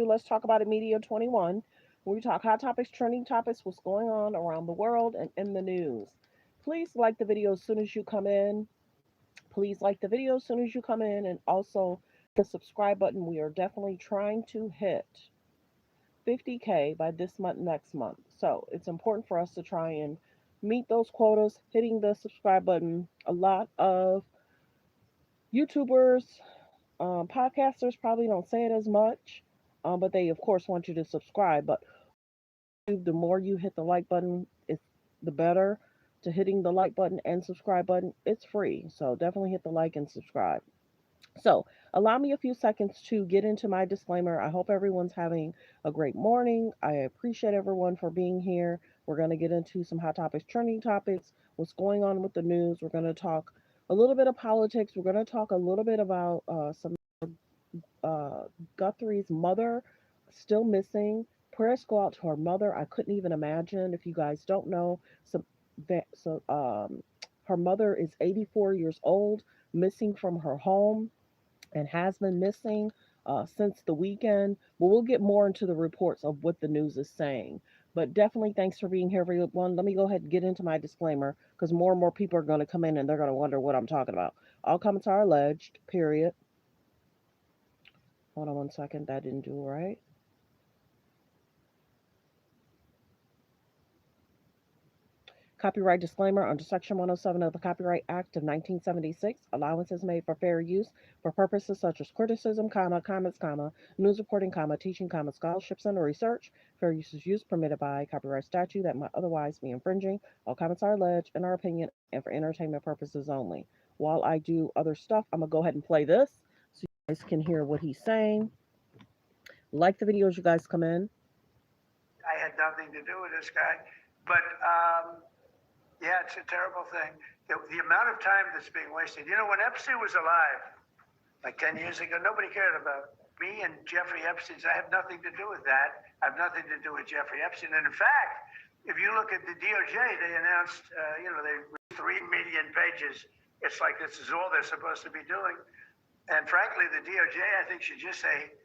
Let's Talk About It Media 21. We talk hot topics, trending topics, what's going on around the world and in the news. Please like the video as soon as you come in. Please like the video as soon as you come in, and also the subscribe button. We are definitely trying to hit 50K by this month, next month. So it's important for us to try and meet those quotas, hitting the subscribe button. A lot of YouTubers, podcasters probably don't say it as much, but they, of course, want you to subscribe. But the more you hit the like button, it's the better. To hitting the like button and subscribe button, it's free. So definitely hit the like and subscribe. So, allow me a few seconds to get into my disclaimer. I hope everyone's having a great morning. I appreciate everyone for being here. We're going to get into some hot topics, trending topics, what's going on with the news. We're going to talk a little bit of politics. We're going to talk a little bit about some uh, Guthrie's mother still missing. Prayers go out to her mother. I couldn't even imagine. If you guys don't know, some her mother is 84 years old, missing from her home and has been missing since the weekend. But we'll get more into the reports of what the news is saying. But definitely thanks for being here, everyone. Let me go ahead and get into my disclaimer because more and more people are going to come in and they're going to wonder what I'm talking about. All comments are alleged, period. Hold on one second. That didn't do it right. Copyright disclaimer under Section 107 of the Copyright Act of 1976. Allowance is made for fair use for purposes such as criticism, comments, news reporting, teaching, scholarships, and research. Fair use is used permitted by copyright statute that might otherwise be infringing. All comments are alleged, in our opinion, and for entertainment purposes only. While I do other stuff, I'm going to go ahead and play this so you guys can hear what he's saying. Like the video as you guys come in. I had nothing to do with this guy, but yeah, it's a terrible thing. The amount of time that's being wasted. You know, when Epstein was alive, like 10 years ago, nobody cared about me and Jeffrey Epstein. I have nothing to do with that. I have nothing to do with Jeffrey Epstein. And in fact, if you look at the DOJ, they announced, they 3 million pages. It's like this is all they're supposed to be doing. And frankly, the DOJ, I think, should just say,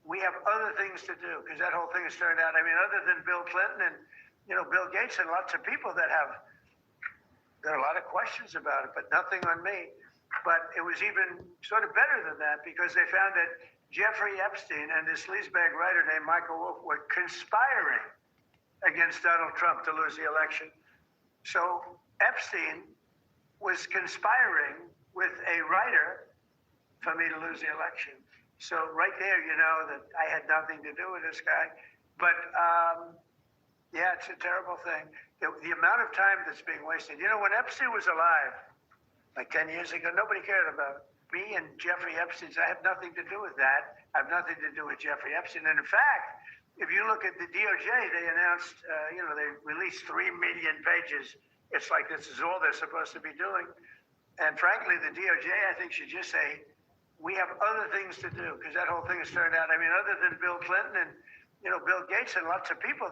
we have other things to do, because that whole thing has turned out, I mean, other than Bill Clinton and, Bill Gates and lots of people there are a lot of questions about it, but nothing on me. But it was even sort of better than that, because they found that Jeffrey Epstein and this sleazebag writer named Michael Wolff were conspiring against Donald Trump to lose the election. So Epstein was conspiring with a writer for me to lose the election. So right there, you know that I had nothing to do with this guy. But yeah, it's a terrible thing. The amount of time that's being wasted. You know, when Epstein was alive, like 10 years ago, nobody cared about me and Jeffrey Epstein. I have nothing to do with that. I have nothing to do with Jeffrey Epstein. And in fact, if you look at the DOJ, they announced, they released 3 million pages. It's like this is all they're supposed to be doing. And frankly, the DOJ, I think, should just say, we have other things to do, because that whole thing has turned out, I mean, other than Bill Clinton and, Bill Gates and lots of people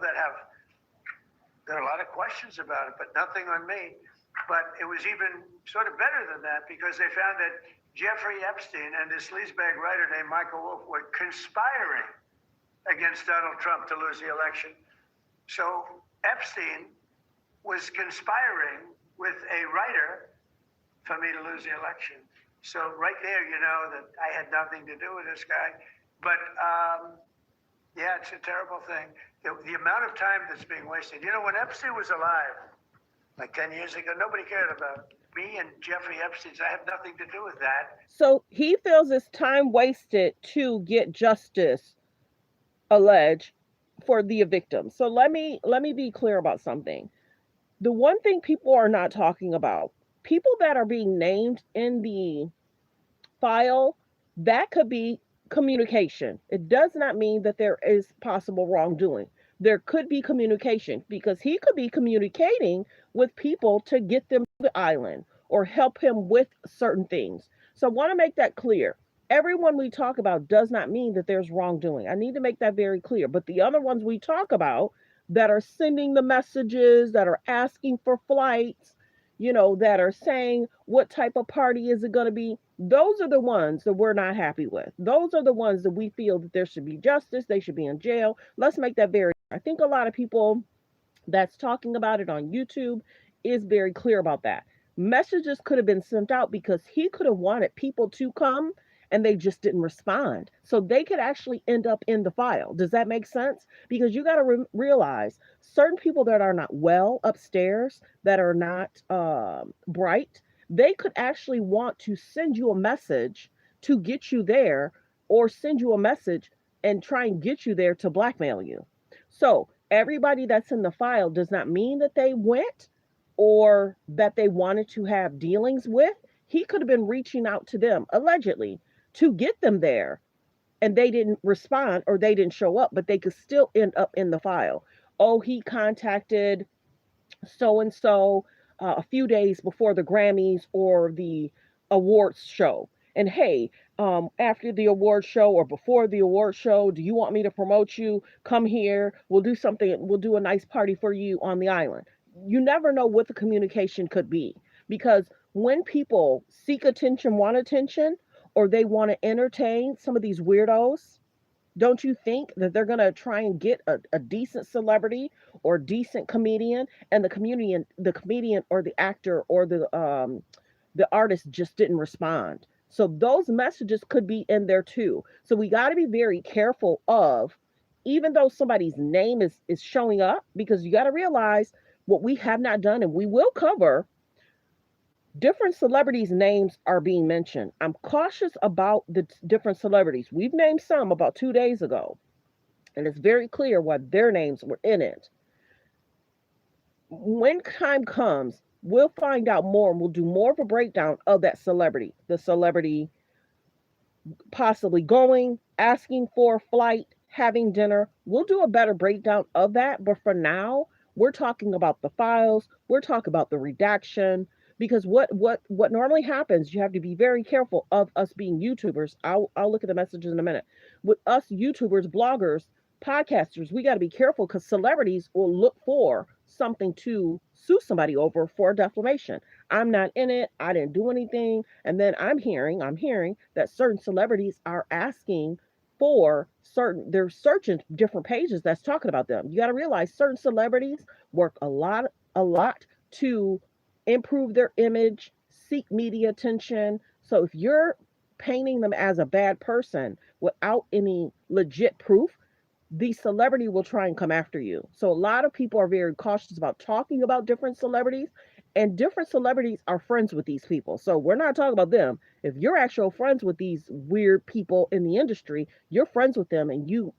there are a lot of questions about it, but nothing on me. But it was even sort of better than that, because they found that Jeffrey Epstein and this sleazebag writer named Michael Wolff were conspiring against Donald Trump to lose the election. So Epstein was conspiring with a writer for me to lose the election. So right there, you know that I had nothing to do with this guy. But yeah, it's a terrible thing. The amount of time that's being wasted. You know, when Epstein was alive, like 10 years ago, nobody cared about me and Jeffrey Epstein. I have nothing to do with that. So he feels it's time wasted to get justice, alleged, for the victims. So let me be clear about something. The one thing people are not talking about, people that are being named in the file, that could be communication. It does not mean that there is possible wrongdoing. There could be communication, because he could be communicating with people to get them to the island or help him with certain things. So I want to make that clear. Everyone we talk about does not mean that there's wrongdoing. I need to make that very clear. But the other ones we talk about that are sending the messages, that are asking for flights, that are saying what type of party is it going to be, Those are the ones that we're not happy with. Those are the ones that we feel that there should be justice, they should be in jail. Let's make that very clear. I think a lot of people that's talking about it on YouTube is very clear about that. Messages could have been sent out because he could have wanted people to come and they just didn't respond. So they could actually end up in the file. Does that make sense? Because you got to realize certain people that are not well upstairs, that are not bright, they could actually want to send you a message to get you there, or send you a message and try and get you there to blackmail you. So everybody that's in the file does not mean that they went or that they wanted to have dealings with. He could have been reaching out to them allegedly to get them there, and they didn't respond or they didn't show up, but they could still end up in the file. Oh, he contacted so and so a few days before the Grammys or the awards show. And hey, after the award show or before the award show, do you want me to promote you? Come here. We'll do something. We'll do a nice party for you on the island. You never know what the communication could be, because when people seek attention, want attention, or they want to entertain some of these weirdos, don't you think that they're going to try and get a decent celebrity or decent comedian, and the comedian or the actor or the artist just didn't respond? So those messages could be in there too. So we got to be very careful of, even though somebody's name is showing up, because you got to realize what we have not done, and we will cover, different celebrities' names are being mentioned. I'm cautious about the different celebrities. We've named some about 2 days ago, and it's very clear why their names were in it. When time comes, we'll find out more, and we'll do more of a breakdown of that celebrity. The celebrity possibly going, asking for a flight, having dinner. We'll do a better breakdown of that. But for now, we're talking about the files. We're talking about the redaction. Because what normally happens, you have to be very careful of us being YouTubers. I'll look at the messages in a minute. With us YouTubers, bloggers, podcasters, we got to be careful, because celebrities will look for something to sue somebody over for defamation. I'm not in it. I didn't do anything. And then I'm hearing that certain celebrities are asking for certain, they're searching different pages that's talking about them. You got to realize certain celebrities work a lot to improve their image, seek media attention. So if you're painting them as a bad person without any legit proof, the celebrity will try and come after you. So a lot of people are very cautious about talking about different celebrities, and different celebrities are friends with these people. So we're not talking about them. If you're actual friends with these weird people in the industry, you're friends with them, and you,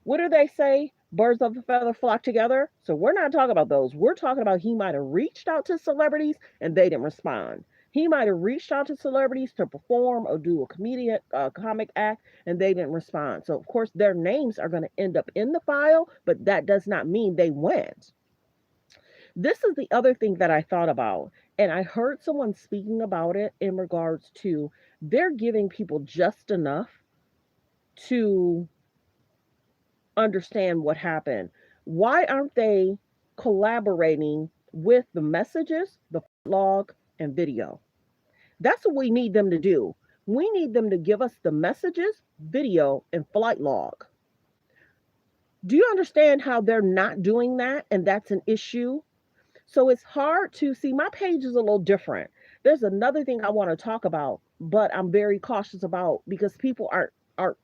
what do they say? Birds of a feather flock together. So we're not talking about those. We're talking about, he might have reached out to celebrities and they didn't respond. He might have reached out to celebrities to perform or do a comedian, comic act, and they didn't respond. So of course their names are going to end up in the file, but that does not mean they went. This is the other thing that I thought about, and I heard someone speaking about it in regards to, they're giving people just enough to understand what happened. Why aren't they collaborating with the messages, the log, and video? That's what we need them to do. We need them to give us the messages, video, and flight log. Do you understand how they're not doing that? And that's an issue. So it's hard to see. My page is a little different. There's another thing I want to talk about, but I'm very cautious about, because people aren't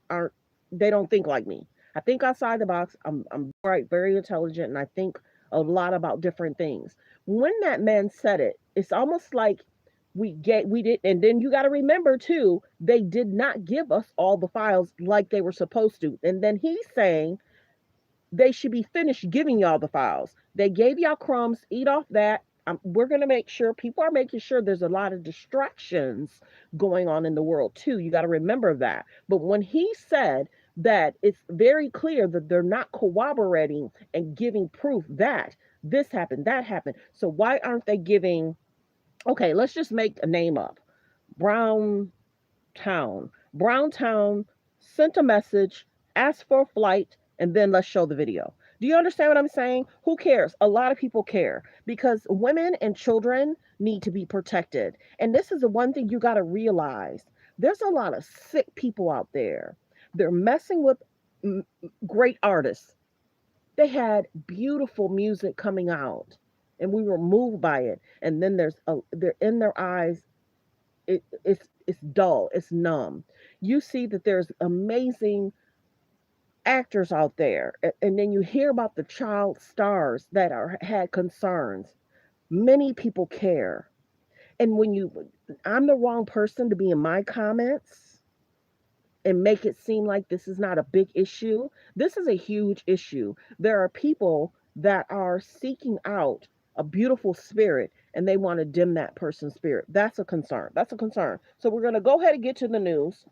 they don't think like me. I think outside the box. I'm bright, very intelligent, and I think a lot about different things. When that man said it, it's almost like we did, and then you got to remember too, they did not give us all the files like they were supposed to. And then he's saying they should be finished giving y'all the files. They gave y'all crumbs, eat off that. We're going to make sure, people are making sure there's a lot of distractions going on in the world too. You got to remember that. But when he said that, it's very clear that they're not corroborating and giving proof that this happened, that happened. So why aren't they giving, okay, let's just make a name up. Brown Town. Browntown sent a message, asked for a flight, and then let's show the video. Do you understand what I'm saying? Who cares? A lot of people care because women and children need to be protected. And this is the one thing you got to realize. There's a lot of sick people out there. They're messing with mm, great artists. They had beautiful music coming out and we were moved by it. And then they're in their eyes, it's dull, it's numb. You see that there's amazing actors out there, and then you hear about the child stars that are had concerns. Many people care, and when you, I'm the wrong person to be in my comments and make it seem like this is not a big issue. This is a huge issue. There are people that are seeking out a beautiful spirit and they want to dim that person's spirit. That's a concern. That's a concern. So we're going to go ahead and get to the news.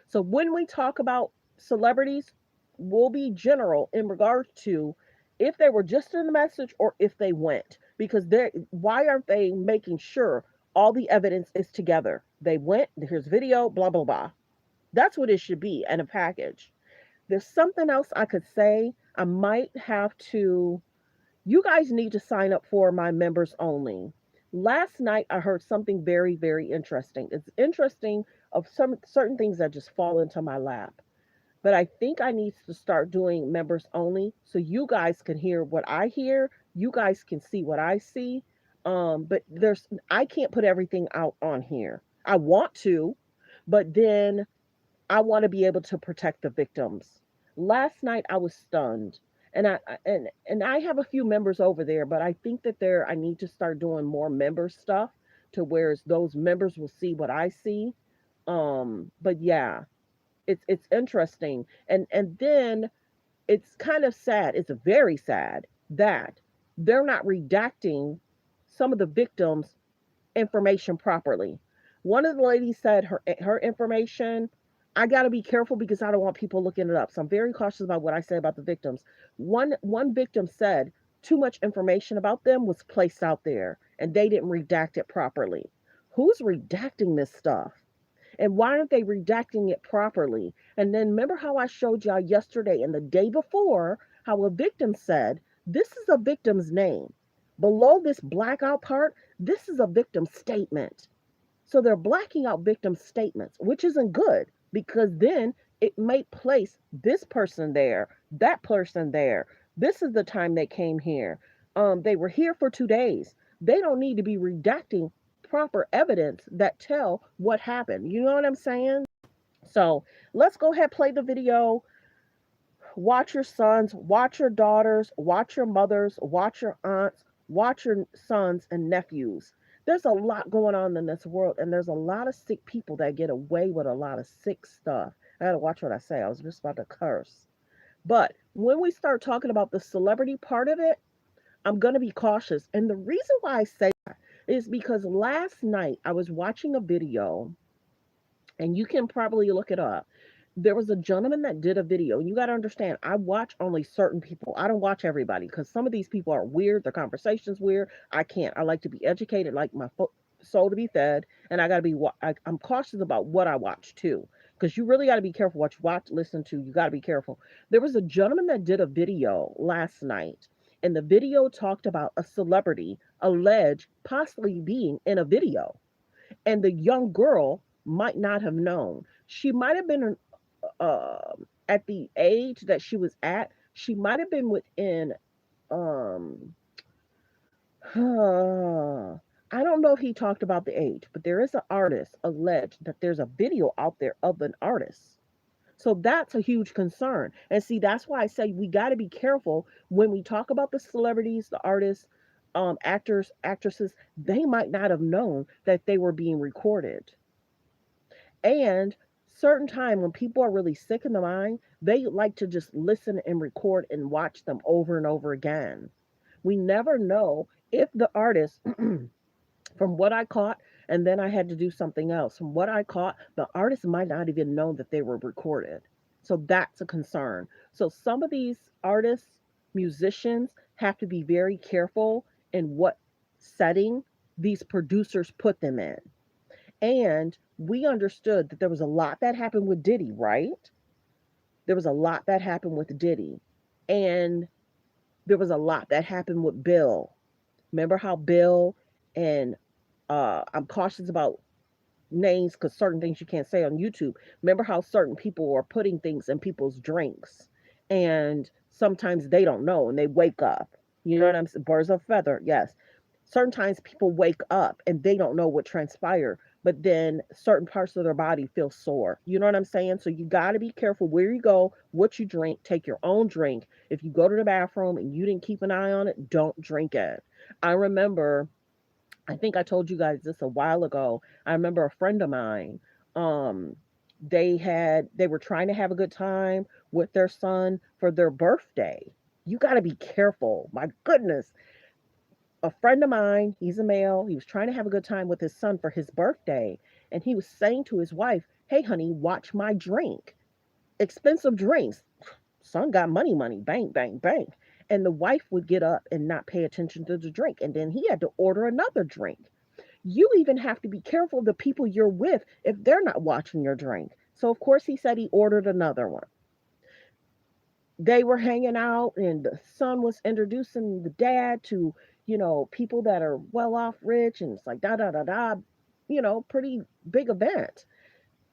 So when we talk about celebrities, we'll be general in regards to if they were just in the message or if they went. Because they, why aren't they making sure all the evidence is together? They went, here's video, blah blah blah. That's what it should be in a package. There's something else I could say. I might have to, you guys need to sign up for my members only. Last night I heard something very, very interesting. It's interesting of some certain things that just fall into my lap. But I think I need to start doing members only so you guys can hear what I hear, you guys can see what I see. But there's I can't put everything out on here. I want to, but then I want to be able to protect the victims. Last night I was stunned. And I have a few members over there, but I think that there I need to start doing more member stuff to where those members will see what I see. But yeah, it's interesting. And then it's kind of sad. It's very sad that they're not redacting some of the victims' information properly. One of the ladies said her information. I got to be careful because I don't want people looking it up. So I'm very cautious about what I say about the victims. One victim said too much information about them was placed out there and they didn't redact it properly. Who's redacting this stuff? And why aren't they redacting it properly? And then remember how I showed y'all yesterday and the day before how a victim said, this is a victim's name. Below this blackout part, this is a victim statement. So they're blacking out victim statements, which isn't good because then it may place this person there, that person there. This is the time they came here. They were here for 2 days. They don't need to be redacting proper evidence that tell what happened. You know what I'm saying? So let's go ahead, play the video. Watch your sons, watch your daughters, watch your mothers, watch your aunts, watch your sons and nephews. There's a lot going on in this world, and there's a lot of sick people that get away with a lot of sick stuff. I gotta watch what I say. I was just about to curse. But when we start talking about the celebrity part of it, I'm gonna be cautious. And the reason why I say that is because last night I was watching a video, and you can probably look it up. There was a gentleman that did a video, and you got to understand, I watch only certain people. I don't watch everybody because some of these people are weird. Their conversation's weird. I can't. I like to be educated, like my soul to be fed, and I got to be. I'm cautious about what I watch too, because you really got to be careful what you watch, listen to. You got to be careful. There was a gentleman that did a video last night, and the video talked about a celebrity alleged possibly being in a video, and the young girl might not have known. She might have been at the age that she was at. She might have been within. Um, I don't know if he talked about the age, but there is an artist alleged that there's a video out there of an artist. So that's a huge concern. And see, that's why I say we got to be careful when we talk about the celebrities, the artists, actors, actresses. They might not have known that they were being recorded. And certain time when people are really sick in the mind, they like to just listen and record and watch them over and over again. We never know if the artist, from what I caught, and then I had to do something else. From what I caught, the artist might not even know that they were recorded. So that's a concern. So some of these artists, musicians have to be very careful in what setting these producers put them in. And we understood that there was a lot that happened with Diddy, right? There was a lot that happened with Diddy. And there was a lot that happened with Bill. Remember how Bill and I'm cautious about names because certain things you can't say on YouTube. Remember how certain people are putting things in people's drinks and sometimes they don't know and they wake up. You know what I'm saying? Birds of a feather, yes. Certain times people wake up and they don't know what transpired, but then certain parts of their body feel sore. You know what I'm saying? So you got to be careful where you go, what you drink, take your own drink. If you go to the bathroom and you didn't keep an eye on it, don't drink it. I remember I think I told you guys this a while ago. I remember a friend of mine, um, they were trying to have a good time with their son for their birthday. You got to be careful. My goodness. A friend of mine, he's a male, he was trying to have a good time with his son for his birthday, and he was saying to his wife, "Hey honey, watch my drink. Expensive drinks. Son got money, money, bang, bang, bang." And the wife would get up and not pay attention to the drink, and then he had to order another drink. You even have to be careful of the people you're with if they're not watching your drink. So of course he said he ordered another one. They were hanging out and the son was introducing the dad to, people that are well off rich, and it's like da da da da, pretty big event.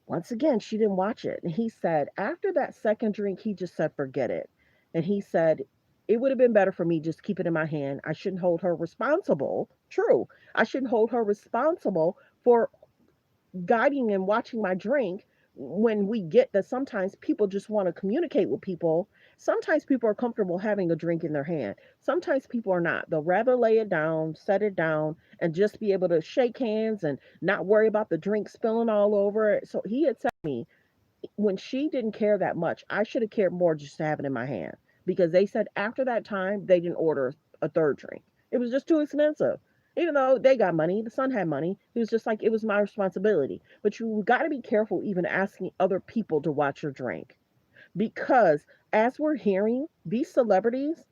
Once again, she didn't watch it. And he said after that second drink, he just said, forget it. And he said, it would have been better for me just keep it in my hand. I shouldn't hold her responsible. True. I shouldn't hold her responsible for guiding and watching my drink when we get that sometimes people just want to communicate with people. Sometimes people are comfortable having a drink in their hand. Sometimes people are not. They'll rather lay it down, set it down, and just be able to shake hands and not worry about the drink spilling all over it. So he had said to me, when she didn't care that much, I should have cared more just to have it in my hand because they said after that time they didn't order a third drink. It was just too expensive. Even though they got money, the son had money. It was just like it was my responsibility. But you got to be careful even asking other people to watch your drink because as we're hearing, these celebrities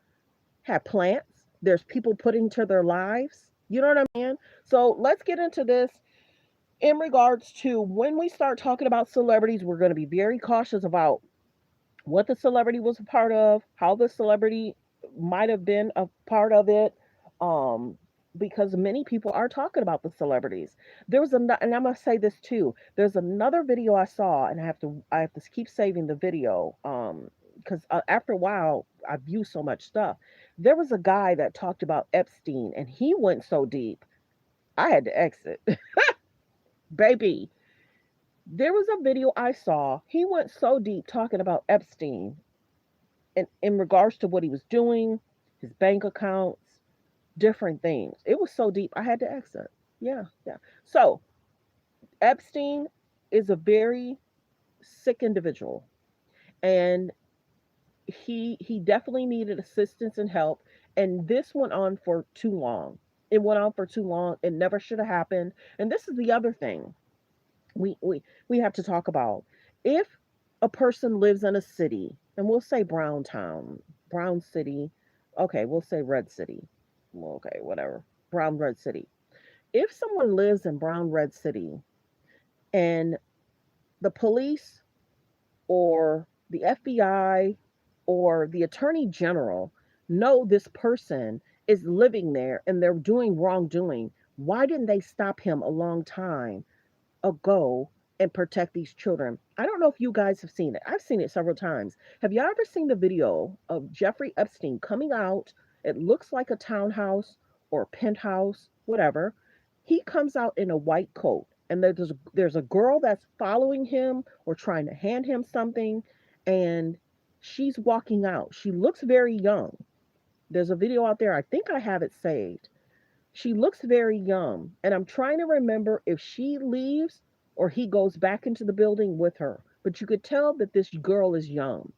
have plants. There's people putting into their lives. You know what I mean? So let's get into this in regards to when we start talking about celebrities, we're going to be very cautious about what the celebrity was a part of, how the celebrity might have been a part of it, um, because many people are talking about the celebrities. There was and I'm gonna say this too. There's another video I saw, and I have to keep saving the video, because after a while I view so much stuff. There was a guy that talked about Epstein, and he went so deep, I had to exit, baby. There was a video I saw. He went so deep talking about Epstein in regards to what he was doing, his bank accounts, different things. It was so deep, I had to exit. Yeah, yeah. So, Epstein is a very sick individual, and he definitely needed assistance and help. And this went on for too long. It went on for too long. It never should have happened. And this is the other thing we have to talk about. If a person lives in a city, and we'll say Brown Town, Brown City, okay, we'll say Red City, well, okay, whatever, Brown Red City. If someone lives in Brown Red City and the police or the FBI or the attorney general know this person is living there and they're doing wrongdoing, why didn't they stop him a long time ago and protect these children? I don't know if you guys have seen it. I've seen it several times. Have y'all ever seen the video of Jeffrey Epstein coming out? It looks like a townhouse or a penthouse, whatever. He comes out in a white coat, and there's a girl that's following him or trying to hand him something, and she's walking out. She looks very young. There's a video out there. I think I have it saved. She looks very young, and I'm trying to remember if she leaves or he goes back into the building with her. But you could tell that this girl is young.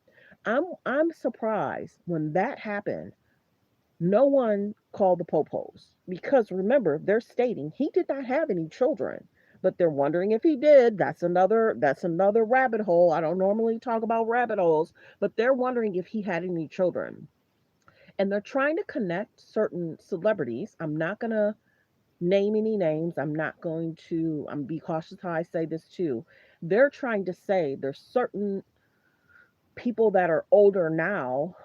I'm surprised when that happened. No one called the popos because remember they're stating he did not have any children, but they're wondering if he did. That's another rabbit hole. I don't normally talk about rabbit holes, but they're wondering if he had any children, and they're trying to connect certain celebrities. I'm not gonna name any names. I'm be cautious how I say this too. They're trying to say there's certain people that are older now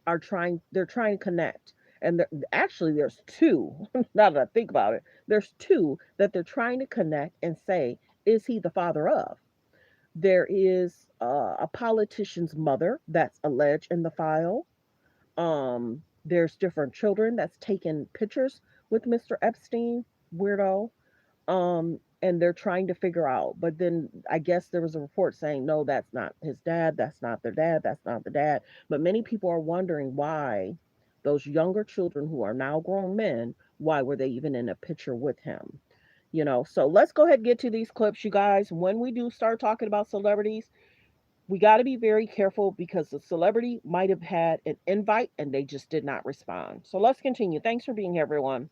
they're trying to connect. And actually, there's two. Now that I think about it, there's two that they're trying to connect and say, is he the father of? There is a politician's mother that's alleged in the file. There's different children that's taken pictures with Mr. Epstein, weirdo. And they're trying to figure out. But then I guess there was a report saying, no, that's not his dad, that's not their dad, that's not the dad. But many people are wondering why those younger children who are now grown men, why were they even in a picture with him? So let's go ahead and get to these clips, you guys. When we do start talking about celebrities, we got to be very careful because the celebrity might have had an invite and they just did not respond. So let's continue. Thanks for being here, everyone.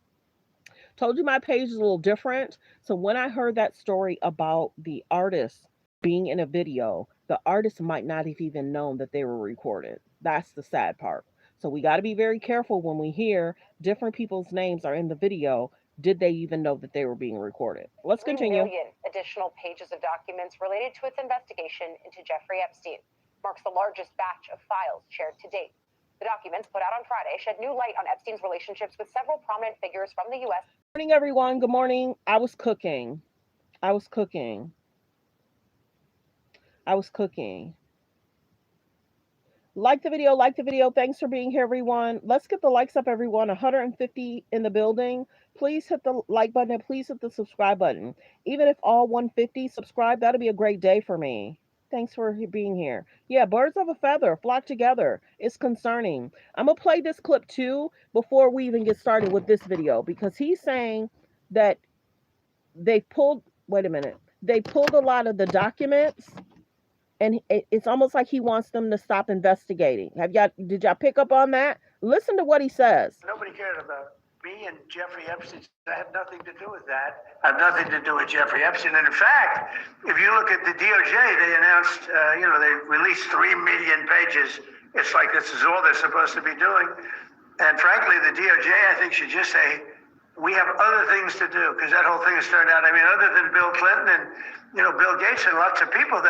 Told you my page is a little different. So when I heard that story about the artist being in a video, the artist might not have even known that they were recorded. That's the sad part. So we got to be very careful when we hear different people's names are in the video. Did they even know that they were being recorded? Let's continue. 3 million additional pages of documents related to its investigation into Jeffrey Epstein marks the largest batch of files shared to date. The documents put out on Friday shed new light on Epstein's relationships with several prominent figures from the U.S. Good morning, everyone. Good morning. I was cooking. I was cooking. Like the video, like the video. Thanks for being here, everyone. Let's get the likes up, everyone. 150 in the building. Please hit the like button and please hit the subscribe button. Even if all 150 subscribe, that'll be a great day for me. Thanks for being here. Yeah, birds of a feather flock together. It's concerning. I'm going to play this clip too before we even get started with this video because he's saying that they pulled a lot of the documents and it's almost like he wants them to stop investigating. Did y'all pick up on that? Listen to what he says. Nobody cared about me and Jeffrey Epstein. I had nothing to do with that. I have nothing to do with Jeffrey Epstein. And in fact, if you look at the DOJ, they announced, they released 3 million pages. It's like this is all they're supposed to be doing. And frankly, the DOJ, I think, should just say, we have other things to do, because that whole thing has turned out, other than Bill Clinton and, Bill Gates and lots of people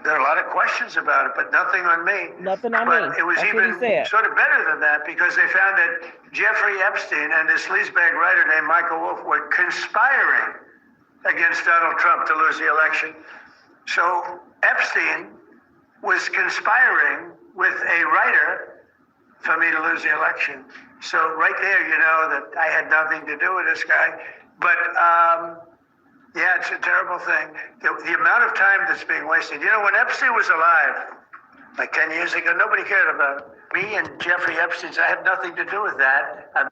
there are a lot of questions about it, but nothing on me. Nothing on me. But it was even sort of better than that because they found that Jeffrey Epstein and this sleazebag writer named Michael Wolff were conspiring against Donald Trump to lose the election. So Epstein was conspiring with a writer for me to lose the election. So right there, you know that I had nothing to do with this guy. But yeah, it's a terrible thing. The amount of time that's being wasted. When Epstein was alive, like 10 years ago, nobody cared about me and Jeffrey Epstein. I had nothing to do with that.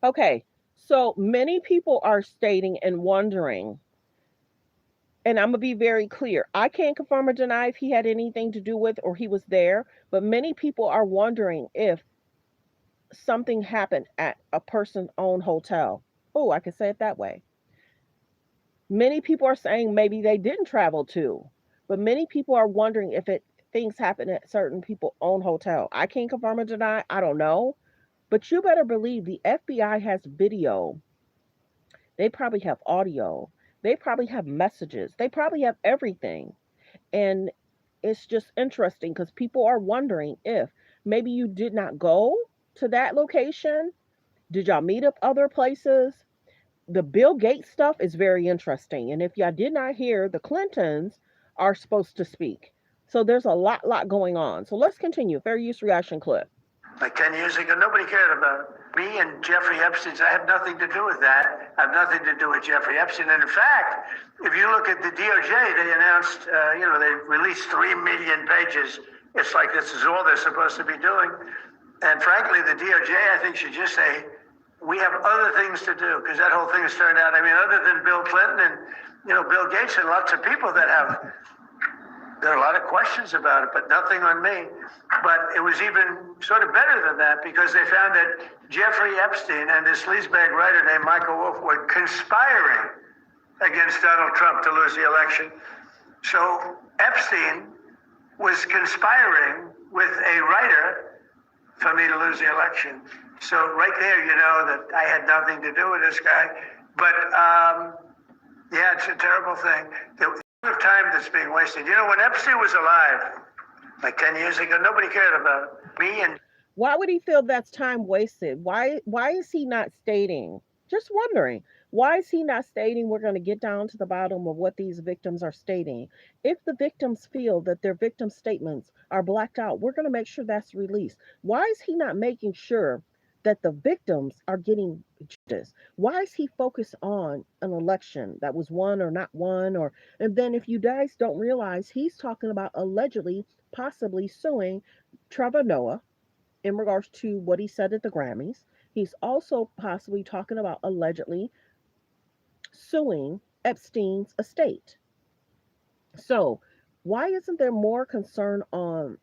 Okay, so many people are stating and wondering, and I'm going to be very clear. I can't confirm or deny if he had anything to do with or he was there, but many people are wondering if something happened at a person's own hotel. Oh, I can say it that way. Many people are saying maybe they didn't travel too, but many people are wondering if things happen at certain people's own hotel. I can't confirm or deny. I don't know, but you better believe the FBI has video. They probably have audio. They probably have messages. They probably have everything. And it's just interesting because people are wondering if maybe you did not go to that location. Did y'all meet up other places? The Bill Gates stuff is very interesting. And if y'all did not hear, the Clintons are supposed to speak. So there's a lot going on. So let's continue. Fair use reaction clip. Like 10 years ago, nobody cared about me and Jeffrey Epstein. I had nothing to do with that. I have nothing to do with Jeffrey Epstein. And in fact, if you look at the DOJ, they announced, they released 3 million pages. It's like this is all they're supposed to be doing. And frankly, the DOJ, I think, should just say, we have other things to do, because that whole thing has turned out, other than Bill Clinton and, Bill Gates and lots of people there are a lot of questions about it, but nothing on me. But it was even sort of better than that because they found that Jeffrey Epstein and this sleazebag writer named Michael Wolff were conspiring against Donald Trump to lose the election. So Epstein was conspiring with a writer for me to lose the election. So right there, you know that I had nothing to do with this guy. But yeah, it's a terrible thing. The amount of time that's being wasted. When Epstein was alive, Like 10 years ago, nobody cared about me. And Why would he feel that's time wasted? Why is he not stating? Just wondering. Why is he not stating we're going to get down to the bottom of what these victims are stating? If the victims feel that their victim statements are blacked out, we're going to make sure that's released. Why is he not making sure that the victims are getting justice? Why is he focused on an election that was won or not won? Or and then if you guys don't realize, he's talking about allegedly, possibly suing Trevor Noah in regards to what he said at the Grammys. He's also possibly talking about allegedly suing Epstein's estate. So, why isn't there more concern on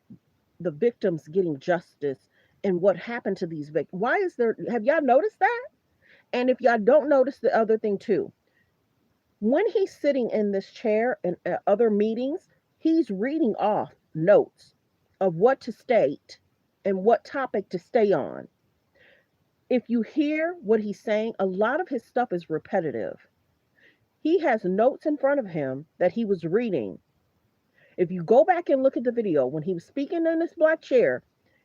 the victims getting justice and what happened to these victims? Why is there, have y'all noticed that? And if y'all don't notice the other thing too, when he's sitting in this chair and at other meetings, he's reading off notes of what to state and what topic to stay on. If you hear what he's saying, a lot of his stuff is repetitive. He has notes in front of him that he was reading. If you go back and look at the video when he was speaking in this black chair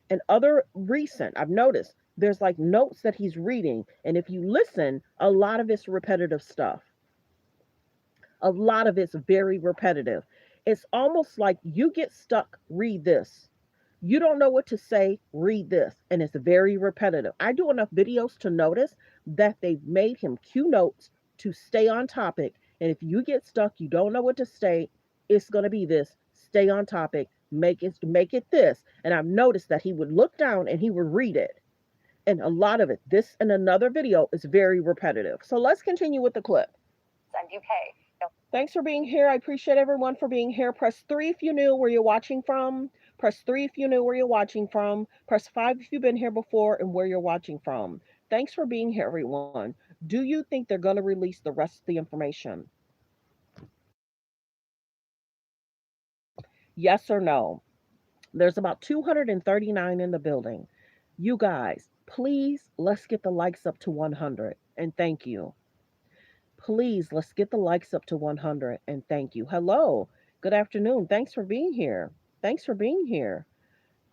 and other recent, I've noticed there's like notes that he's reading. And if you listen, a lot of it's repetitive stuff. A lot of it's very repetitive. It's almost like you get stuck, read this. You don't know what to say, read this. And it's very repetitive. I do enough videos to notice that they've made him cue notes to stay on topic. And if you get stuck, you don't know what to say, it's going to be this. Stay on topic, make it this. And I've noticed that he would look down and he would read it. And a lot of it, this and another video, is very repetitive. So let's continue with the clip. And UK. Thanks for being here. I appreciate everyone for being here. Press 3 if you knew where you're watching from. Press 3 if you knew where you're watching from. Press 5 if you've been here before and where you're watching from. Thanks for being here, everyone. Do you think they're going to release the rest of the information? Yes or no? There's about 239 in the building. You guys, please, let's get the likes up to 100. And thank you. Please, let's get the likes up to 100 and thank you. Hello. Good afternoon. Thanks for being here. Thanks for being here.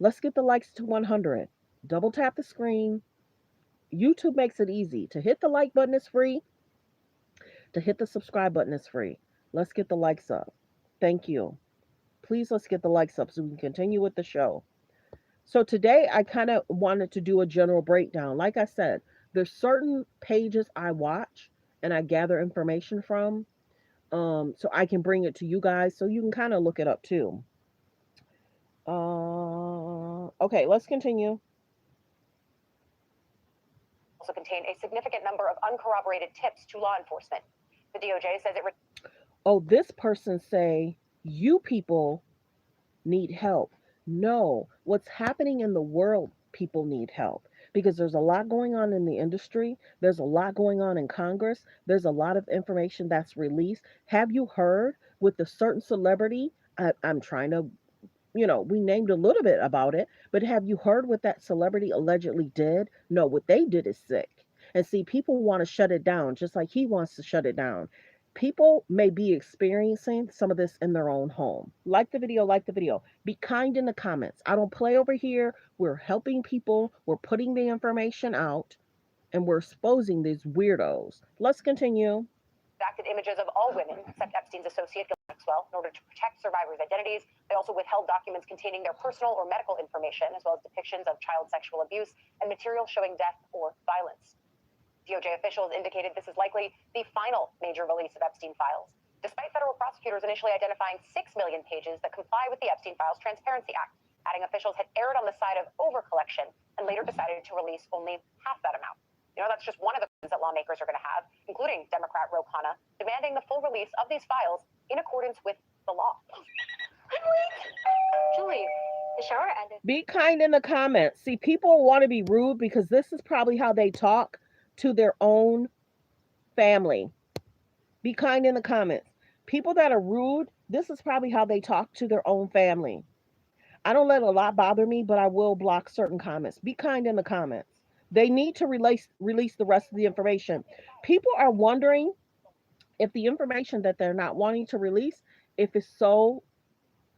Let's get the likes to 100. Double tap the screen. YouTube makes it easy. To hit the like button is free. To hit the subscribe button is free. Let's get the likes up. Thank you. Please, let's get the likes up so we can continue with the show. So today I kind of wanted to do a general breakdown. Like I said, there's certain pages I watch and I gather information from, so I can bring it to you guys so you can kind of look it up too. Okay, let's continue. Also contain a significant number of uncorroborated tips to law enforcement. The DOJ says it. Oh, this person say you people need help. No, what's happening in the world, people need help because there's a lot going on in the industry. There's a lot going on in Congress. There's a lot of information that's released. Have you heard with a certain celebrity? I'm trying to, we named a little bit about it, but have you heard what that celebrity allegedly did? No, what they did is sick. And see, people want to shut it down just like he wants to shut it down. People may be experiencing some of this in their own home. Like the video, like the video. Be kind in the comments. I don't play over here. We're helping people. We're putting the information out and we're exposing these weirdos. Let's continue. Redacted images of all women except Epstein's associate Ghislaine Maxwell in order to protect survivors' identities. They also withheld documents containing their personal or medical information, as well as depictions of child sexual abuse and material showing death or violence. DOJ officials indicated this is likely the final major release of Epstein files, despite federal prosecutors initially identifying 6 million pages that comply with the Epstein Files Transparency Act, adding officials had erred on the side of over-collection and later decided to release only half that amount. That's just one of the things that lawmakers are going to have, including Democrat Ro Khanna, demanding the full release of these files in accordance with the law. Julie, the shower ended. Be kind in the comments. See, people want to be rude because this is probably how they talk to their own family. Be kind in the comments. People that are rude, this is probably how they talk to their own family. I don't let a lot bother me, but I will block certain comments. Be kind in the comments. They need to release the rest of the information. People are wondering if the information that they're not wanting to release, if it's so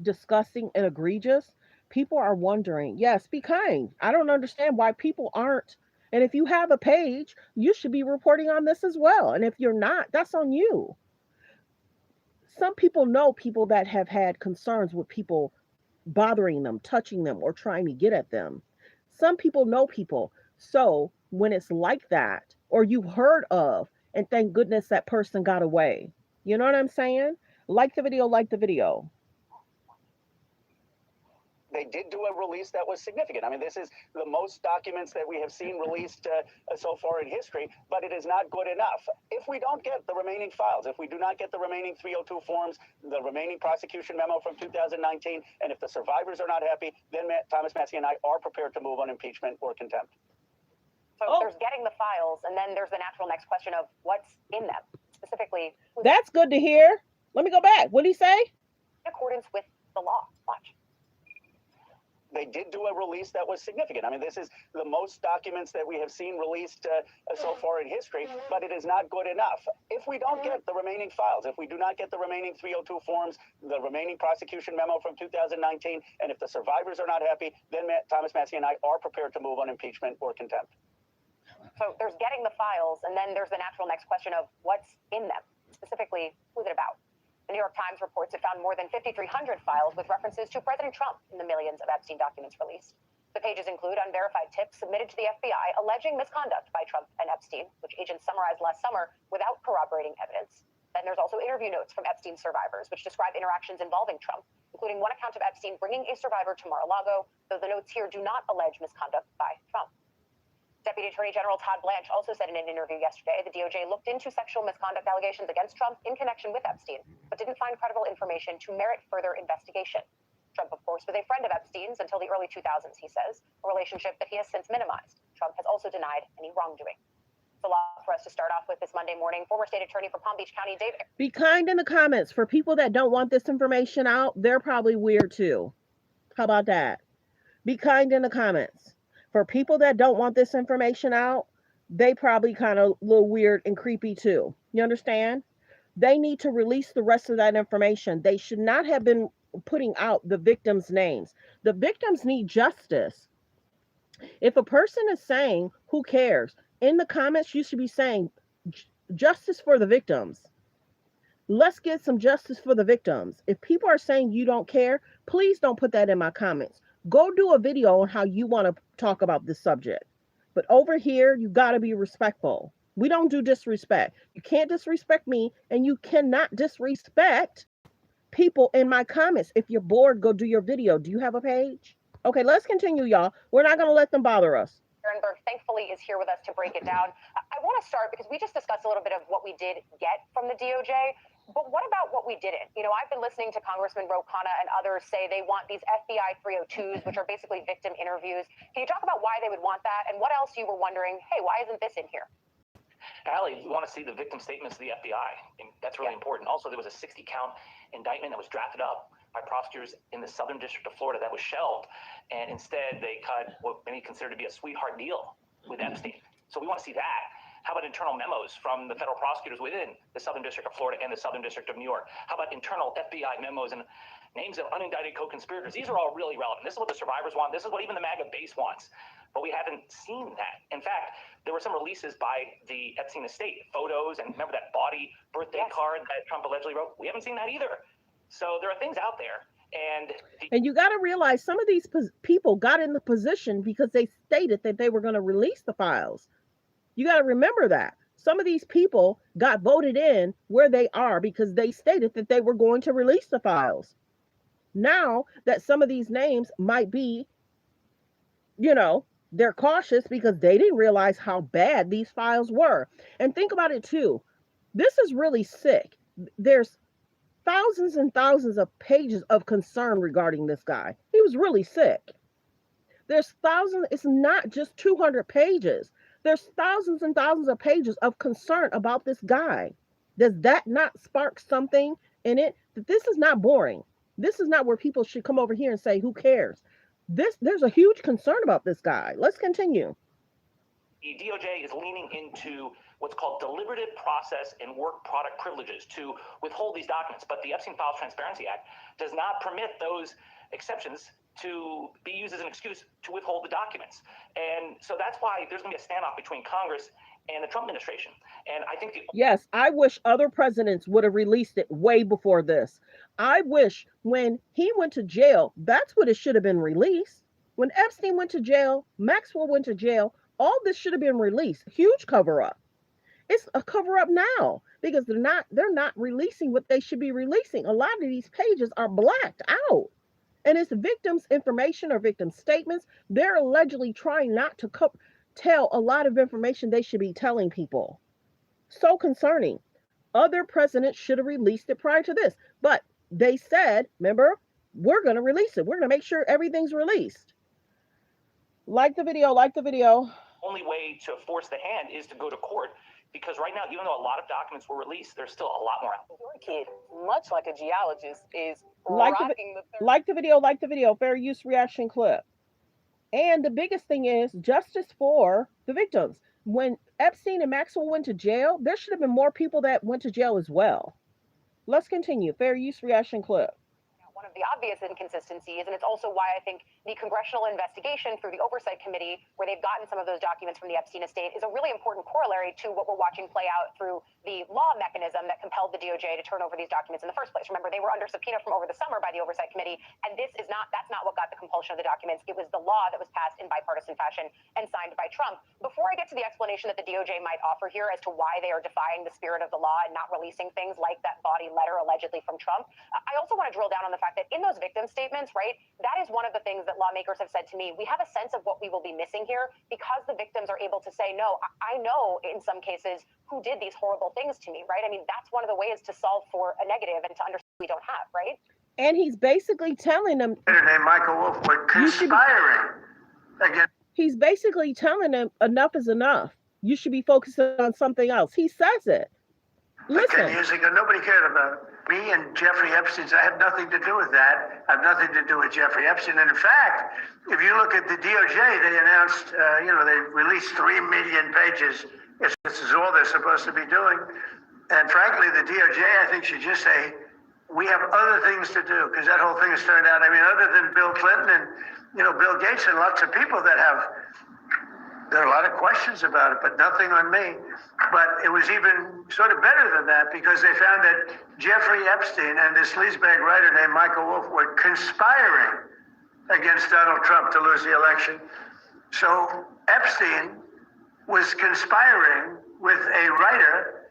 disgusting and egregious, People are wondering. Yes, be kind. I don't understand why people aren't. And if you have a page, you should be reporting on this as well. And if you're not, that's on you. Some people know people that have had concerns with people bothering them, touching them, or trying to get at them. Some people know people. So when it's like that, or you heard of, and thank goodness that person got away. You know what I'm saying? Like the video, like the video. They did do a release that was significant. I mean, this is the most documents that we have seen released so far in history, but it is not good enough. If we don't get the remaining files, if we do not get the remaining 302 forms, the remaining prosecution memo from 2019, and if the survivors are not happy, then Thomas Massie and I are prepared to move on impeachment or contempt. So there's getting the files, and then there's the natural next question of what's in them, specifically. That's good to hear. Let me go back. What did he say? In accordance with the law. Watch. They did do a release that was significant. I mean, this is the most documents that we have seen released so far in history, but it is not good enough. If we don't get the remaining files, if we do not get the remaining 302 forms, the remaining prosecution memo from 2019, and if the survivors are not happy, then Thomas Massie and I are prepared to move on impeachment or contempt. So there's getting the files, and then there's the natural next question of what's in them, specifically who's it about. The New York Times reports it found more than 5,300 files with references to President Trump in the millions of Epstein documents released. The pages include unverified tips submitted to the FBI alleging misconduct by Trump and Epstein, which agents summarized last summer without corroborating evidence. Then there's also interview notes from Epstein survivors, which describe interactions involving Trump, including one account of Epstein bringing a survivor to Mar-a-Lago, though the notes here do not allege misconduct by Trump. Deputy Attorney General Todd Blanche also said in an interview yesterday the DOJ looked into sexual misconduct allegations against Trump in connection with Epstein, but didn't find credible information to merit further investigation. Trump, of course, was a friend of Epstein's until the early 2000s, he says, a relationship that he has since minimized. Trump has also denied any wrongdoing. It's a lot for us to start off with this Monday morning. Former state attorney for Palm Beach County, David. Be kind in the comments. For people that don't want this information out, they're probably weird too. How about that? Be kind in the comments. For people that don't want this information out, they probably kind of a little weird and creepy too. You understand? They need to release the rest of that information. They should not have been putting out the victims' names. The victims need justice. If a person is saying, who cares? In the comments, you should be saying, justice for the victims. Let's get some justice for the victims. If people are saying you don't care, please don't put that in my comments. Go do a video on how you want to talk about this subject. But over here, you got to be respectful. We don't do disrespect. You can't disrespect me, and you cannot disrespect people in my comments. If you're bored, go do your video. Do you have a page? Okay, let's continue, y'all. We're not going to let them bother us. Ehrenberg, thankfully, is here with us to break it down. I want to start because we just discussed a little bit of what we did get from the DOJ. But what about what we didn't? You know, I've been listening to Congressman Ro Khanna and others say they want these FBI 302s, which are basically victim interviews. Can you talk about why they would want that? And what else you were wondering, hey, why isn't this in here? Allie, you want to see the victim statements of the FBI. And that's really important. Also, there was a 60-count indictment that was drafted up by prosecutors in the Southern District of Florida that was shelved. And instead, they cut what many consider to be a sweetheart deal with Epstein. So we want to see that. How about internal memos from the federal prosecutors within the Southern District of Florida and the Southern District of New York? How about internal FBI memos and names of unindicted co-conspirators? These are all really relevant. This is what the survivors want. This is what even the MAGA base wants. But we haven't seen that. In fact, there were some releases by the Epstein estate, photos, and remember that bawdy birthday card that Trump allegedly wrote? We haven't seen that either. So there are things out there. And you got to realize some of these people got in the position because they stated that they were going to release the files. You got to remember that. Some of these people got voted in where they are because they stated that they were going to release the files. Now that some of these names might be, you know, they're cautious because they didn't realize how bad these files were. And think about it too. This is really sick. There's thousands and thousands of pages of concern regarding this guy. He was really sick. There's thousands, it's not just 200 pages. There's thousands and thousands of pages of concern about this guy. Does that not spark something in it? That this is not boring. This is not where people should come over here and say, who cares? There's a huge concern about this guy. Let's continue. The DOJ is leaning into what's called deliberative process and work product privileges to withhold these documents. But the Epstein Files Transparency Act does not permit those exceptions to be used as an excuse to withhold the documents. And so that's why there's going to be a standoff between Congress and the Trump administration. And I think yes, I wish other presidents would have released it way before this. I wish when he went to jail, that's what it should have been released. When Epstein went to jail, Maxwell went to jail, all this should have been released. Huge cover up. It's a cover up now because they're not releasing what they should be releasing. A lot of these pages are blacked out. And it's victims' information or victim statements. They're allegedly trying not to tell a lot of information they should be telling people. So concerning. Other presidents should have released it prior to this. But they said, remember, we're going to release it. We're going to make sure everything's released. Like the video, like the video. Only way to force the hand is to go to court. Because right now, even though a lot of documents were released, there's still a lot more out. Your kid, much like a geologist, is like rocking like the video, fair use reaction clip. And the biggest thing is justice for the victims. When Epstein and Maxwell went to jail, there should have been more people that went to jail as well. Let's continue. Fair use reaction clip. One of the obvious inconsistencies, and it's also why I think the congressional investigation through the Oversight Committee, where they've gotten some of those documents from the Epstein estate, is a really important corollary to what we're watching play out through the law mechanism that compelled the DOJ to turn over these documents in the first place. Remember, they were under subpoena from over the summer by the Oversight Committee, and that's not what got the compulsion of the documents. It was the law that was passed in bipartisan fashion and signed by Trump. Before I get to the explanation that the DOJ might offer here as to why they are defying the spirit of the law and not releasing things like that body letter allegedly from Trump, I also want to drill down on the fact that in those victim statements, right, that is one of the things that lawmakers have said to me. We have a sense of what we will be missing here because the victims are able to say, no, I know in some cases who did these horrible things to me, right? I mean, that's one of the ways to solve for a negative and to understand we don't have, right? And he's basically telling them, named Michael Wolf were conspiring against. He's basically telling them enough is enough. You should be focusing on something else. He says it. Listen. 10 years ago, nobody cared about me and Jeffrey Epstein. I have nothing to do with that. I have nothing to do with Jeffrey Epstein. And in fact, if you look at the DOJ, they announced, they released 3 million pages. This is all they're supposed to be doing. And frankly, the DOJ, I think, should just say, we have other things to do, because that whole thing has turned out, other than Bill Clinton and, Bill Gates and lots of people that there are a lot of questions about it, but nothing on me. But it was even sort of better than that, because they found that Jeffrey Epstein and this sleazebag writer named Michael Wolf were conspiring against Donald Trump to lose the election. So Epstein was conspiring with a writer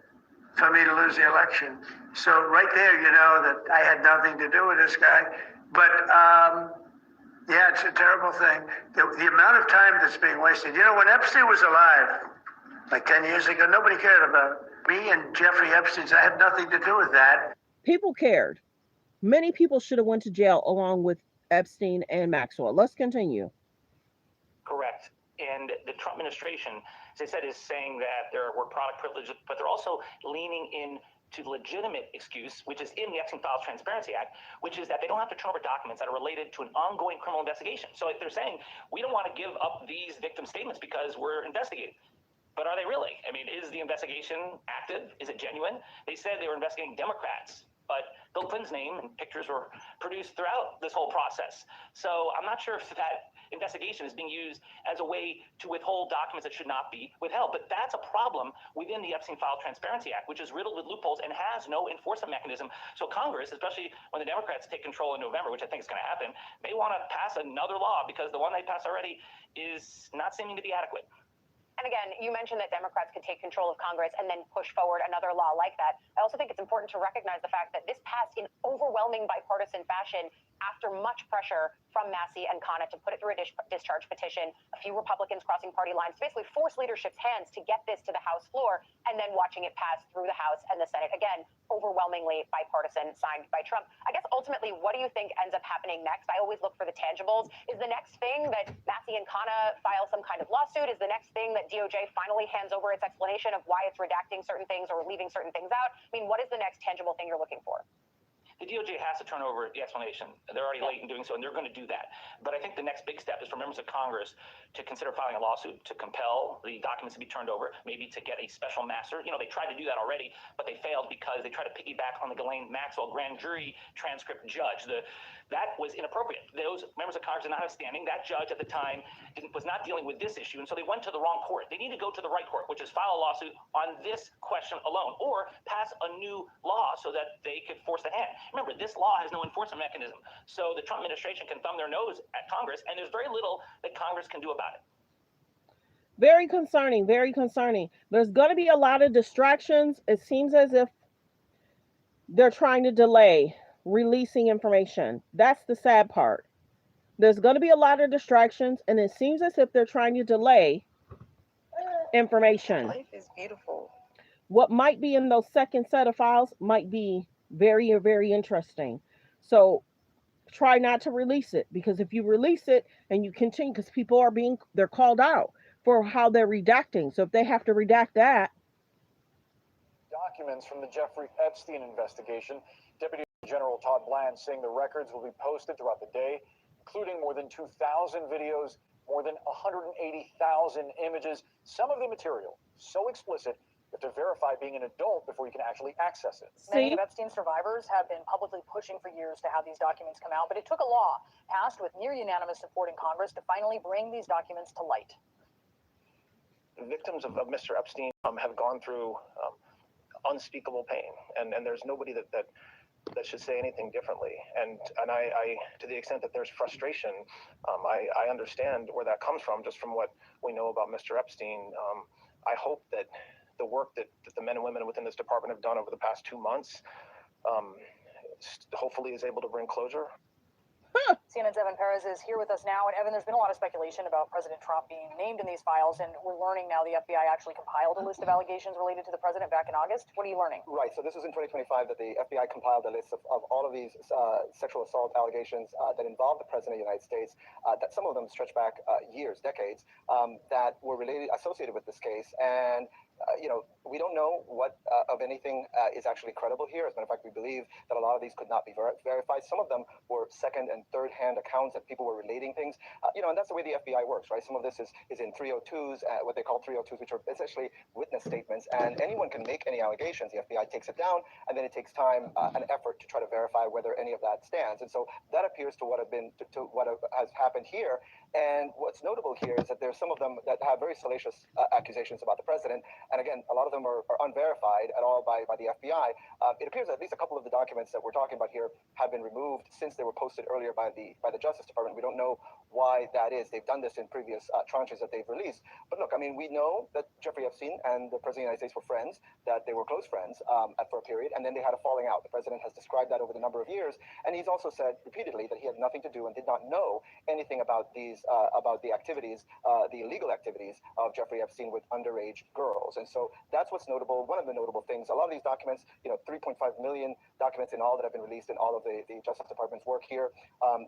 for me to lose the election. So right there, you know that I had nothing to do with this guy. But yeah, it's a terrible thing. The amount of time that's being wasted. When Epstein was alive, like 10 years ago, nobody cared about me and Jeffrey Epstein. I had nothing to do with that. People cared. Many people should have went to jail along with Epstein and Maxwell. Let's continue. Correct. And the Trump administration, as I said, is saying that there were product privileges, but they're also leaning in to the legitimate excuse, which is in the Epstein Files Transparency Act, which is that they don't have to turn over documents that are related to an ongoing criminal investigation. So if they're saying, we don't want to give up these victim statements because we're investigating, but are they really? Is the investigation active? Is it genuine? They said they were investigating Democrats, but Bill Clinton's name and pictures were produced throughout this whole process. So I'm not sure if that investigation is being used as a way to withhold documents that should not be withheld. But that's a problem within the Epstein File Transparency Act, which is riddled with loopholes and has no enforcement mechanism. So Congress, especially when the Democrats take control in November, which I think is going to happen, may want to pass another law because the one they passed already is not seeming to be adequate. And again, you mentioned that Democrats could take control of Congress and then push forward another law like that. I also think it's important to recognize the fact that this passed in overwhelming bipartisan fashion after much pressure from Massey and Khanna to put it through a discharge petition, a few Republicans crossing party lines, to basically force leadership's hands to get this to the House floor, and then watching it pass through the House and the Senate. Again, overwhelmingly bipartisan, signed by Trump. I guess ultimately, what do you think ends up happening next? I always look for the tangibles. Is the next thing that Massey and Khanna file some kind of lawsuit? Is the next thing that DOJ finally hands over its explanation of why it's redacting certain things or leaving certain things out? What is the next tangible thing you're looking for? the DOJ has to turn over the explanation. They're already late in doing so, and they're going to do that. But I think the next big step is for members of Congress to consider filing a lawsuit to compel the documents to be turned over, maybe to get a special master. You know, they tried to do that already, but they failed because they tried to piggyback on the Ghislaine Maxwell grand jury transcript judge. That was inappropriate. Those members of Congress did not have standing. That judge at the time was not dealing with this issue, and so they went to the wrong court. They need to go to the right court, which is file a lawsuit on this question alone, or pass a new law so that they could force the hand. Remember, this law has no enforcement mechanism, so the Trump administration can thumb their nose at Congress, and there's very little that Congress can do about it. Very concerning, very concerning. There's going to be a lot of distractions. It seems as if they're trying to delay releasing information. That's the sad part. There's going to be a lot of distractions, and it seems as if they're trying to delay information. Life is beautiful. What might be in those second set of files might be very, very interesting. So try not to release it, because if you release it and you continue, because people are they're called out for how they're redacting. So if they have to redact that. Documents from the Jeffrey Epstein investigation. Deputy General Todd Bland saying the records will be posted throughout the day, including more than 2,000 videos, more than 180,000 images. Some of the material so explicit you have to verify being an adult before you can actually access it. Many of Epstein survivors have been publicly pushing for years to have these documents come out, but it took a law passed with near unanimous support in Congress to finally bring these documents to light. The victims of Mr. Epstein have gone through unspeakable pain, and there's nobody that should say anything differently. And I to the extent that there's frustration, I understand where that comes from, just from what we know about Mr. Epstein. I hope that the work that the men and women within this department have done over the past 2 months hopefully is able to bring closure. CNN's Evan Perez is here with us now. And Evan, there's been a lot of speculation about President Trump being named in these files, and we're learning now the FBI actually compiled a list of allegations related to the president back in August. What are you learning? Right. So this was in 2025 that the FBI compiled a list of all of these sexual assault allegations that involved the president of the United States, that some of them stretch back years, decades, that were associated with this case. And we don't know what of anything is actually credible here. As a matter of fact, we believe that a lot of these could not be verified. Some of them were second and third hand accounts that people were relating things. And that's the way the FBI works, right? Some of this is in 302s, what they call 302s, which are essentially witness statements. And anyone can make any allegations. The FBI takes it down, and then it takes time and effort to try to verify whether any of that stands. And so that appears to what has happened here. And what's notable here is that there's some of them that have very salacious accusations about the president. And again, a lot of them are unverified at all by the FBI. It appears that at least a couple of the documents that we're talking about here have been removed since they were posted earlier by the Justice Department. We don't know why that is. They've done this in previous tranches that they've released. But look, I mean, we know that Jeffrey Epstein and the President of the United States were friends, that they were close friends for a period, and then they had a falling out. The President has described that over the number of years, and he's also said repeatedly that he had nothing to do and did not know anything about about the activities, the illegal activities of Jeffrey Epstein with underage girls. And so that's what's notable. One of the notable things, a lot of these documents, 3.5 million documents in all that have been released in all of the Justice Department's work here.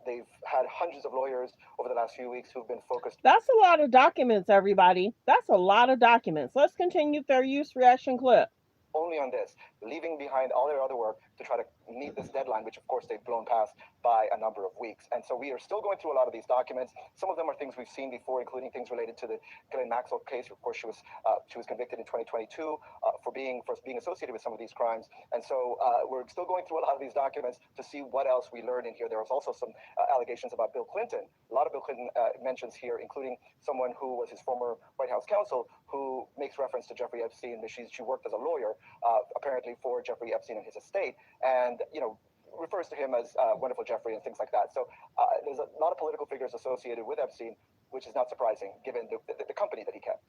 They've had hundreds of lawyers over the last few weeks who've been focused. That's a lot of documents, everybody. That's a lot of documents. Let's continue their use reaction clip. Only on this, leaving behind all their other work to try to meet this deadline, which of course they've blown past by a number of weeks. And so we are still going through a lot of these documents. Some of them are things we've seen before, including things related to the Ghislaine Maxwell case. Of course, she was convicted in 2022 for being associated with some of these crimes. And so we're still going through a lot of these documents to see what else we learn in here. There was also some allegations about Bill Clinton. A lot of Bill Clinton mentions here, including someone who was his former White House counsel, who makes reference to Jeffrey Epstein. She worked as a lawyer, apparently for Jeffrey Epstein and his estate, and refers to him as wonderful Jeffrey and things like that. So there's a lot of political figures associated with Epstein, which is not surprising given the company that he kept.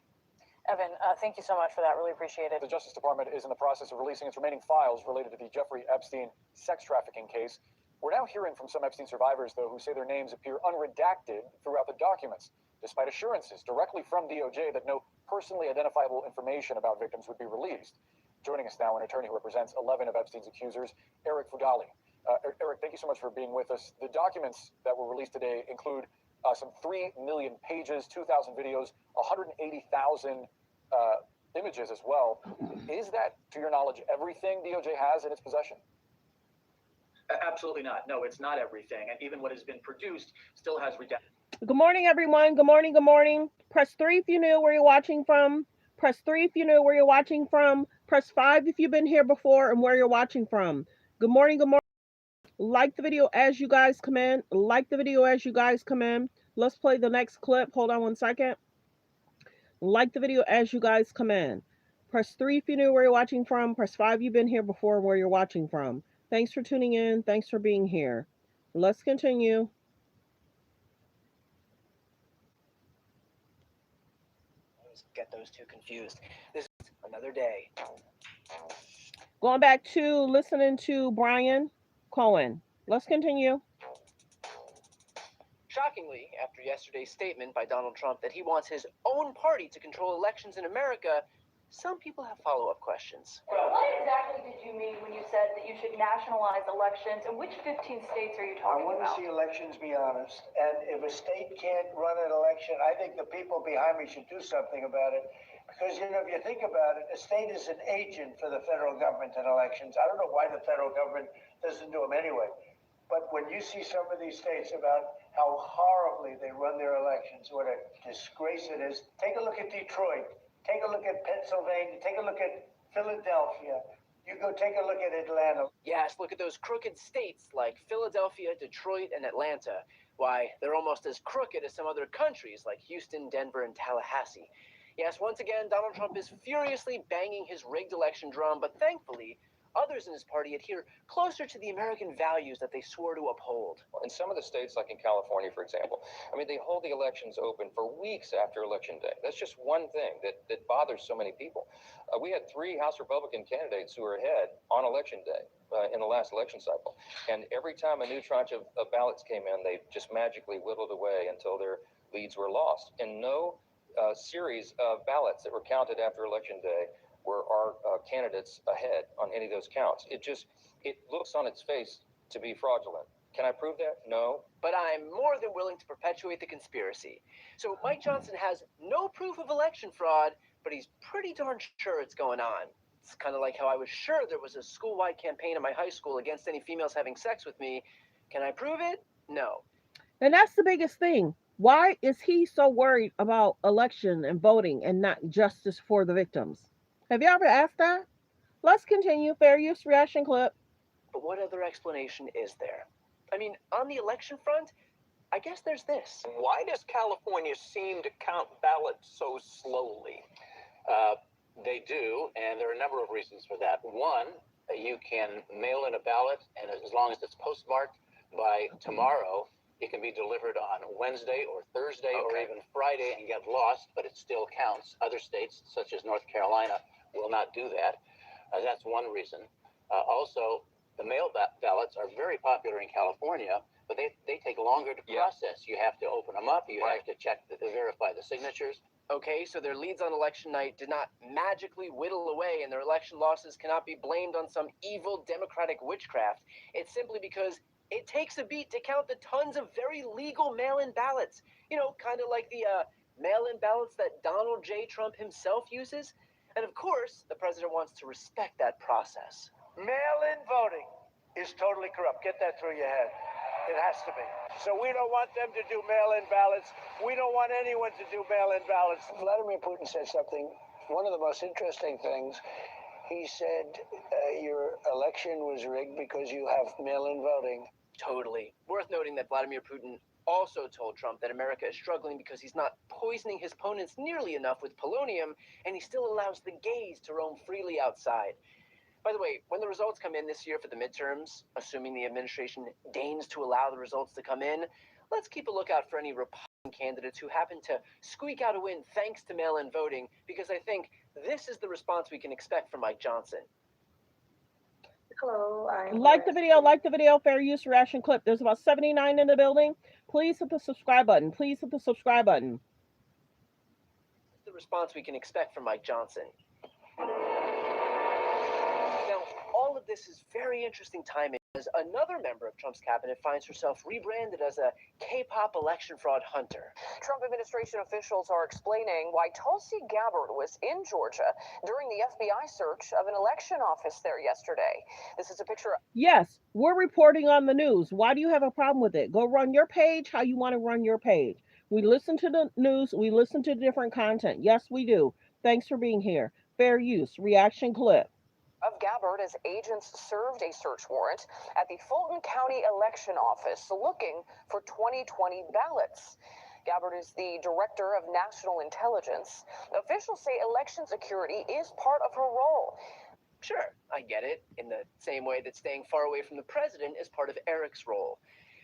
Evan, thank you so much for that. Really appreciate it. The Justice Department is in the process of releasing its remaining files related to the Jeffrey Epstein sex trafficking case. We're now hearing from some Epstein survivors, though, who say their names appear unredacted throughout the documents, despite assurances directly from DOJ that no personally identifiable information about victims would be released. Joining us now, an attorney who represents 11 of Epstein's accusers, Eric Fugali. Eric, thank you so much for being with us. The documents that were released today include some 3 million pages, 2,000 videos, 180,000 images as well. Is that, to your knowledge, everything DOJ has in its possession? Absolutely not. No, it's not everything. And even what has been produced still has redacted. Good morning, everyone. Good morning. Good morning. Press 3 if you knew where you're watching from. Press 3 if you know where you're watching from. Press 5 if you've been here before and where you're watching from. Good morning. Good morning. Like the video as you guys come in. Like the video as you guys come in. Let's play the next clip. Hold on one second. Like the video as you guys come in. Press 3 if you know where you're watching from. Press 5 if you've been here before and where you're watching from. Thanks for tuning in. Thanks for being here. Let's continue. Get those two confused. This is another day. Going back to listening to Brian Cohen. Let's continue. Shockingly, after yesterday's statement by Donald Trump that he wants his own party to control elections in America, some people have follow-up questions. What exactly did you mean when you said that you should nationalize elections, and which 15 states are you talking about? I want to see elections be honest, and if a state can't run an election, I think the people behind me should do something about it. Because, you know, if you think about it, a state is an agent for the federal government in elections. I don't know why the federal government doesn't do them anyway. But when you see some of these states about how horribly they run their elections, what a disgrace it is, take a look at Detroit. Take a look at Pennsylvania. Take a look at Philadelphia. You go take a look at Atlanta. Yes, look at those crooked states like Philadelphia, Detroit, and Atlanta. Why, they're almost as crooked as some other countries like Houston, Denver, and Tallahassee. Yes, once again, Donald Trump is furiously banging his rigged election drum, but thankfully, others in his party adhere closer to the American values that they swore to uphold. In some of the states, like in California, for example, I mean, they hold the elections open for weeks after Election Day. That's just one thing that bothers so many people. We had 3 House Republican candidates who were ahead on Election Day in the last election cycle. And every time a new tranche of ballots came in, they just magically whittled away until their leads were lost. And no series of ballots that were counted after Election Day were our candidates ahead on any of those counts. It looks on its face to be fraudulent. Can I prove that? No. But I'm more than willing to perpetuate the conspiracy. So Mike Johnson has no proof of election fraud, but he's pretty darn sure it's going on. It's kind of like how I was sure there was a school-wide campaign in my high school against any females having sex with me. Can I prove it? No. And that's the biggest thing. Why is he so worried about election and voting and not justice for the victims? Have you ever asked that? Let's continue. Fair use reaction clip. But what other explanation is there? I mean, on the election front, I guess there's this. Why does California seem to count ballots so slowly? They do, and there are a number of reasons for that. One, you can mail in a ballot, and as long as it's postmarked by tomorrow, it can be delivered on Wednesday or Thursday or even Friday and get lost, but it still counts. Other states, such as North Carolina, will not do that. That's one reason. Also, the mail ballots are very popular in California, but they take longer to process. You have to open them up. You have to check, verify the signatures. Okay, so their leads on election night did not magically whittle away, and their election losses cannot be blamed on some evil Democratic witchcraft. It's simply because it takes a beat to count the tons of very legal mail-in ballots. You know, kind of like the mail-in ballots that Donald J. Trump himself uses. And of course, the president wants to respect that process. Mail-in voting is totally corrupt. Get that through your head. It has to be. So we don't want them to do mail-in ballots. We don't want anyone to do mail-in ballots. Vladimir Putin said something, one of the most interesting things. He said your election was rigged because you have mail-in voting. Totally. Worth noting that Vladimir Putin also told Trump that America is struggling because he's not poisoning his opponents nearly enough with polonium, and he still allows the gays to roam freely outside. By the way, when the results come in this year for the midterms, assuming the administration deigns to allow the results to come in, let's keep a lookout for any Republican candidates who happen to squeak out a win thanks to mail-in voting, because I think this is the response we can expect from Mike Johnson. Hello, like the video, fair use reaction clip. There's about 79 in the building. Please hit the subscribe button. Please hit the subscribe button. The response we can expect from Mike Johnson. Now, all of this is very interesting timing. As another member of Trump's cabinet finds herself rebranded as a K-pop election fraud hunter. Trump administration officials are explaining why Tulsi Gabbard was in Georgia during the FBI search of an election office there yesterday. This is a picture. Yes, we're reporting on the news. Why do you have a problem with it? Go run your page how you want to run your page. We listen to the news, we listen to different content. Yes, we do. Thanks for being here. Fair use. Reaction clip. Of Gabbard as agents served a search warrant at the Fulton County Election Office looking for 2020 ballots. Gabbard is the director of national intelligence. Officials say election security is part of her role. Sure, I get it, in the same way that staying far away from the president is part of Eric's role.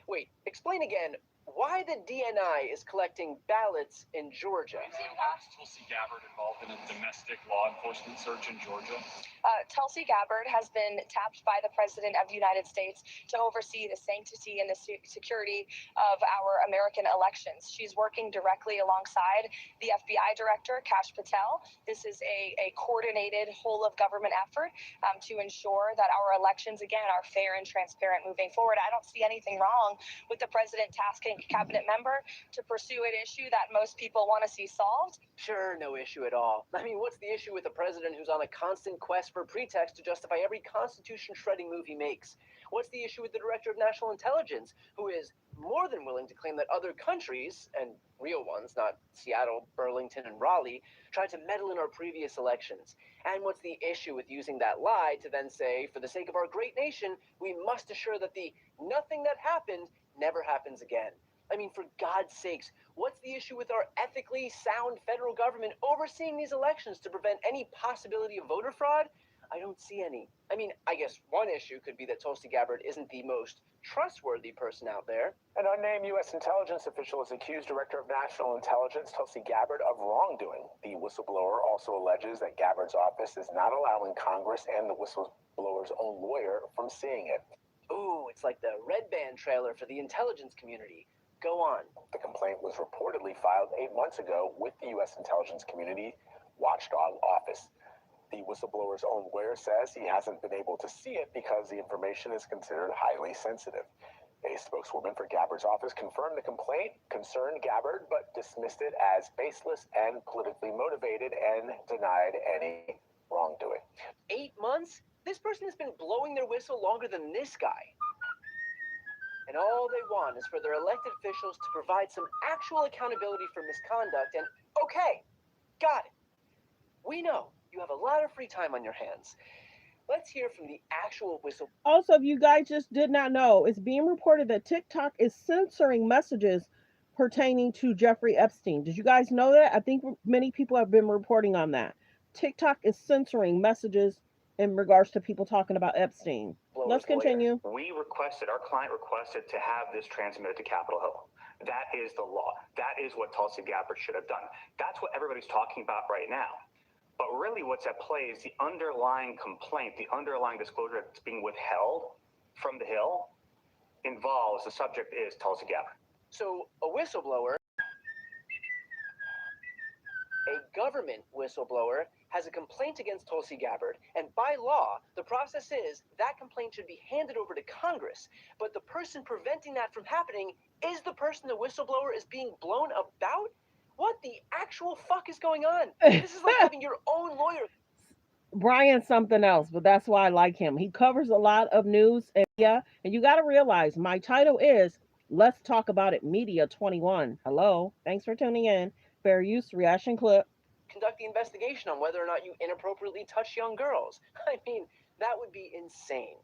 Wait, explain again why the DNI is collecting ballots in Georgia. Was Tulsi Gabbard involved in a domestic law enforcement search in Georgia? Tulsi Gabbard has been tapped by the President of the United States to oversee the sanctity and the security of our American elections. She's working directly alongside the FBI Director, Kash Patel. This is a coordinated whole-of-government effort to ensure that our elections, again, are fair and transparent moving forward. I don't see anything wrong with the President tasking a cabinet member to pursue an issue that most people want to see solved. Sure, no issue at all. I mean, what's the issue with a president who's on a constant quest for pretext to justify every constitution-shredding move he makes? What's the issue with the director of national intelligence, who is more than willing to claim that other countries, and real ones, not Seattle, Burlington, and Raleigh, tried to meddle in our previous elections? And what's the issue with using that lie to then say, for the sake of our great nation, we must assure that the nothing that happened never happens again? I mean, for God's sakes, what's the issue with our ethically sound federal government overseeing these elections to prevent any possibility of voter fraud? I don't see any. I mean, I guess one issue could be that Tulsi Gabbard isn't the most trustworthy person out there. An unnamed U.S. intelligence official has accused Director of National Intelligence Tulsi Gabbard of wrongdoing. The whistleblower also alleges that Gabbard's office is not allowing Congress and the whistleblower's own lawyer from seeing it. Ooh, it's like the Red Band trailer for the intelligence community. Go on. The complaint was reportedly filed 8 months ago with the U.S. intelligence community watchdog office. The whistleblower's own lawyer says he hasn't been able to see it because the information is considered highly sensitive. A spokeswoman for Gabbard's office confirmed the complaint concerned Gabbard, but dismissed it as baseless and politically motivated and denied any wrongdoing. 8 months? This person has been blowing their whistle longer than this guy. And all they want is for their elected officials to provide some actual accountability for misconduct. And okay, got it. We know you have a lot of free time on your hands. Let's hear from the actual whistle. Also, if you guys just did not know, it's being reported that TikTok is censoring messages pertaining to Jeffrey Epstein. Did you guys know that? I think many people have been reporting on that. TikTok is censoring messages in regards to people talking about Epstein. Let's continue. We requested, our client requested to have this transmitted to Capitol Hill. That is the law. That is what Tulsi Gabbard should have done. That's what everybody's talking about right now. But really what's at play is the underlying complaint, the underlying disclosure that's being withheld from the Hill involves, the subject is Tulsi Gabbard. So a whistleblower, a government whistleblower, has a complaint against Tulsi Gabbard, and by law, the process is that complaint should be handed over to Congress, but the person preventing that from happening is the person the whistleblower is being blown about? What the actual fuck is going on? This is like having your own lawyer. Brian's something else, but that's why I like him. He covers a lot of news and media, and you got to realize my title is Let's Talk About It Media 21. Hello, thanks for tuning in. Fair use, reaction clip. Conduct the investigation on whether or not you inappropriately touch young girls. I mean, that would be insane.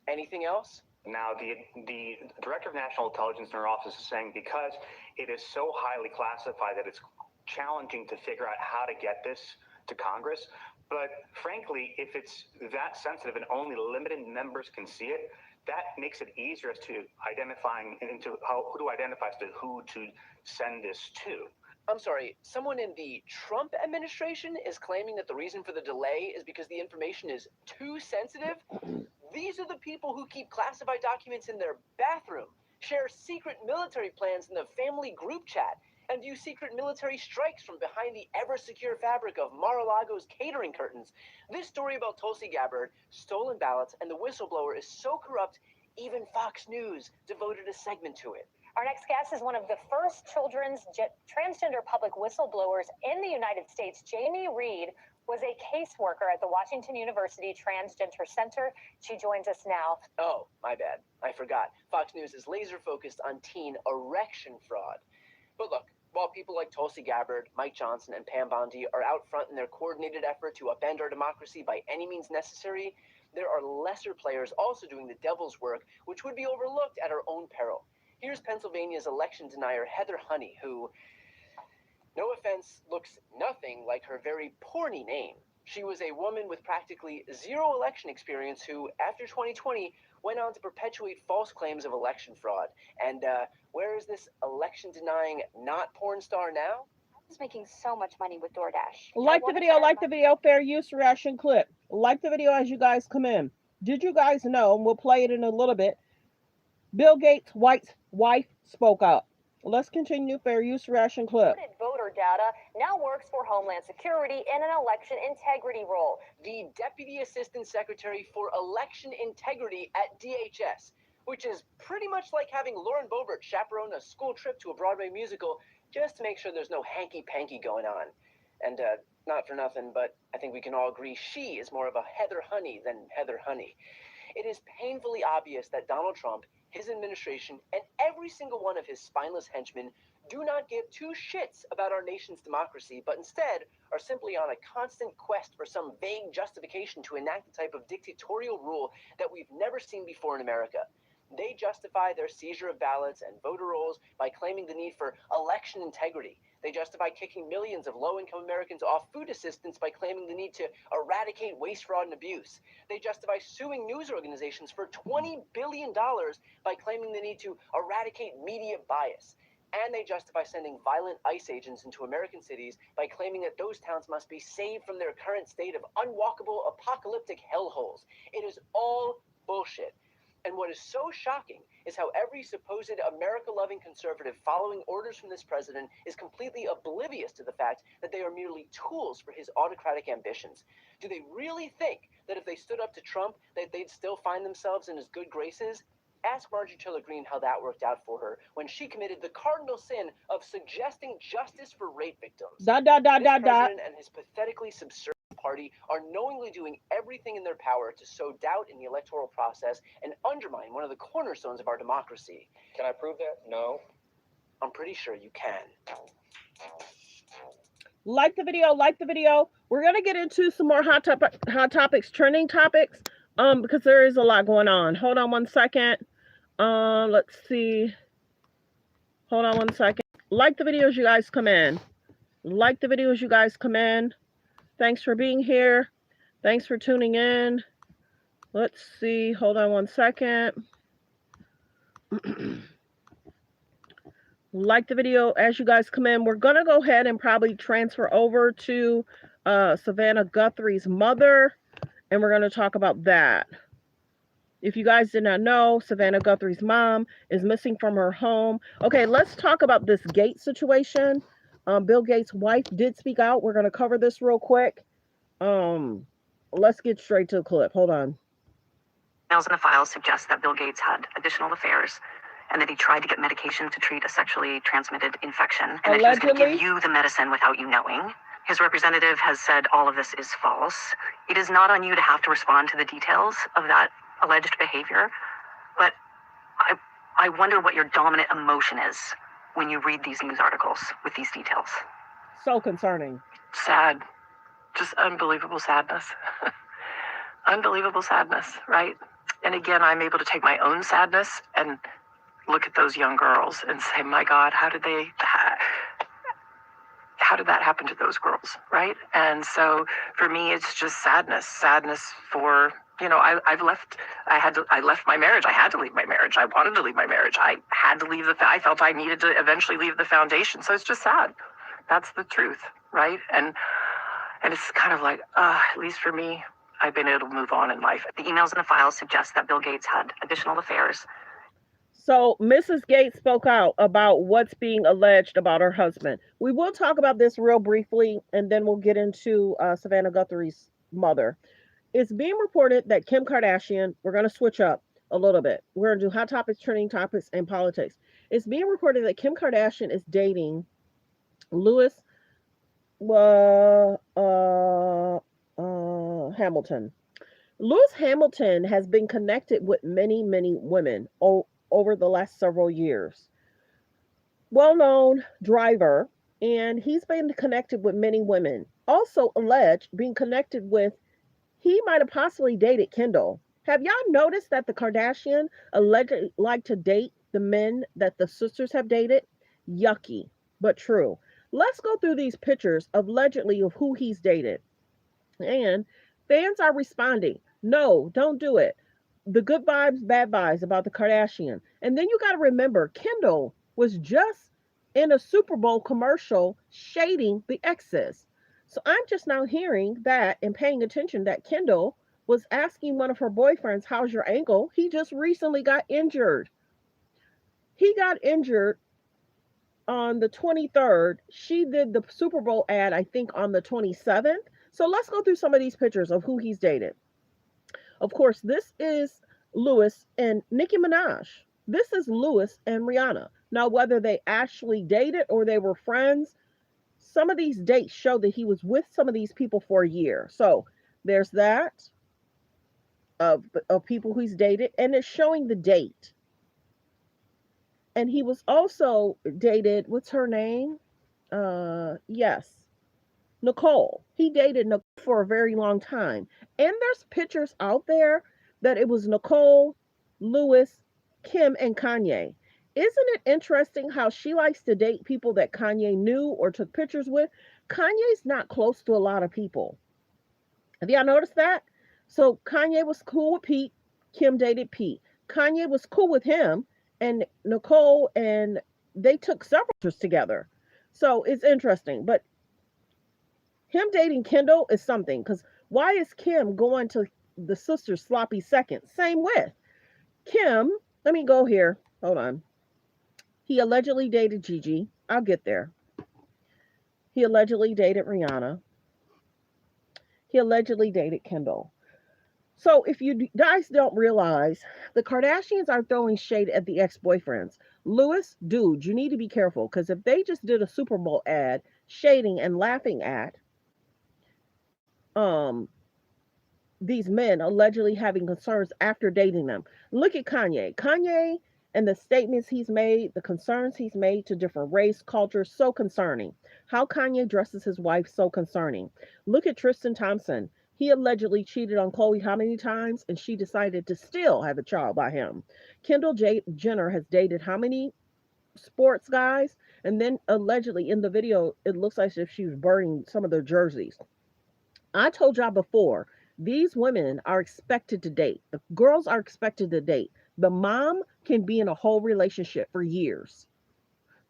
Anything else? Now, the Director of National Intelligence in her office is saying because it is so highly classified that it's challenging to figure out how to get this to Congress. But frankly, if it's that sensitive and only limited members can see it, that makes it easier as to identifying into who to identify as to who to send this to. I'm sorry, someone in the Trump administration is claiming that the reason for the delay is because the information is too sensitive? These are the people who keep classified documents in their bathroom, share secret military plans in the family group chat, and view secret military strikes from behind the ever-secure fabric of Mar-a-Lago's catering curtains. This story about Tulsi Gabbard, stolen ballots, and the whistleblower is so corrupt, even Fox News devoted a segment to it. Our next guest is one of the first children's transgender public whistleblowers in the United States. Jamie Reed was a caseworker at the Washington University Transgender Center. She joins us now. Oh, my bad. I forgot. Fox News is laser focused on teen erection fraud. But look, while people like Tulsi Gabbard, Mike Johnson, and Pam Bondi are out front in their coordinated effort to upend our democracy by any means necessary, there are lesser players also doing the devil's work, which would be overlooked at our own peril. Here's Pennsylvania's election denier Heather Honey, who, no offense, looks nothing like her very porny name. She was a woman with practically zero election experience who, after 2020, went on to perpetuate false claims of election fraud. And where is this election-denying not porn star now? I was making so much money with DoorDash. Like the video, fair use reaction clip. Like the video as you guys come in. Did you guys know, and we'll play it in a little bit, Bill Gates' wife spoke up. Let's continue. Fair use reaction clip. Voter data now works for Homeland Security in an election integrity role. The Deputy Assistant Secretary for Election Integrity at DHS, which is pretty much like having Lauren Boebert chaperone a school trip to a Broadway musical just to make sure there's no hanky-panky going on. And not for nothing, but I think we can all agree she is more of a Heather Honey than Heather Honey. It is painfully obvious that Donald Trump, his administration, and every single one of his spineless henchmen do not give two shits about our nation's democracy, but instead are simply on a constant quest for some vague justification to enact the type of dictatorial rule that we've never seen before in America. They justify their seizure of ballots and voter rolls by claiming the need for election integrity. They justify kicking millions of low-income Americans off food assistance by claiming the need to eradicate waste, fraud, and abuse. They justify suing news organizations for $20 billion by claiming the need to eradicate media bias. And they justify sending violent ICE agents into American cities by claiming that those towns must be saved from their current state of unwalkable, apocalyptic hellholes. It is all bullshit. And what is so shocking is how every supposed America-loving conservative following orders from this president is completely oblivious to the fact that they are merely tools for his autocratic ambitions. Do they really think that if they stood up to Trump, that they'd still find themselves in his good graces? Ask Marjorie Taylor Greene how that worked out for her when she committed the cardinal sin of suggesting justice for rape victims. This president and his pathetically subservient party are knowingly doing everything in their power to sow doubt in the electoral process and undermine one of the cornerstones of our democracy. Can I prove that? No. I'm pretty sure you can. Like the video, like the video. We're going to get into some more hot topics, trending topics, because there is a lot going on. Hold on one second. Let's see. Hold on one second. Like the videos you guys come in. Like the videos you guys come in. Thanks for being here. Thanks for tuning in. Let's see. Hold on one second. Like the video as you guys come in. We're going to go ahead and probably transfer over to Savannah Guthrie's mother, and we're going to talk about that. If you guys did not know, Savannah Guthrie's mom is missing from her home. Okay, let's talk about this Gates situation. Bill Gates' wife did speak out. We're going to cover this real quick. Let's get straight to the clip. Hold on. Emails in the files suggest that Bill Gates had additional affairs and that he tried to get medication to treat a sexually transmitted infection, and that he was going to give you the medicine without you knowing. His representative has said all of this is false. It is not on you to have to respond to the details of that alleged behavior, but I wonder what your dominant emotion is when you read these news articles with these details. So concerning. Sad. Just unbelievable sadness. Unbelievable sadness, right? And again, I'm able to take my own sadness and look at those young girls and say, my God, how did that happen to those girls, right? And so for me, it's just sadness for, you know, I left my marriage. I had to leave my marriage. I wanted to leave my marriage. I had to leave I felt I needed to eventually leave the foundation. So it's just sad. That's the truth, right? And it's kind of like, at least for me, I've been able to move on in life. The emails in the files suggest that Bill Gates had additional affairs. So Mrs. Gates spoke out about what's being alleged about her husband. We will talk about this real briefly, and then we'll get into Savannah Guthrie's mother. It's being reported that Kim Kardashian, we're going to switch up a little bit. We're going to do hot topics, trending topics, and politics. It's being reported that Kim Kardashian is dating Lewis Hamilton. Lewis Hamilton has been connected with many, many women over the last several years. Well known driver, and he's been connected with many women. Also alleged being connected with, he might have possibly dated Kendall. Have y'all noticed that the Kardashian allegedly like to date the men that the sisters have dated? Yucky, but true. Let's go through these pictures of allegedly of who he's dated. And fans are responding. No, don't do it. The good vibes, bad vibes about the Kardashian. And then you got to remember, Kendall was just in a Super Bowl commercial shading the exes. So I'm just now hearing that and paying attention that Kendall was asking one of her boyfriends, how's your ankle? He just recently got injured. He got injured on the 23rd. She did the Super Bowl ad, I think, on the 27th. So let's go through some of these pictures of who he's dated. Of course, this is Lewis and Nicki Minaj. This is Lewis and Rihanna. Now, whether they actually dated or they were friends, some of these dates show that he was with some of these people for a year. So there's that of people he's dated, and it's showing the date. And he was also dated, what's her name? Yes, Nicole. He dated Nicole for a very long time. And there's pictures out there that it was Nicole, Lewis, Kim, and Kanye. Isn't it interesting how she likes to date people that Kanye knew or took pictures with? Kanye's not close to a lot of people. Have y'all noticed that? So Kanye was cool with Pete. Kim dated Pete. Kanye was cool with him and Nicole, and they took several pictures together. So it's interesting. But him dating Kendall is something, because why is Kim going to the sister's sloppy second? Same with Kim. Let me go here. Hold on. He allegedly dated Gigi. I'll get there. He allegedly dated Rihanna. He allegedly dated Kendall. So if you guys don't realize, the Kardashians are throwing shade at the ex-boyfriends. Lewis, dude, you need to be careful, because if they just did a Super Bowl ad shading and laughing at um these men allegedly having concerns after dating them. Look at Kanye. Kanye and the statements he's made, the concerns he's made to different race, cultures, so concerning. How Kanye dresses his wife, so concerning. Look at Tristan Thompson. He allegedly cheated on Khloe how many times, and she decided to still have a child by him. Kendall Jenner has dated how many sports guys? And then allegedly in the video, it looks like as if she was burning some of their jerseys. I told y'all before, these women are expected to date. The girls are expected to date. The mom can be in a whole relationship for years.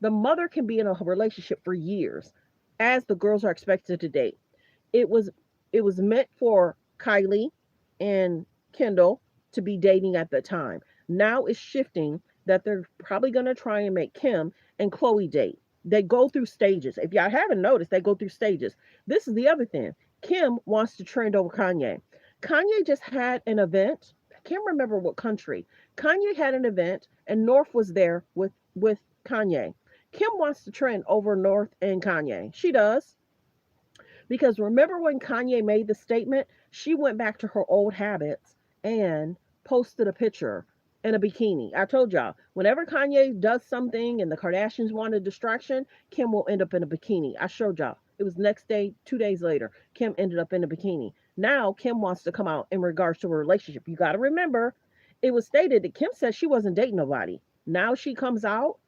The mother can be in a relationship for years, as the girls are expected to date. It was meant for Kylie and Kendall to be dating at the time. Now it's shifting that they're probably going to try and make Kim and Khloe date. They go through stages. If y'all haven't noticed, they go through stages. This is the other thing. Kim wants to trend over Kanye. Kanye just had an event. I can't remember what country. Kanye had an event and North was there with Kanye. Kim wants to trend over North and Kanye. She does. Because remember when Kanye made the statement, she went back to her old habits and posted a picture in a bikini. I told y'all, whenever Kanye does something and the Kardashians want a distraction, Kim will end up in a bikini. I showed y'all. It was next day, 2 days later, Kim ended up in a bikini. Now Kim wants to come out in regards to a relationship. You got to remember, it was stated that Kim said she wasn't dating nobody. Now she comes out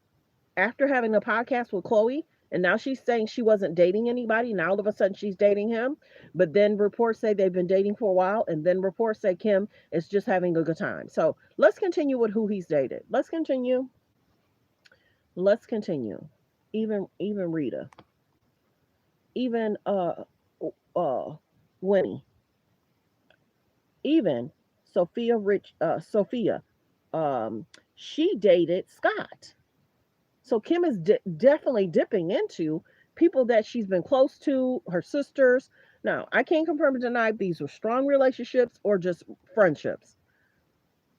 after having a podcast with Khloe, and now she's saying she wasn't dating anybody. Now all of a sudden she's dating him. But then reports say they've been dating for a while, and then reports say Kim is just having a good time. So let's continue with who he's dated. Let's continue. Let's continue. Even Rita. Even Winnie. Even Sophia she dated Scott. So Kim is definitely dipping into people that she's been close to, her sisters. Now, I can't confirm or deny if these were strong relationships or just friendships.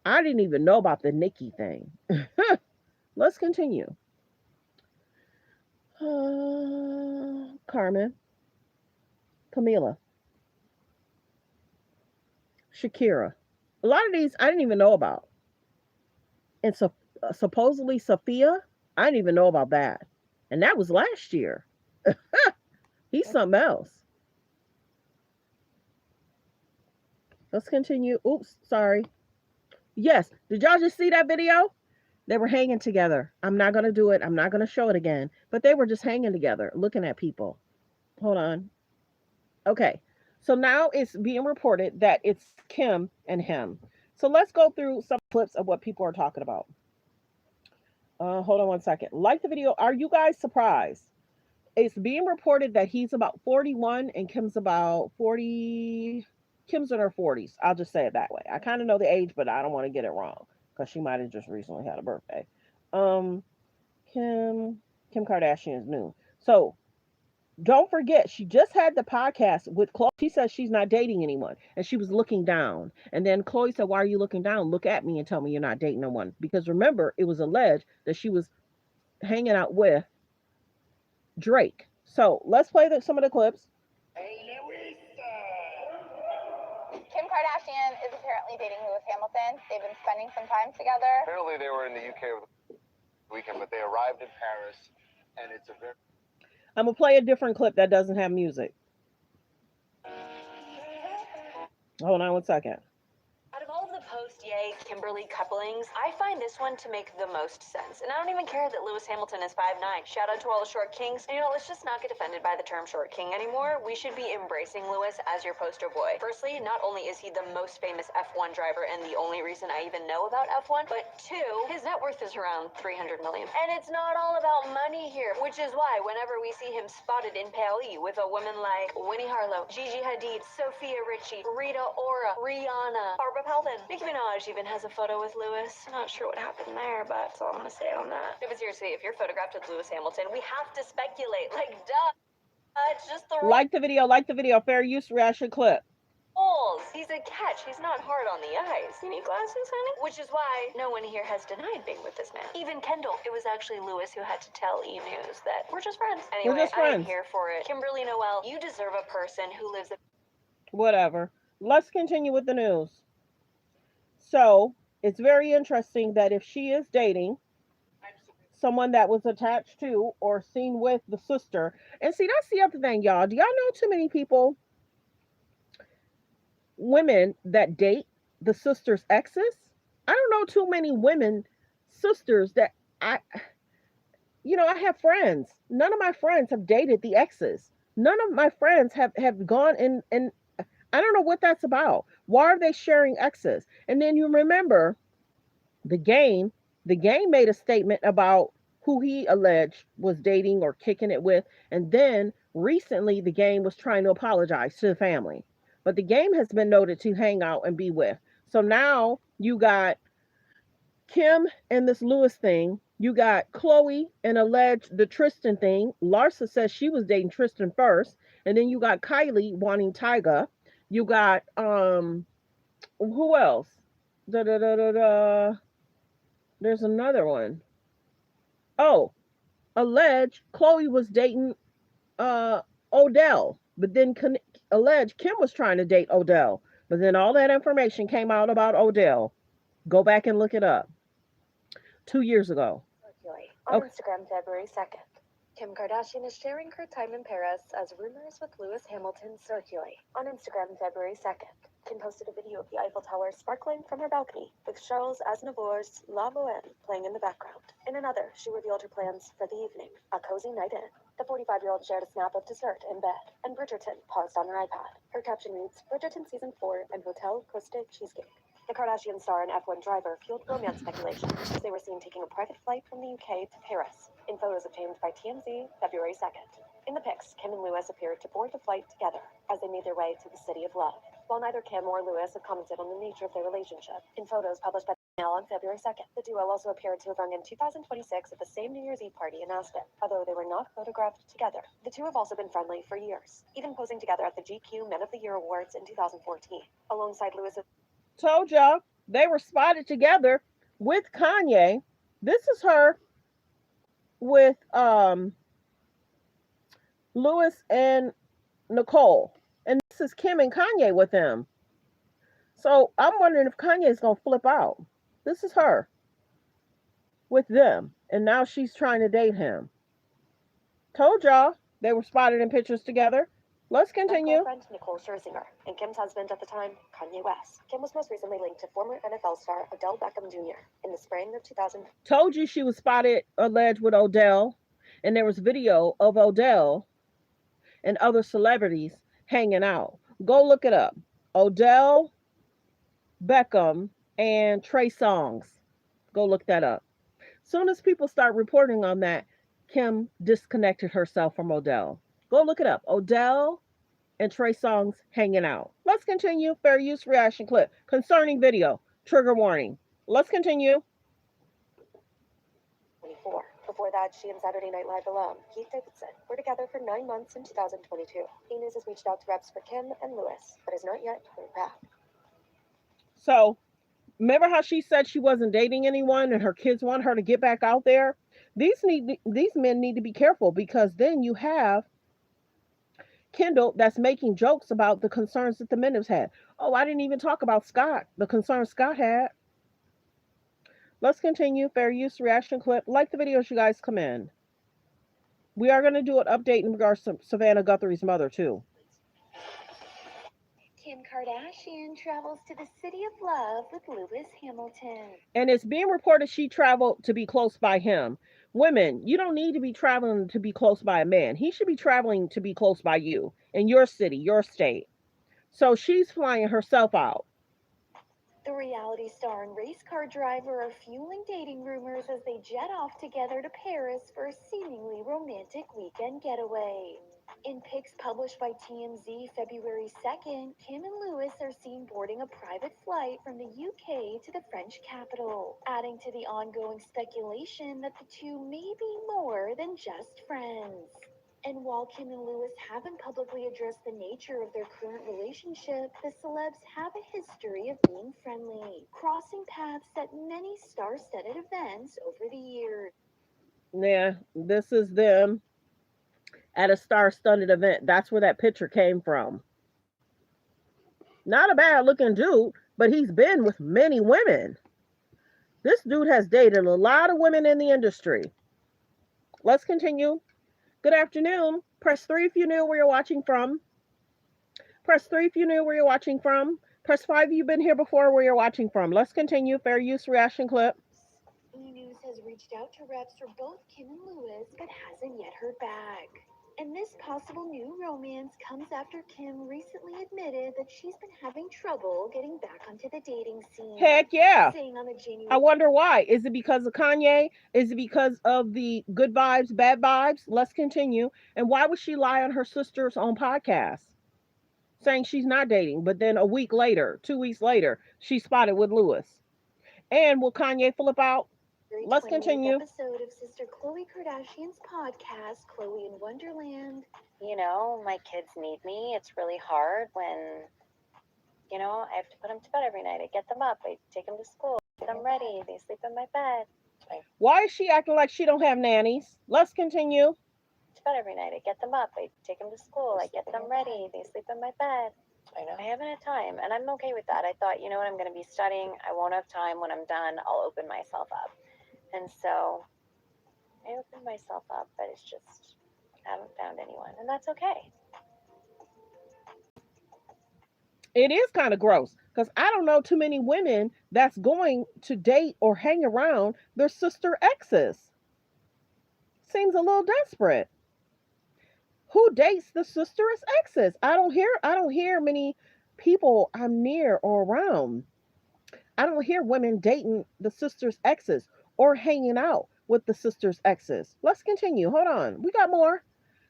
I didn't even know about the Nikki thing. Let's continue. Carmen, Camila, Shakira. A lot of these I didn't even know about. And so supposedly Sophia, I didn't even know about that. And that was last year. He's something else. Let's continue. Oops, sorry. Yes, did y'all just see that video? They were hanging together. I'm not going to do it. I'm not going to show it again. But they were just hanging together, looking at people. Hold on. Okay. So now it's being reported that it's Kim and him. So let's go through some clips of what people are talking about. Hold on one second. Like the video. Are you guys surprised? It's being reported that he's about 41 and Kim's about 40. Kim's in her 40s. I'll just say it that way. I kind of know the age, but I don't want to get it wrong because she might have just recently had a birthday. Kim Kardashian is new. So don't forget, she just had the podcast with Chloe. She says she's not dating anyone, and she was looking down. And then Chloe said, "Why are you looking down? Look at me and tell me you're not dating no one." Because remember, it was alleged that she was hanging out with Drake. So let's play some of the clips. Kim Kardashian is apparently dating Lewis Hamilton. They've been spending some time together. Apparently they were in the UK over the weekend, but they arrived in Paris, and it's a very... I'm going to play a different clip that doesn't have music. Hold on one second. Out of all of the post-Ye Kimberly couplings, I find this one to make the most sense. And I don't even care that Lewis Hamilton is 5'9". Shout out to all the short kings. And let's just not get offended by the term short king anymore. We should be embracing Lewis as your poster boy. Firstly, not only is he the most famous F1 driver and the only reason I even know about F1, but two, his net worth is around $300 million. And it's not all about money here, which is why whenever we see him spotted in Paris with a woman like Winnie Harlow, Gigi Hadid, Sophia Richie, Rita Ora, Rihanna, Barbara Pelton. Nicki Minaj even has a photo with Lewis. Not sure what happened there, but that's all I'm gonna say on that. But seriously, if you're photographed with Lewis Hamilton, we have to speculate. Like, duh. It's just the like the video. Fair use reaction clip. rules. He's a catch. He's not hard on the eyes. You need glasses, honey? Which is why no one here has denied being with this man. Even Kendall. It was actually Lewis who had to tell E! News that we're just friends. Anyway, We're just friends. I'm here for it. Kimberly Noel, you deserve a person who lives a... Whatever. Let's continue with the news. So it's very interesting that if she is dating someone that was attached to or seen with the sister, and see, that's the other thing, y'all. Do y'all know too many people, women that date the sister's exes? I don't know too many women, sisters that I have friends. None of my friends have dated the exes. None of my friends have gone and I don't know what that's about. Why are they sharing exes? And then you remember the game made a statement about who he alleged was dating or kicking it with. And then recently the game was trying to apologize to the family. But the game has been noted to hang out and be with. So now you got Kim and this Lewis thing. You got Chloe and alleged the Tristan thing. Larsa says she was dating Tristan first. And then you got Kylie wanting Tyga. You got who else? There's another one. Oh, alleged Chloe was dating Odell, but then alleged Kim was trying to date Odell. But then all that information came out about Odell. Go back and look it up. 2 years ago. On Instagram, February 2nd. Kim Kardashian is sharing her time in Paris as rumors with Lewis Hamilton circulate. On Instagram, February 2nd, Kim posted a video of the Eiffel Tower sparkling from her balcony, with Charles Aznavour's La Boheme playing in the background. In another, she revealed her plans for the evening, a cozy night in. The 45-year-old shared a snap of dessert in bed, and Bridgerton paused on her iPad. Her caption reads, Bridgerton Season 4 and Hotel Coste Cheesecake. The Kardashian star and F1 driver fueled romance speculation as they were seen taking a private flight from the UK to Paris. In photos obtained by TMZ, February 2nd. In the pics, Kim and Lewis appeared to board the flight together as they made their way to the City of Love. While neither Kim or Lewis have commented on the nature of their relationship, in photos published by Now on February 2nd, the duo also appeared to have rung in 2026 at the same New Year's Eve party in Aspen, although they were not photographed together. The two have also been friendly for years, even posing together at the GQ Men of the Year Awards in 2014, alongside Lewis. Told y'all they were spotted together with Kanye. This is her with Lewis and Nicole. And this is Kim and Kanye with them. So I'm wondering if Kanye is going to flip out. This is her with them. And now she's trying to date him. Told y'all they were spotted in pictures together. Let's continue. Girlfriend Nicole Scherzinger and Kim's husband at the time, Kanye West. Kim was most recently linked to former NFL star Odell Beckham Jr. in the spring of 2000. Told you she was spotted alleged with Odell. And there was video of Odell and other celebrities hanging out. Go look it up. Odell Beckham and Trey Songz. Go look that up. Soon as people start reporting on that, Kim disconnected herself from Odell. Go look it up. Odell and Trey Songz hanging out. Let's continue. Fair use reaction clip concerning video. Trigger warning. Let's continue. 24. Before that, she and Saturday Night Live alum, Keith Davidson, were together for 9 months in 2022. E! News has reached out to reps for Kim and Lewis, but has not yet heard back. So, remember how she said she wasn't dating anyone and her kids want her to get back out there? These men need to be careful, because then you have Kendall that's making jokes about the concerns that the men have had. Oh, I didn't even talk about Scott, the concerns Scott had. Let's continue. Fair use reaction clip. Like the videos, you guys come in. We are going to do an update in regards to Savannah Guthrie's mother too. Kim Kardashian travels to the city of love with Lewis Hamilton. And it's being reported she traveled to be close by him. Women, you don't need to be traveling to be close by a man. He should be traveling to be close by you in your city, your state. So she's flying herself out. The reality star and race car driver are fueling dating rumors as they jet off together to Paris for a seemingly romantic weekend getaway. In pics published by TMZ February 2nd, Kim and Lewis are seen boarding a private flight from the UK to the French capital, adding to the ongoing speculation that the two may be more than just friends. And while Kim and Lewis haven't publicly addressed the nature of their current relationship, the celebs have a history of being friendly, crossing paths at many star-studded events over the years. Yeah, this is them at a star-studded event. That's where that picture came from. Not a bad-looking dude, but he's been with many women. This dude has dated a lot of women in the industry. Let's continue. Good afternoon. Press 3 if you knew where you're watching from. Press 3 if you knew where you're watching from. Press 5 if you've been here before where you're watching from. Let's continue. Fair use reaction clip. E! News has reached out to reps for both Kim and Lewis, but hasn't yet heard back. And this possible new romance comes after Kim recently admitted that she's been having trouble getting back onto the dating scene. Heck yeah. Saying on the January... I wonder why. Is it because of Kanye? Is it because of the good vibes, bad vibes? Let's continue. And why would she lie on her sister's own podcast, saying she's not dating, but then a week later, 2 weeks later, she's spotted with Lewis? And will Kanye flip out? Let's continue. Episode of Sister Khloe Kardashian's podcast, Khloe in Wonderland. You know, my kids need me. It's really hard when, you know, I have to put them to bed every night. I get them up. I take them to school. Get them ready. They sleep in my bed. Why is she acting like she don't have nannies? Let's continue. To bed every night. I get them up. I take them to school. I get them ready. They sleep in my bed. I haven't had time, and I'm okay with that. I thought, you know what, I'm going to be studying. I won't have time. When I'm done, I'll open myself up. And so I opened myself up, but it's just, I haven't found anyone, and that's okay. It is kind of gross, because I don't know too many women that's going to date or hang around their sister exes. Seems a little desperate. Who dates the sister's exes? I don't hear many people I'm near or around. I don't hear women dating the sister's exes or hanging out with the sister's exes. Let's continue. Hold on. We got more.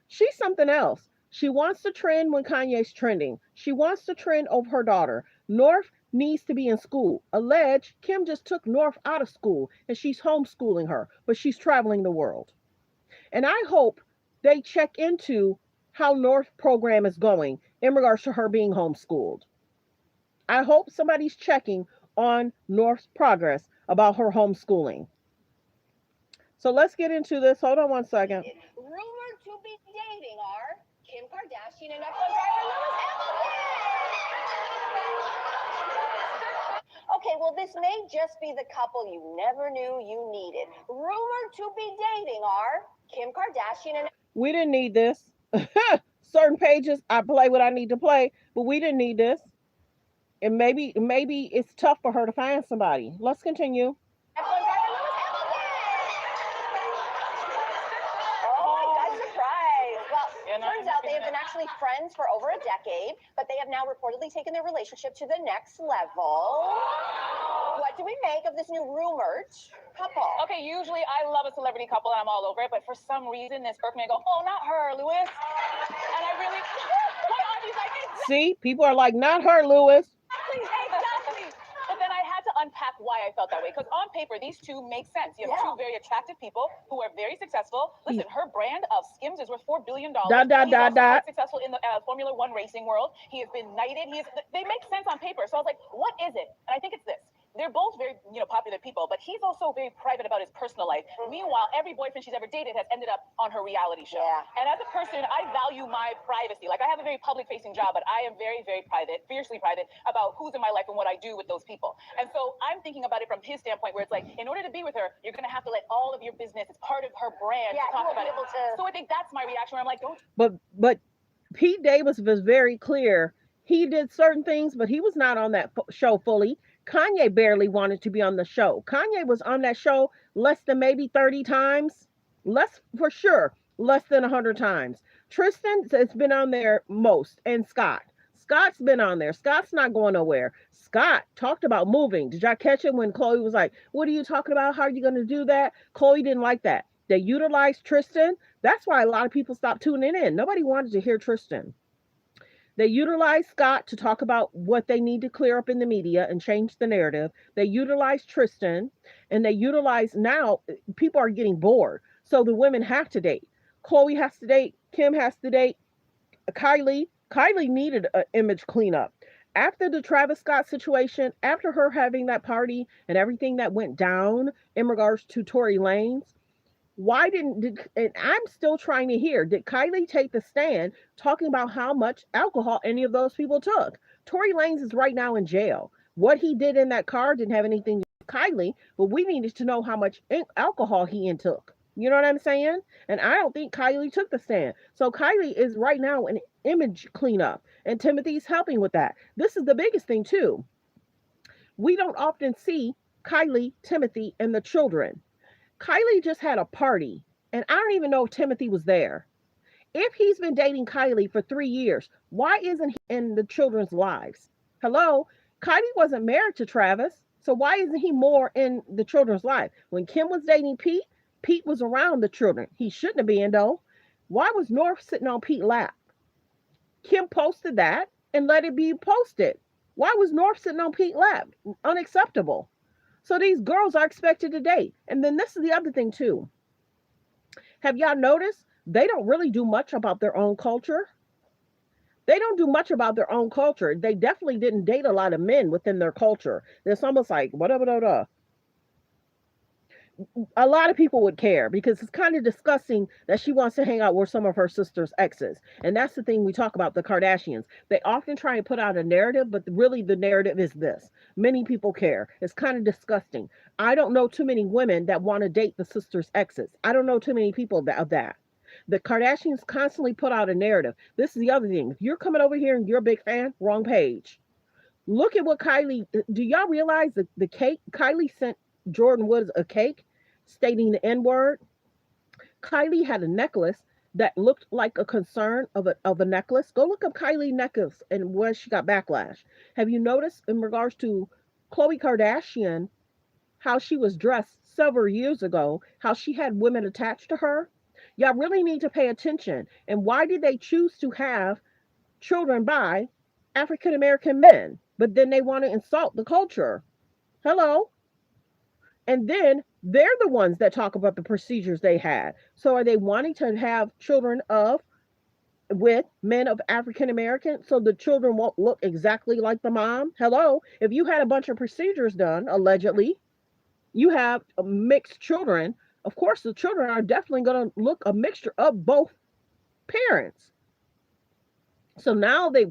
She's something else. She wants to trend when Kanye's trending. She wants to trend over her daughter. North needs to be in school. Alleged Kim just took North out of school and she's homeschooling her, but she's traveling the world. And I hope they check into how North program is going in regards to her being homeschooled. I hope somebody's checking on North's progress about her homeschooling. So let's get into this. Hold on one second. Rumored to be dating are Kim Kardashian and F1 driver Lewis Hamilton. Okay, well, this may just be the couple you never knew you needed. Rumored to be dating are Kim Kardashian and... We didn't need this. Certain pages, I play what I need to play, but we didn't need this. And maybe it's tough for her to find somebody. Let's continue. F1 driver Lewis Hamilton. Oh, my God, surprise. Well, turns out they have been actually friends for over a decade, but they have now reportedly taken their relationship to the next level. What do we make of this new rumored couple? Okay, usually I love a celebrity couple and I'm all over it, but for some reason this irked me. I go, oh, not her, Lewis. And I really, my auntie's like, see, people are like, not her, Lewis. Exactly. But then I had to unpack why I felt that way. Because on paper, these two make sense. You have two very attractive people who are very successful. Listen, her brand of Skims is worth $4 billion. He's also quite successful in the Formula One racing world. He has been knighted. They make sense on paper. So I was like, what is it? And I think it's this. They're both very, popular people, but he's also very private about his personal life. Meanwhile, every boyfriend she's ever dated has ended up on her reality show. And as a person, I value my privacy. Like, I have a very public-facing job, but I am very, very private, fiercely private about who's in my life and what I do with those people. And so I'm thinking about it from his standpoint, where it's like, in order to be with her, you're going to have to let all of your business, it's part of her brand, to talk about it. So I think that's my reaction, where I'm like, don't. But Pete Davis was very clear. He did certain things, but he was not on that show fully. Kanye barely wanted to be on the show. Kanye was on that show less than maybe 30 times. Less for sure. Less than 100 times. Tristan has been on there most. And Scott. Scott's been on there. Scott's not going nowhere. Scott talked about moving. Did y'all catch him when Chloe was like, what are you talking about? How are you going to do that? Chloe didn't like that. They utilized Tristan. That's why a lot of people stopped tuning in. Nobody wanted to hear Tristan. They utilized Scott to talk about what they need to clear up in the media and change the narrative. They utilized Tristan, and they utilize now, people are getting bored. So the women have to date. Chloe has to date. Kim has to date. Kylie needed an image cleanup. After the Travis Scott situation, after her having that party and everything that went down in regards to Tory Lanez, why and I'm still trying to hear, did Kylie take the stand talking about how much alcohol any of those people took? Tory Lanez is right now in jail. What he did in that car didn't have anything to do with Kylie, but we needed to know how much alcohol he intook. You know what I'm saying? And I don't think Kylie took the stand. So Kylie is right now an image cleanup, and Timothy's helping with that. This is the biggest thing too. We don't often see Kylie, Timothy, and the children. Kylie just had a party, and I don't even know if Timothy was there. If he's been dating Kylie for 3 years, why isn't he in the children's lives? Hello? Kylie wasn't married to Travis, so why isn't he more in the children's life? When Kim was dating Pete, Pete was around the children. He shouldn't have been, though. Why was North sitting on Pete's lap? Kim posted that and let it be posted. Why was North sitting on Pete's lap? Unacceptable. So these girls are expected to date. And then this is the other thing too. Have y'all noticed they don't really do much about their own culture? They don't do much about their own culture. They definitely didn't date a lot of men within their culture. It's almost like, whatever. A lot of people would care because it's kind of disgusting that she wants to hang out with some of her sister's exes. And that's the thing we talk about, the Kardashians. They often try and put out a narrative, but really the narrative is this. Many people care. It's kind of disgusting. I don't know too many women that want to date the sister's exes. I don't know too many people of that. The Kardashians constantly put out a narrative. This is the other thing. If you're coming over here and you're a big fan, wrong page. Look at what Kylie, do y'all realize that the cake, Kylie sent Jordan Woods a cake stating the N-word? Kylie had a necklace that looked like a concern of a necklace. Go look up Kylie necklace and where she got backlash. Have you noticed in regards to Khloe Kardashian, how she was dressed several years ago, how she had women attached to her? Y'all really need to pay attention. And why did they choose to have children by African American men? but then they want to insult the culture. Hello. And then they're the ones that talk about the procedures they had. So are they wanting to have children of with men of African American so the children won't look exactly like the mom? Hello. If you had a bunch of procedures done, allegedly, you have mixed children. Of course, the children are definitely going to look a mixture of both parents. So now they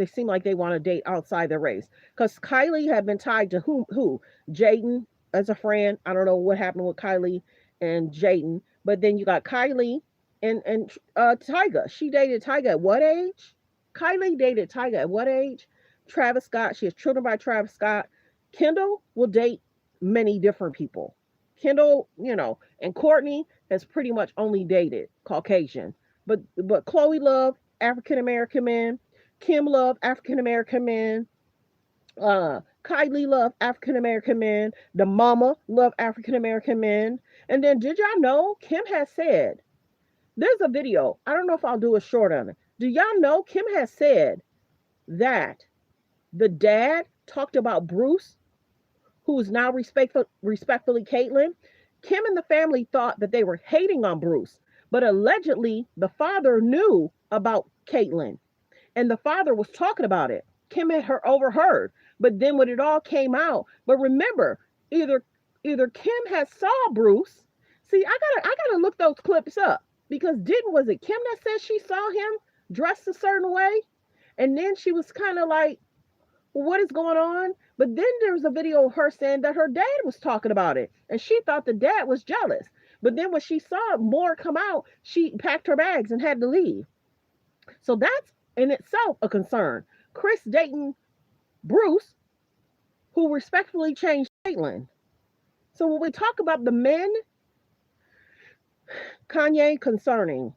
seem like they want to date outside their race. Because Kylie had been tied to who? Jaden as a friend. I don't know what happened with Kylie and Jaden. But then you got Kylie and Tyga. She dated Tyga at what age? Kylie dated Tyga at what age? Travis Scott. She has children by Travis Scott. Kendall will date many different people. Kendall, and Courtney has pretty much only dated Caucasian. But Chloe Love, African American men. Kim Love, African American men. Kylie Love, African American men. The mama love African American men. And then did y'all know Kim has said, there's a video. I don't know if I'll do a short on it. Do y'all know Kim has said that the dad talked about Bruce, who is now respectfully Caitlyn? Kim and the family thought that they were hating on Bruce, but allegedly the father knew about Caitlyn, and the father was talking about it. Kim had overheard, but then when it all came out, but remember, either Kim has saw Bruce. See, I gotta look those clips up because was it Kim that said she saw him dressed a certain way, and then she was kind of like, what is going on? But then there was a video of her saying that her dad was talking about it, and she thought the dad was jealous. But then when she saw more come out, she packed her bags and had to leave. So that's in itself a concern. Chris dating Bruce, who respectfully changed Caitlyn. So when we talk about the men, Kanye concerning.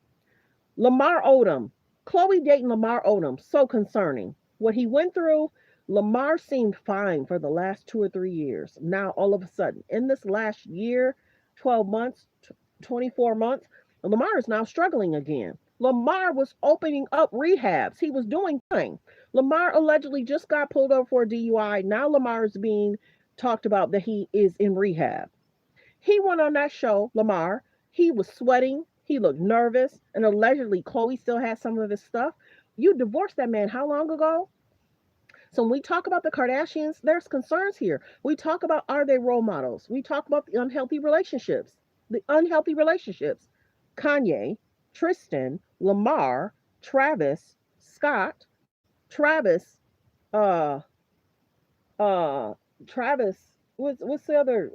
Lamar Odom, Chloe dating Lamar Odom, so concerning. What he went through, Lamar seemed fine for the last 2 or 3 years. Now, all of a sudden, in this last year, 12 months, 24 months, Lamar is now struggling again. Lamar was opening up rehabs. He was doing fine. Lamar allegedly just got pulled over for a DUI. Now Lamar is being talked about that he is in rehab. He went on that show, Lamar. He was sweating. He looked nervous. And allegedly, Chloe still has some of his stuff. You divorced that man how long ago? So when we talk about the Kardashians, there's concerns here. We talk about, are they role models? We talk about the unhealthy relationships. The unhealthy relationships. Kanye, Tristan, Lamar, Travis, Scott, Travis, Travis, what's the other,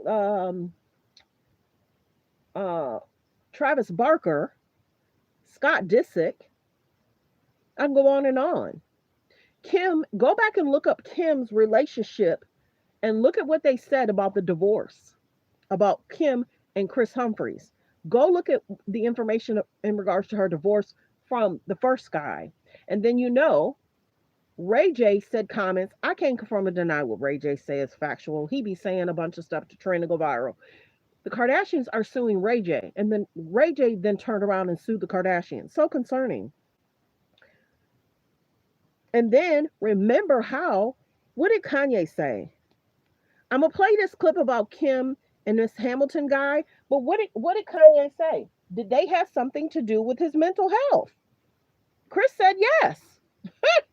Travis Barker, Scott Disick. I can go on and on. Kim, go back and look up Kim's relationship and look at what they said about the divorce, about Kim and Chris Humphries. Go look at the information in regards to her divorce from the first guy. And then Ray J said comments. I can't confirm or deny what Ray J says factual. He be saying a bunch of stuff to trend and go viral. The Kardashians are suing Ray J. And then Ray J then turned around and sued the Kardashians. So concerning. And then remember what did Kanye say? I'm going to play this clip about Kim and this Hamilton guy. But what did Kanye say? Did they have something to do with his mental health? Chris said yes.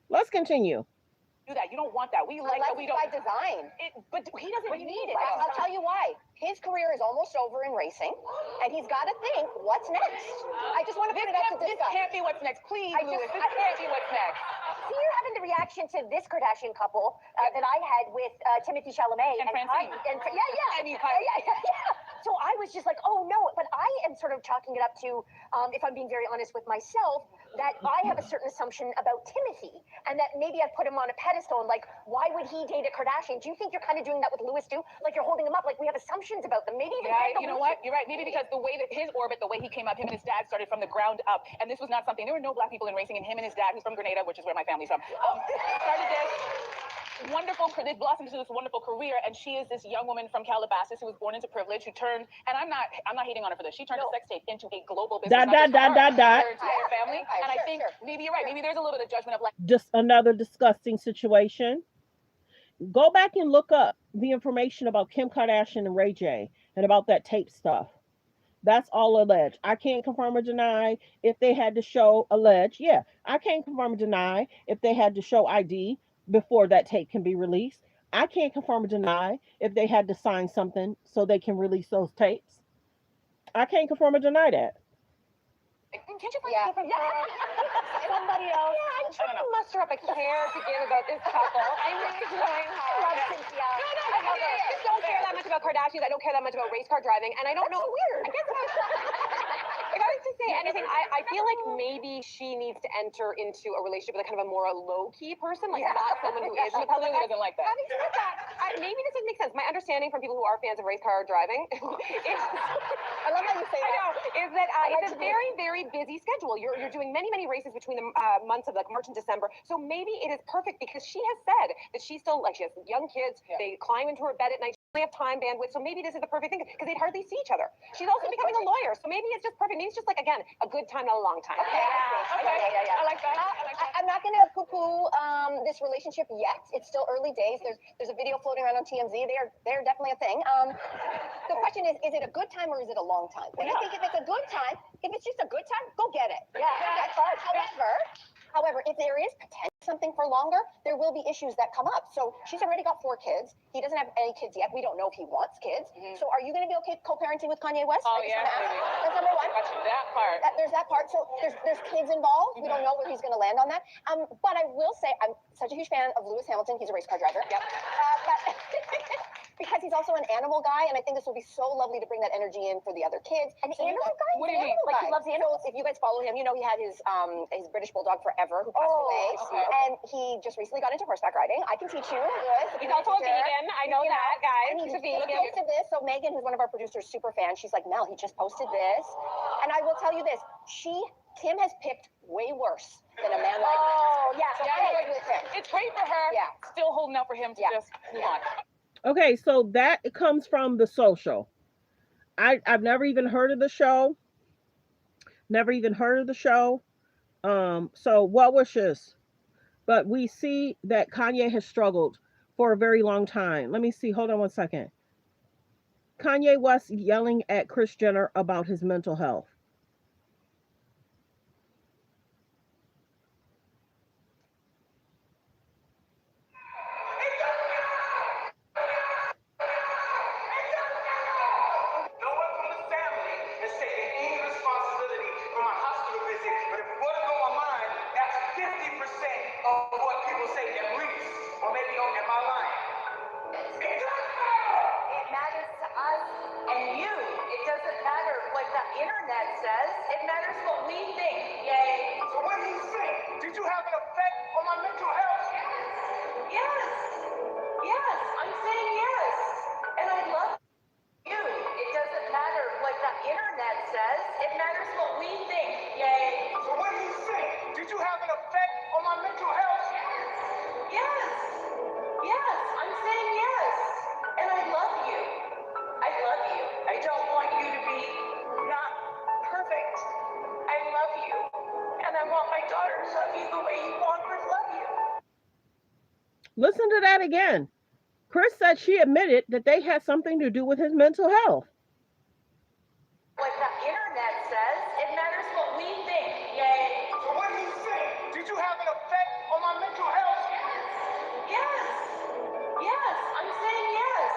Let's continue. Do that. You don't want that. We like that. We don't. By design. But he doesn't need it. I'll tell you why. His career is almost over in racing, and he's got to think, what's next? I just want to put it up to this can't be what's next. Please, Louis. This can't be what's next. See, you're having the reaction to this Kardashian couple that I had with Timothée Chalamet and Francine. So I was just like, oh no, but I am sort of chalking it up to, if I'm being very honest with myself, that I have a certain assumption about Timothy, and that maybe I've put him on a pedestal, and like, why would he date a Kardashian? Do you think you're kind of doing that with Louis too? Like you're holding him up, like we have assumptions about them. Maybe even you know what? You're right. Maybe because the way that his orbit, the way he came up, him and his dad started from the ground up, and this was not something. There were no black people in racing, and him and his dad, who's from Grenada, which is where my family's from, started this wonderful. They blossomed into this wonderful career, and she is this young woman from Calabasas who was born into privilege, who turned, and I'm not hating on her for this. She turned a sex tape into a global business. Her entire family, and I think maybe you're right. Maybe there's a little bit of judgment of like just another disgusting situation. Go back and look up the information about Kim Kardashian and Ray J and about that tape stuff. That's all alleged. I can't confirm or deny if they had to show alleged. Yeah, I can't confirm or deny if they had to show ID before that tape can be released. I can't confirm or deny if they had to sign something so they can release those tapes. I can't confirm or deny that. Can't you find somebody else? Yeah, I'm trying to muster up a care to give about this couple. I'm really trying hard. I love Cynthia. I just don't care that much about Kardashians. I don't care that much about race car driving, and I don't know. Weird. I guess if I was to say anything, I feel like maybe she needs to enter into a relationship with a kind of a more low-key person, like not someone who is in the public. Doesn't like that. Having said that, maybe this doesn't make sense. My understanding from people who are fans of race car driving is, I love how you say that. I know, is that it's a very, very busy schedule. You're doing many, many races between the months of like March and December. So maybe it is perfect because she has said that she's still like she has young kids. Yeah. They climb into her bed at night. They have time bandwidth, so maybe this is the perfect thing because they'd hardly see each other. She's also becoming a lawyer, so maybe it's just perfect. Maybe it's just like again a good time, not a long time. Okay, yeah. I like that. I'm not going to poo-poo this relationship yet. It's still early days. There's a video floating around on TMZ. They're definitely a thing. The question is it a good time or is it a long time? And I think if it's a good time, if it's just a good time, go get it. Yeah. However, if there is potential something for longer, there will be issues that come up. So she's already got 4 kids. He doesn't have any kids yet. We don't know if he wants kids. Mm-hmm. So are you going to be okay co-parenting with Kanye West? Oh, yeah. That's number one. That part. There's that part. So there's kids involved. Mm-hmm. We don't know where he's going to land on that. But I will say I'm such a huge fan of Lewis Hamilton. He's a race car driver. Yep. But because he's also an animal guy, and I think this will be so lovely to bring that energy in for the other kids. An animal guy? What do you mean? Like he loves animals. If you guys follow him, you know he had his British bulldog Forever who passed away, and he just recently got into horseback riding. I can teach you. He's also a vegan. I know that, guys. And he's a vegan. He posted this. So Megan, who's one of our producers, super fan. She's like, Mel, he just posted this, and I will tell you this. Kim has picked way worse than a man like this. Oh, yeah. So I'm with him. It's great for her. Yeah. Still holding out for him to just move on. Okay, so that comes from The Social. I've never even heard of the show. So what wishes? But we see that Kanye has struggled for a very long time. Let me see. Hold on one second. Kanye West yelling at Kris Jenner about his mental health. Listen to that again. Kris said she admitted that they had something to do with his mental health. What the internet says, it matters what we think. Yay. So what do you think? Did you have an effect on my mental health? Yes. Yes. I'm saying yes.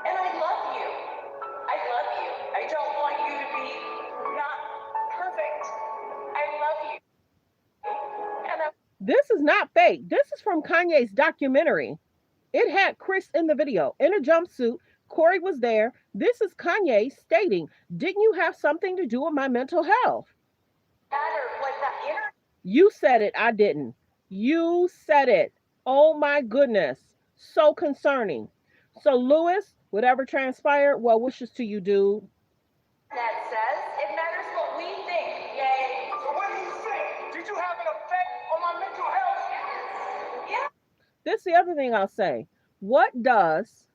And I love you. I love you. I don't want you to be not perfect. I love you. This is not fake. This is from Kanye's documentary. It had Kris in the video in a jumpsuit. Corey was there. This is Kanye stating, didn't you have something to do with my mental health? You said it. I didn't. You said it. Oh my goodness. So concerning. So Lewis, whatever transpired, well wishes to you, dude. That says it matters what we think. Yay. So what do you think? Did you have an effect on my mental health? Yeah. This is the other thing I'll say. What does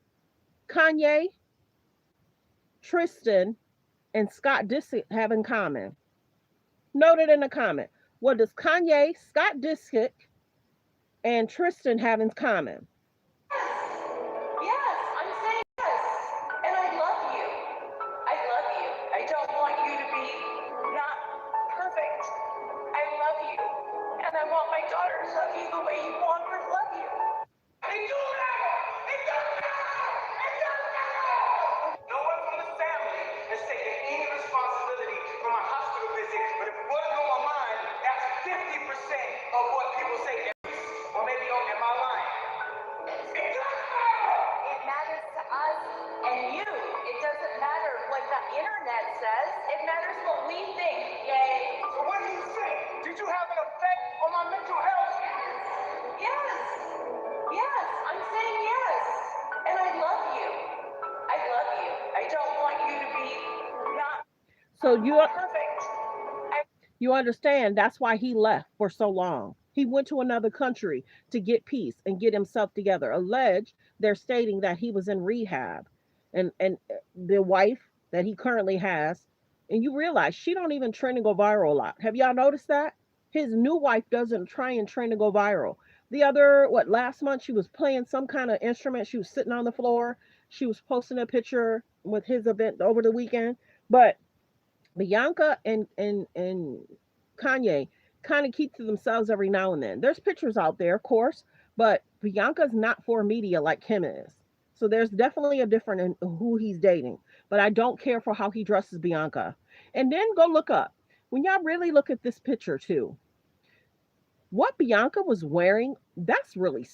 Kanye, Tristan, and Scott Disick have in common? Note it in the comment. What does Kanye, Scott Disick, and Tristan have in common? my daughter to love you the way you want her to love you. It don't matter. It doesn't matter. It doesn't matter. No one from the family has taken any responsibility for my hospital visit, but if it wasn't on my mind, that's 50% of what people say. Or maybe am I lying? It doesn't matter. It matters to us and you. It doesn't matter what the internet says. It matters what we think. Yay. So what do you think? Did you have an effect on my mental health? Yes. Yes. I'm saying yes. And I love you. I love you. I don't want you to be not So perfect. you understand that's why he left for so long. He went to another country to get peace and get himself together. Alleged, they're stating that he was in rehab, and the wife that he currently has, and you realize she don't even trend to go viral a lot. Have y'all noticed that? His new wife doesn't try and trend to go viral. The other, what, last month she was playing some kind of instrument. She was sitting on the floor. She was posting a picture with his event over the weekend. But Bianca and Kanye kind of keep to themselves every now and then. There's pictures out there, of course, but Bianca's not for media like Kim is. So there's definitely a difference in who he's dating. But I don't care for how he dresses Bianca. And then go look up. When y'all really look at this picture too, what Bianca was wearing, that's really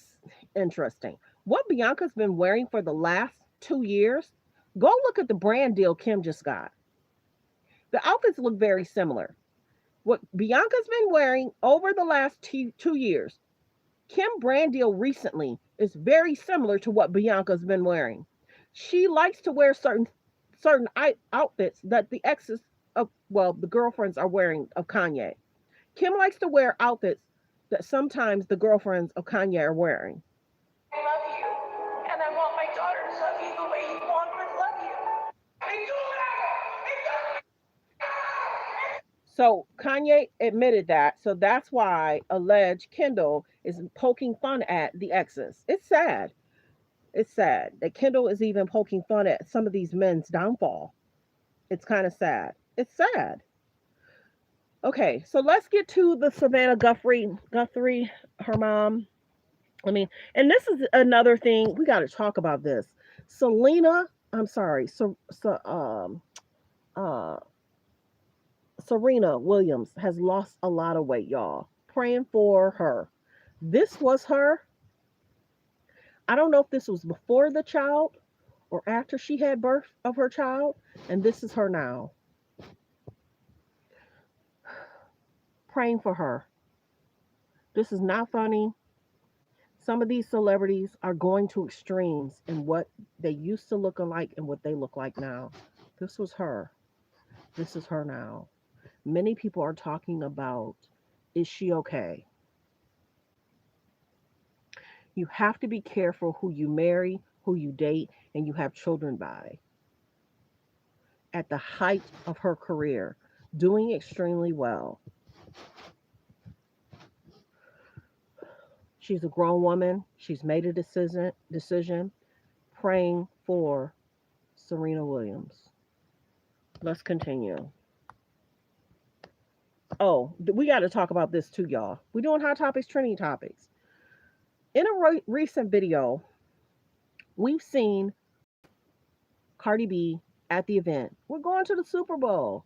interesting. What Bianca's been wearing for the last 2 years, go look at the brand deal Kim just got. The outfits look very similar. What Bianca's been wearing over the last 2 years, Kim brand deal recently is very similar to what Bianca's been wearing. She likes to wear certain outfits that the exes of, well, the girlfriends are wearing of Kanye. Kim likes to wear outfits that sometimes the girlfriends of Kanye are wearing. I love you. And I want my daughter to love you the way you want her to love you. It don't matter. It doesn't matter. So Kanye admitted that. So that's why alleged Kendall is poking fun at the exes. It's sad. It's sad that Kendall is even poking fun at some of these men's downfall. It's kind of sad. It's sad. Okay, so let's get to the Savannah Guthrie, her mom. I mean, and this is another thing we got to talk about this. Selena, I'm sorry, uh, Serena Williams has lost a lot of weight, y'all. Praying for her. This was her. I don't know if this was before the child or after she had birth of her child, and this is her now. Praying for her. This is not funny. Some of these celebrities are going to extremes in what they used to look like and what they look like now. This was her. This is her now. Many people are talking about, is she okay? You have to be careful who you marry, who you date, and you have children by. At the height of her career, doing extremely well. She's a grown woman. She's made a decision. Praying for Serena Williams. Let's continue. Oh, we got to talk about this too, y'all. We're doing hot topics, trending topics. In a recent video, we've seen Cardi B at the event. We're going to the Super Bowl.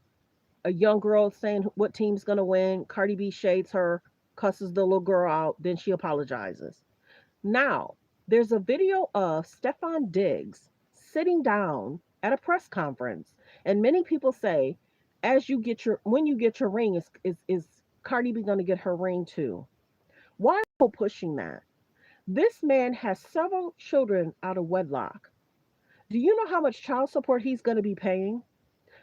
A young girl saying what team's going to win. Cardi B shades her, cusses the little girl out, then she apologizes. Now, there's a video of Stefan Diggs sitting down at a press conference, and many people say, when you get your ring, is Cardi B going to get her ring too? Why are people pushing that? This man has several children out of wedlock. Do you know how much child support he's going to be paying?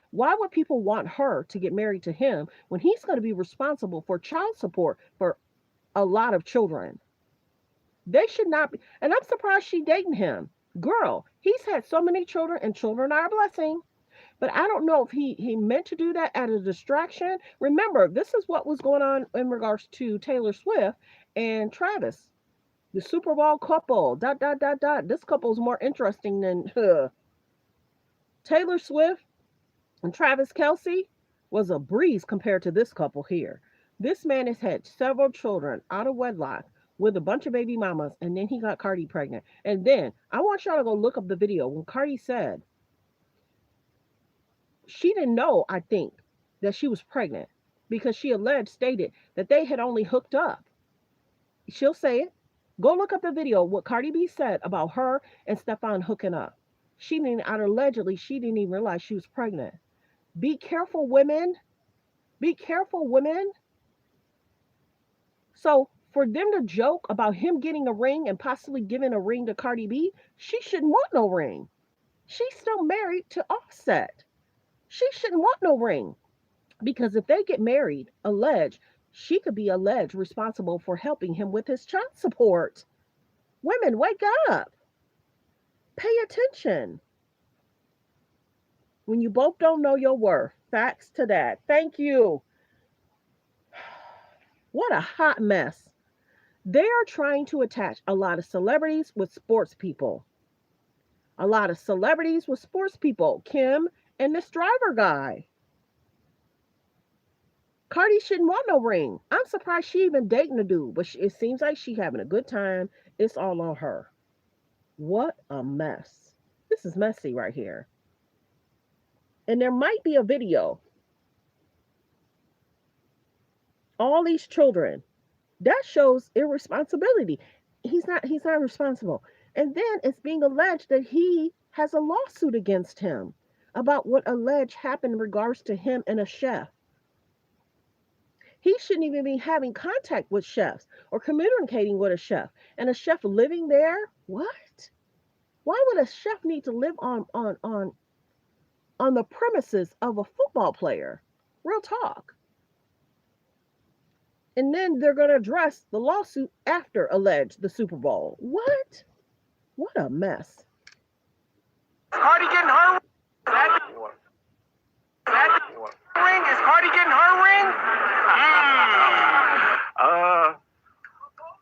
Why would people want her to get married to him when he's going to be responsible for child support for a lot of children? They should not be. And I'm surprised she dating him. Girl, he's had so many children, and children are a blessing. But I don't know if he meant to do that as a distraction. Remember, this is what was going on in regards to Taylor Swift and Travis. The Super Bowl couple. ... This couple is more interesting than Taylor Swift and Travis Kelce was a breeze compared to this couple here. This man has had several children out of wedlock with a bunch of baby mamas, and then he got Cardi pregnant. And then I want y'all to go look up the video when Cardi said she didn't know, I think, that she was pregnant because she stated that they had only hooked up. She'll say it. Go look up the video, what Cardi B said about her and Stefan hooking up. Allegedly, she didn't even realize she was pregnant. Be careful, women. Be careful, women. So for them to joke about him getting a ring and possibly giving a ring to Cardi B, she shouldn't want no ring. She's still married to Offset. She shouldn't want no ring. Because if they get married, she could be alleged responsible for helping him with his child support. Women, wake up. Pay attention. When you both don't know your worth. Facts to that. Thank you. What a hot mess. They are trying to attach a lot of celebrities with sports people. A lot of celebrities with sports people. Kim and this driver guy. Cardi shouldn't want no ring. I'm surprised she even dating a dude, but it seems like she having a good time. It's all on her. What a mess. This is messy right here. And there might be a video. All these children. That shows irresponsibility. He's not responsible. And then it's being alleged that he has a lawsuit against him about what alleged happened in regards to him and a chef. He shouldn't even be having contact with chefs or communicating with a chef. And a chef living there? What? Why would a chef need to live on the premises of a football player? Real talk. And then they're going to address the lawsuit after the Super Bowl. What? What a mess. Cardi getting her ring? Is Cardi getting her ring?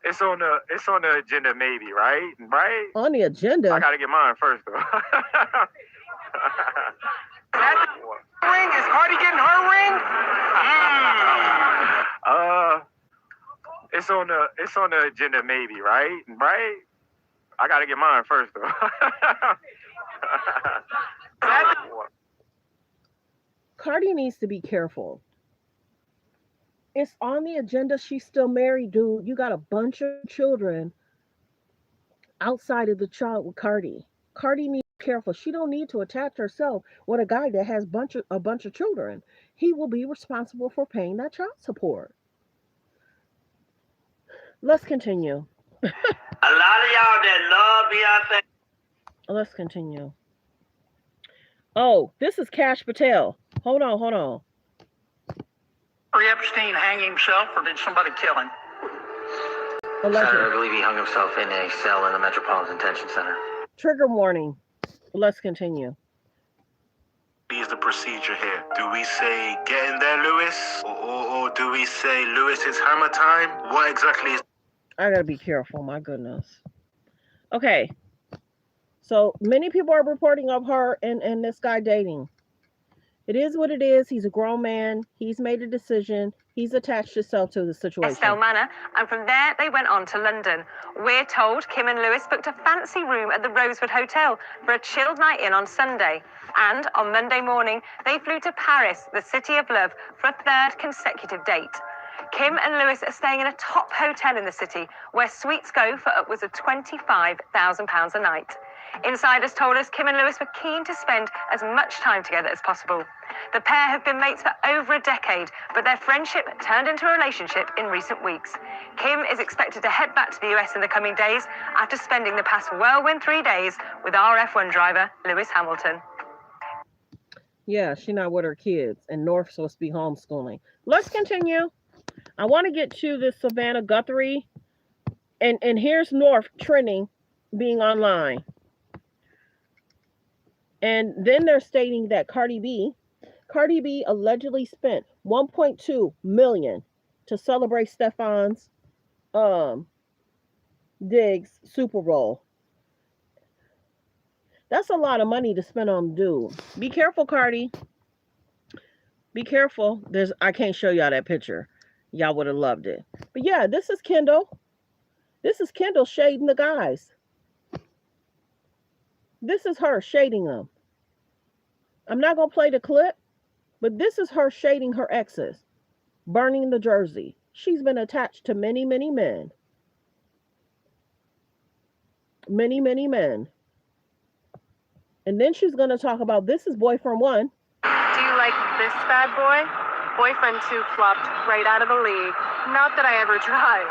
It's on the agenda, maybe, right? Right? On the agenda. I gotta get mine first, though. Ring? Is Cardi getting her ring? It's on the agenda, maybe, right? Right? I gotta get mine first, though. Cardi needs to be careful. It's on the agenda. She's still married, dude. You got a bunch of children outside of the child with Cardi. Cardi needs to be careful. She don't need to attach herself with a guy that has a bunch of children. He will be responsible for paying that child support. Let's continue. A lot of y'all that love Beyonce. Let's continue. Oh, this is Cash Patel. Hold on. Jeffrey Epstein hang himself, or did somebody kill him? Allegedly. I believe he hung himself in a cell in the Metropolitan Detention Center. Trigger warning. Let's continue. Is the procedure here? Do we say get in there, Lewis? Or do we say Lewis, it's hammer time? What exactly is... I gotta be careful, my goodness. Okay. So many people are reporting of her and this guy dating. It is what it is. He's a grown man. He's made a decision. He's attached himself to the situation. Estelle Manor, and from there they went on to London. We're told Kim and Lewis booked a fancy room at the Rosewood Hotel for a chilled night in on Sunday. And on Monday morning, they flew to Paris, the city of love, for a third consecutive date. Kim and Lewis are staying in a top hotel in the city, where suites go for upwards of £25,000 a night. Insiders told us Kim and Lewis were keen to spend as much time together as possible. The pair have been mates for over a decade, but their friendship turned into a relationship in recent weeks. Kim is expected to head back to the US in the coming days after spending the past whirlwind 3 days with our F1 driver, Lewis Hamilton. Yeah, she's not with her kids, and North's supposed to be homeschooling. Let's continue. I want to get to the Savannah Guthrie, and here's North trending, being online. And then they're stating that Cardi B allegedly spent $1.2 million to celebrate Stefan's Diggs Super Bowl. That's a lot of money to spend on dude. Be careful, Cardi. Be careful. I can't show y'all that picture. Y'all would have loved it. But yeah, this is Kendall. This is Kendall shading the guys. This is her shading them. I'm not going to play the clip, but this is her shading her exes, burning the jersey. She's been attached to many, many men. Many, many men. And then she's going to talk about this is boyfriend 1. Do you like this bad boy? Boyfriend 2 flopped right out of the league. Not that I ever tried.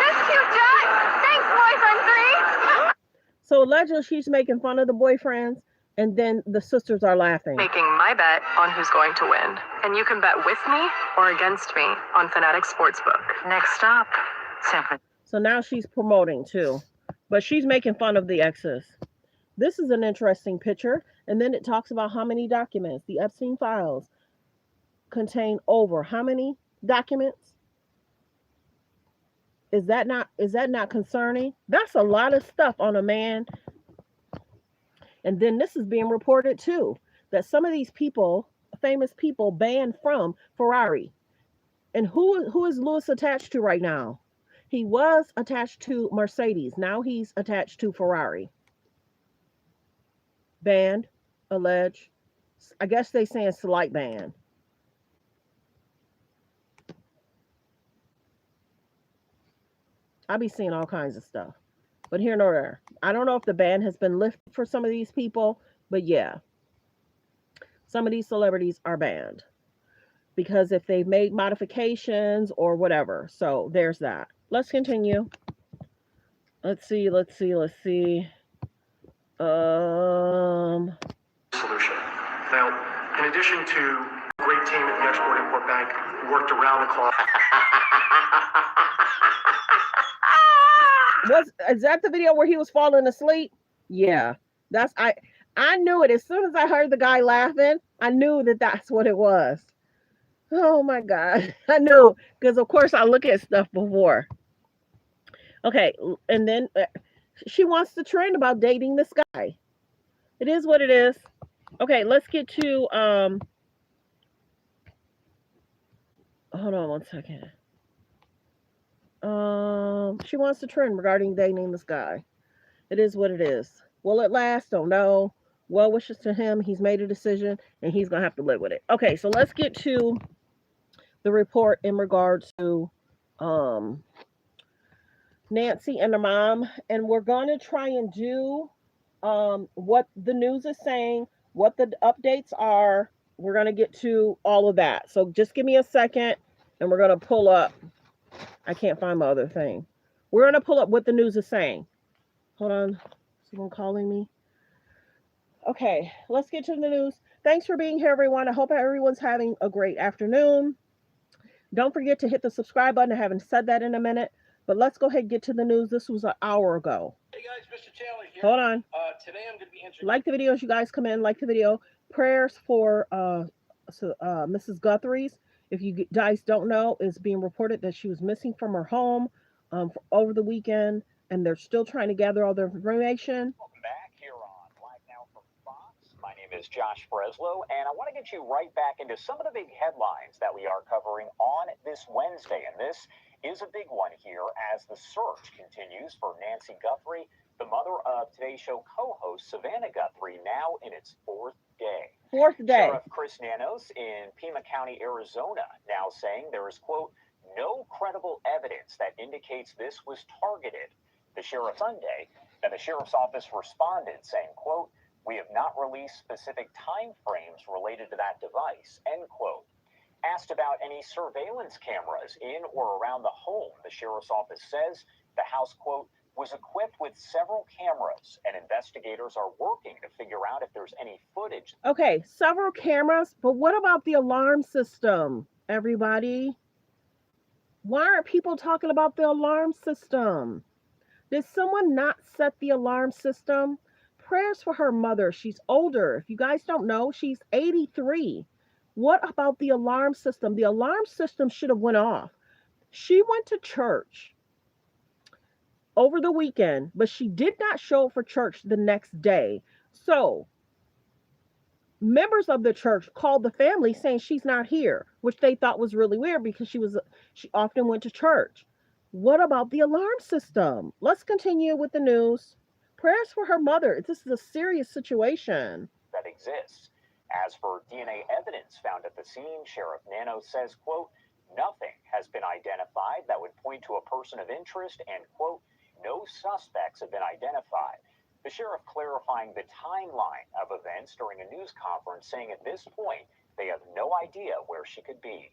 That's cute, Jack. Thanks, boyfriend 3. So allegedly she's making fun of the boyfriends, and then the sisters are laughing. Making my bet on who's going to win. And you can bet with me or against me on Fanatic Sportsbook. Next stop, San Francisco. So now she's promoting too, but she's making fun of the exes. This is an interesting picture. And then it talks about how many documents. The Epstein files contain over how many documents? Is that not concerning? That's a lot of stuff on a man. And then this is being reported too, that some of these people, famous people, banned from Ferrari. And who is Lewis attached to right now? He was attached to Mercedes. Now he's attached to Ferrari. Banned, alleged. I guess they saying slight ban. I be seeing all kinds of stuff. But here nor there. I don't know if the ban has been lifted for some of these people, but yeah. Some of these celebrities are banned. Because if they've made modifications or whatever. So there's that. Let's continue. Let's see. Solution. Now, in addition to a great team at the Export-Import Bank who worked around the clock. Is that the video where he was falling asleep? Yeah. I knew it. As soon as I heard the guy laughing, I knew that that's what it was. Oh my God. I knew, because of course I look at stuff before. Okay, and then she wants to trend about dating this guy. It is what it is. Okay, let's get to hold on one second. She wants to trend regarding dating this guy. It is what it is. Will it last? Don't know. Well wishes to him. He's made a decision and he's gonna have to live with it. Okay, so let's get to the report in regards to Nancy and her mom, and we're gonna try and do what the news is saying, what the updates are. We're gonna get to all of that. So just give me a second and we're gonna pull up. I can't find my other thing. We're going to pull up what the news is saying. Hold on. Someone calling me. Okay, let's get to the news. Thanks for being here, everyone. I hope everyone's having a great afternoon. Don't forget to hit the subscribe button. I haven't said that in a minute, but let's go ahead and get to the news. This was an hour ago. Hey guys, Mr. Taylor here. Hold on. Today I'm going to be answering. Like the video as you guys come in. Like the video. Prayers for Mrs. Guthrie's. If you guys don't know, it's being reported that she was missing from her home over the weekend, and they're still trying to gather all the information. Welcome back here on Live Now from Fox. My name is Josh Breslow, and I want to get you right back into some of the big headlines that we are covering on this Wednesday. And this is a big one here as the search continues for Nancy Guthrie, the mother of Today's Show co-host Savannah Guthrie, now in its fourth day. Sheriff Chris Nanos in Pima County, Arizona, now saying there is, quote, no credible evidence that indicates this was targeted. The sheriff Sunday, and the sheriff's office responded saying, quote, we have not released specific time frames related to that device, end quote. Asked about any surveillance cameras in or around the home, the sheriff's office says the house, quote, was equipped with several cameras, and investigators are working to figure out if there's any footage. Okay, several cameras, but what about the alarm system, everybody? Why aren't people talking about the alarm system? Did someone not set the alarm system? Prayers for her mother. She's older. If you guys don't know, she's 83. What about the alarm system? The alarm system should have went off. She went to church over the weekend, but she did not show up for church the next day. So members of the church called the family saying she's not here, which they thought was really weird because she often went to church. What about the alarm system? Let's continue with the news. Prayers for her mother. This is a serious situation that exists. As for DNA evidence found at the scene, Sheriff Nano says, quote, nothing has been identified that would point to a person of interest and, quote, no suspects have been identified. The sheriff clarifying the timeline of events during a news conference, saying at this point they have no idea where she could be.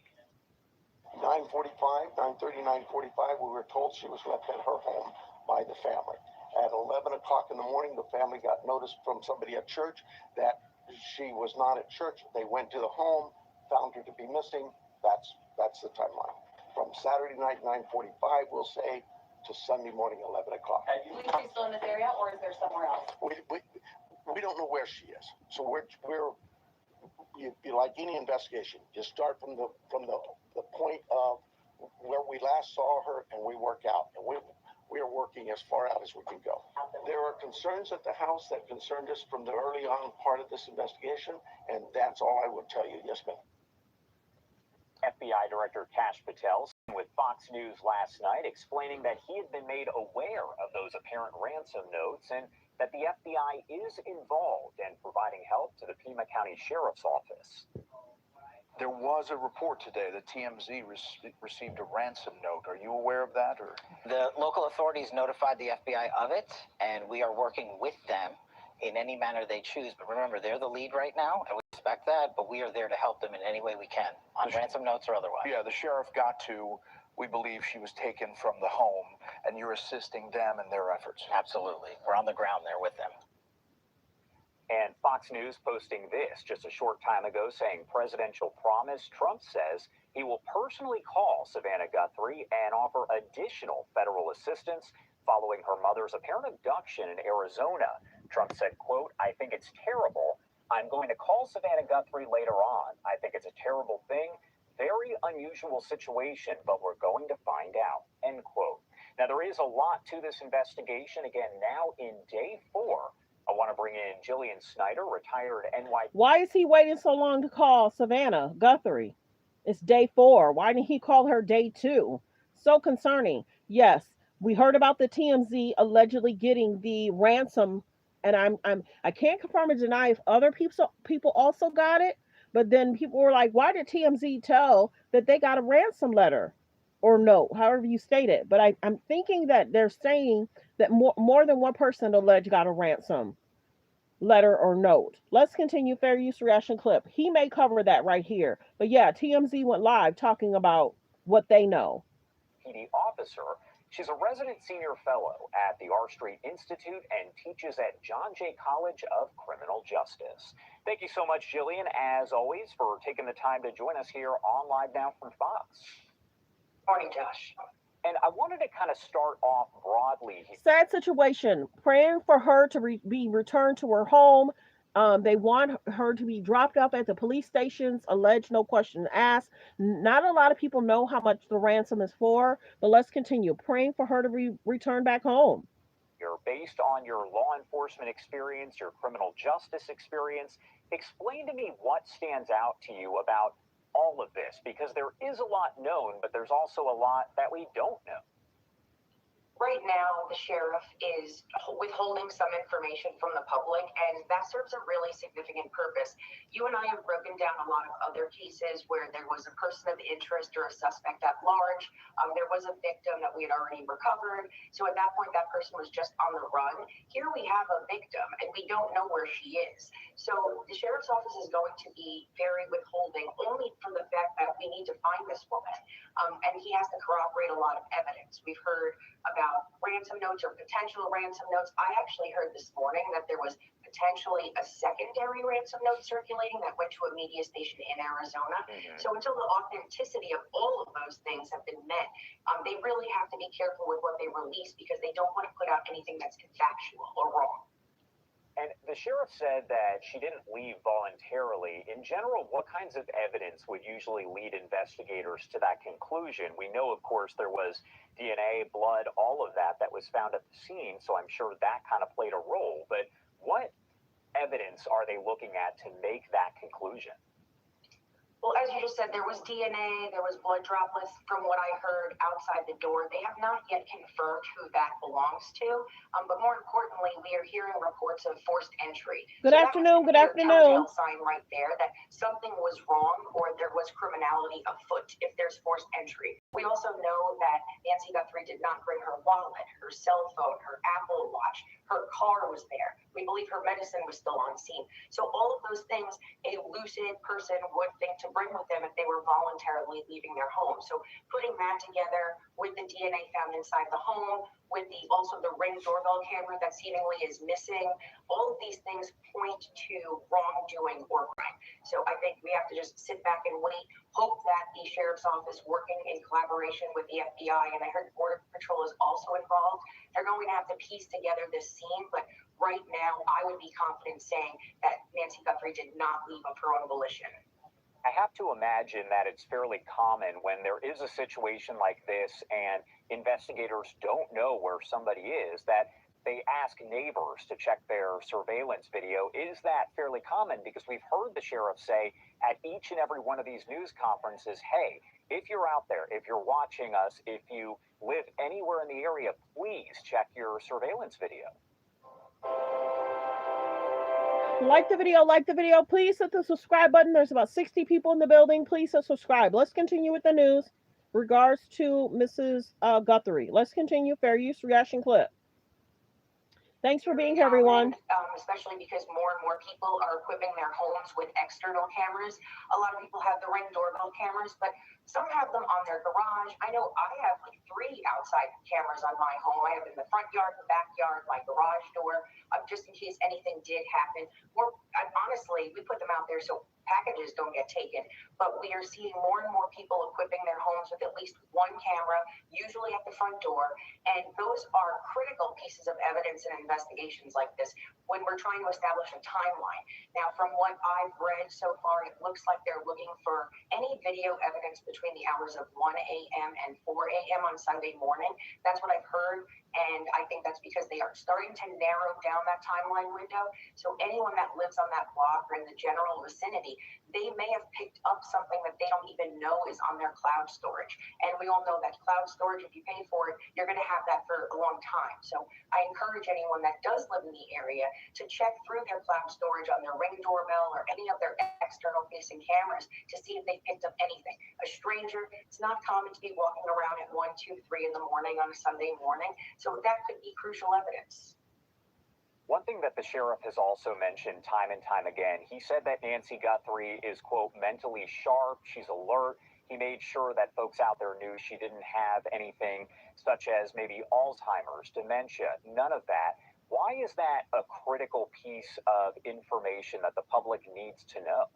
9:45, 9:30, 9:45, we were told she was left at her home by the family. At 11 o'clock in the morning, the family got notice from somebody at church that she was not at church. They went to the home, found her to be missing. That's the timeline. From Saturday night, 9:45, we'll say, to Sunday morning, 11 o'clock. Is she still in this area, or is there somewhere else? We don't know where she is. So you like any investigation, you start from the point of where we last saw her, and we work out, and we are working as far out as we can go. There are concerns at the house that concerned us from the early on part of this investigation, and that's all I will tell you. Yes, ma'am. FBI Director Kash Patel with Fox News last night, explaining that he had been made aware of those apparent ransom notes and that the FBI is involved in providing help to the Pima County Sheriff's Office. There was a report today that TMZ received a ransom note. Are you aware of that? Or the local authorities notified the FBI of it, and we are working with them in any manner they choose. But remember, they're the lead right now, and we respect that, but we are there to help them in any way we can, on ransom notes or otherwise. Yeah, the sheriff got to, we believe she was taken from the home, and you're assisting them in their efforts. Absolutely. We're on the ground there with them. And Fox News posting this just a short time ago, saying presidential promise. Trump says he will personally call Savannah Guthrie and offer additional federal assistance following her mother's apparent abduction in Arizona. Trump said, quote, I think it's terrible. I'm going to call Savannah Guthrie later on. I think it's a terrible thing. Very unusual situation, but we're going to find out, end quote. Now, there is a lot to this investigation. Again, now in day 4. I want to bring in Jillian Snyder, retired NYPD. Why is he waiting so long to call Savannah Guthrie? It's day 4. Why didn't he call her day 2? So concerning. Yes, we heard about the TMZ allegedly getting the ransom, and I can't confirm or deny if other people also got it. But then people were like, why did TMZ tell that they got a ransom letter or note, however you state it? But I'm thinking that they're saying that more than one person alleged got a ransom letter or note. Let's continue fair use reaction clip. He may cover that right here. But yeah, TMZ went live talking about what they know. PD officer. She's a resident senior fellow at the R Street Institute and teaches at John Jay College of Criminal Justice. Thank you so much, Jillian, as always, for taking the time to join us here on Live Now from Fox. Morning, Josh. And I wanted to kind of start off broadly. Sad situation. Praying for her to be returned to her home. They want her to be dropped off at the police stations, alleged, no question asked. Not a lot of people know how much the ransom is for, but let's continue. Praying for her to be returned back home. Based on your law enforcement experience, your criminal justice experience, explain to me what stands out to you about all of this, because there is a lot known, but there's also a lot that we don't know. Right now, the sheriff is withholding some information from the public, and that serves a really significant purpose. You and I have broken down a lot of other cases where there was a person of interest or a suspect at large. There was a victim that we had already recovered. So at that point, that person was just on the run. Here we have a victim, and we don't know where she is. So the sheriff's office is going to be very withholding, only for the fact that we need to find this woman. And he has to corroborate a lot of evidence. We've heard about ransom notes or potential ransom notes. I actually heard this morning that there was potentially a secondary ransom note circulating that went to a media station in Arizona. So until the authenticity of all of those things have been met, they really have to be careful with what they release because they don't want to put out anything that's factual or wrong. And the sheriff said that she didn't leave voluntarily. In general, what kinds of evidence would usually lead investigators to that conclusion? We know, of course, there was DNA, blood, all of that was found at the scene, so I'm sure that kind of played a role. But what evidence are they looking at to make that conclusion? Well, as you just said, there was DNA, there was blood droplets from what I heard outside the door. They have not yet confirmed who that belongs to. But more importantly, we are hearing reports of forced entry. Good afternoon. Good afternoon. Telltale sign right there that something was wrong or there was criminality afoot if there's forced entry. We also know that Nancy Guthrie did not bring her wallet, her cell phone, her Apple Watch. Her car was there. We believe her medicine was still on scene. So all of those things a lucid person would think to bring with them if they were voluntarily leaving their home. So putting that together with the DNA found inside the home, with also the Ring doorbell camera that seemingly is missing, all of these things point to wrongdoing or crime. So I think we have to just sit back and wait, hope that the sheriff's office working in collaboration with the FBI, and I heard Border Patrol is also involved, they're going to have to piece together this scene. But right now, I would be confident saying that Nancy Guthrie did not leave of her own volition. I have to imagine that it's fairly common when there is a situation like this and investigators don't know where somebody is, that they ask neighbors to check their surveillance video. Is that fairly common? Because we've heard the sheriff say at each and every one of these news conferences, hey, if you're out there, if you're watching us, if you live anywhere in the area, please check your surveillance video. Like the video. Please hit the subscribe button. There's about 60 people in the building. Please hit subscribe. Let's continue with the news. Regards to Mrs. Guthrie. Let's continue. Fair use reaction clip. Thanks for being here, everyone. Especially because more and more people are equipping their homes with external cameras. A lot of people have the Ring doorbell cameras, but some have them on their garage. I know I have like 3 outside cameras on my home. I have in the front yard, the backyard, my garage door, just in case anything did happen. Or honestly, we put them out there so packages don't get taken. But we are seeing more and more people equipping their homes with at least one camera, usually at the front door. And those are critical pieces of evidence in investigations like this when we're trying to establish a timeline. Now, from what I've read so far, it looks like they're looking for any video evidence between the hours of 1 a.m. and 4 a.m. on Sunday morning. That's what I've heard. And I think that's because they are starting to narrow down that timeline window. So anyone that lives on that block or in the general vicinity, they may have picked up something that they don't even know is on their cloud storage. And we all know that cloud storage, if you pay for it, you're going to have that for a long time. So I encourage anyone that does live in the area to check through their cloud storage on their Ring doorbell or any of their external facing cameras to see if they picked up anything. A stranger, it's not common to be walking around at 1, 2, 3 in the morning on a Sunday morning. So that could be crucial evidence. One thing that the sheriff has also mentioned time and time again, he said that Nancy Guthrie is, quote, mentally sharp, she's alert. He made sure that folks out there knew she didn't have anything such as maybe Alzheimer's, dementia, none of that. Why is that a critical piece of information that the public needs to know?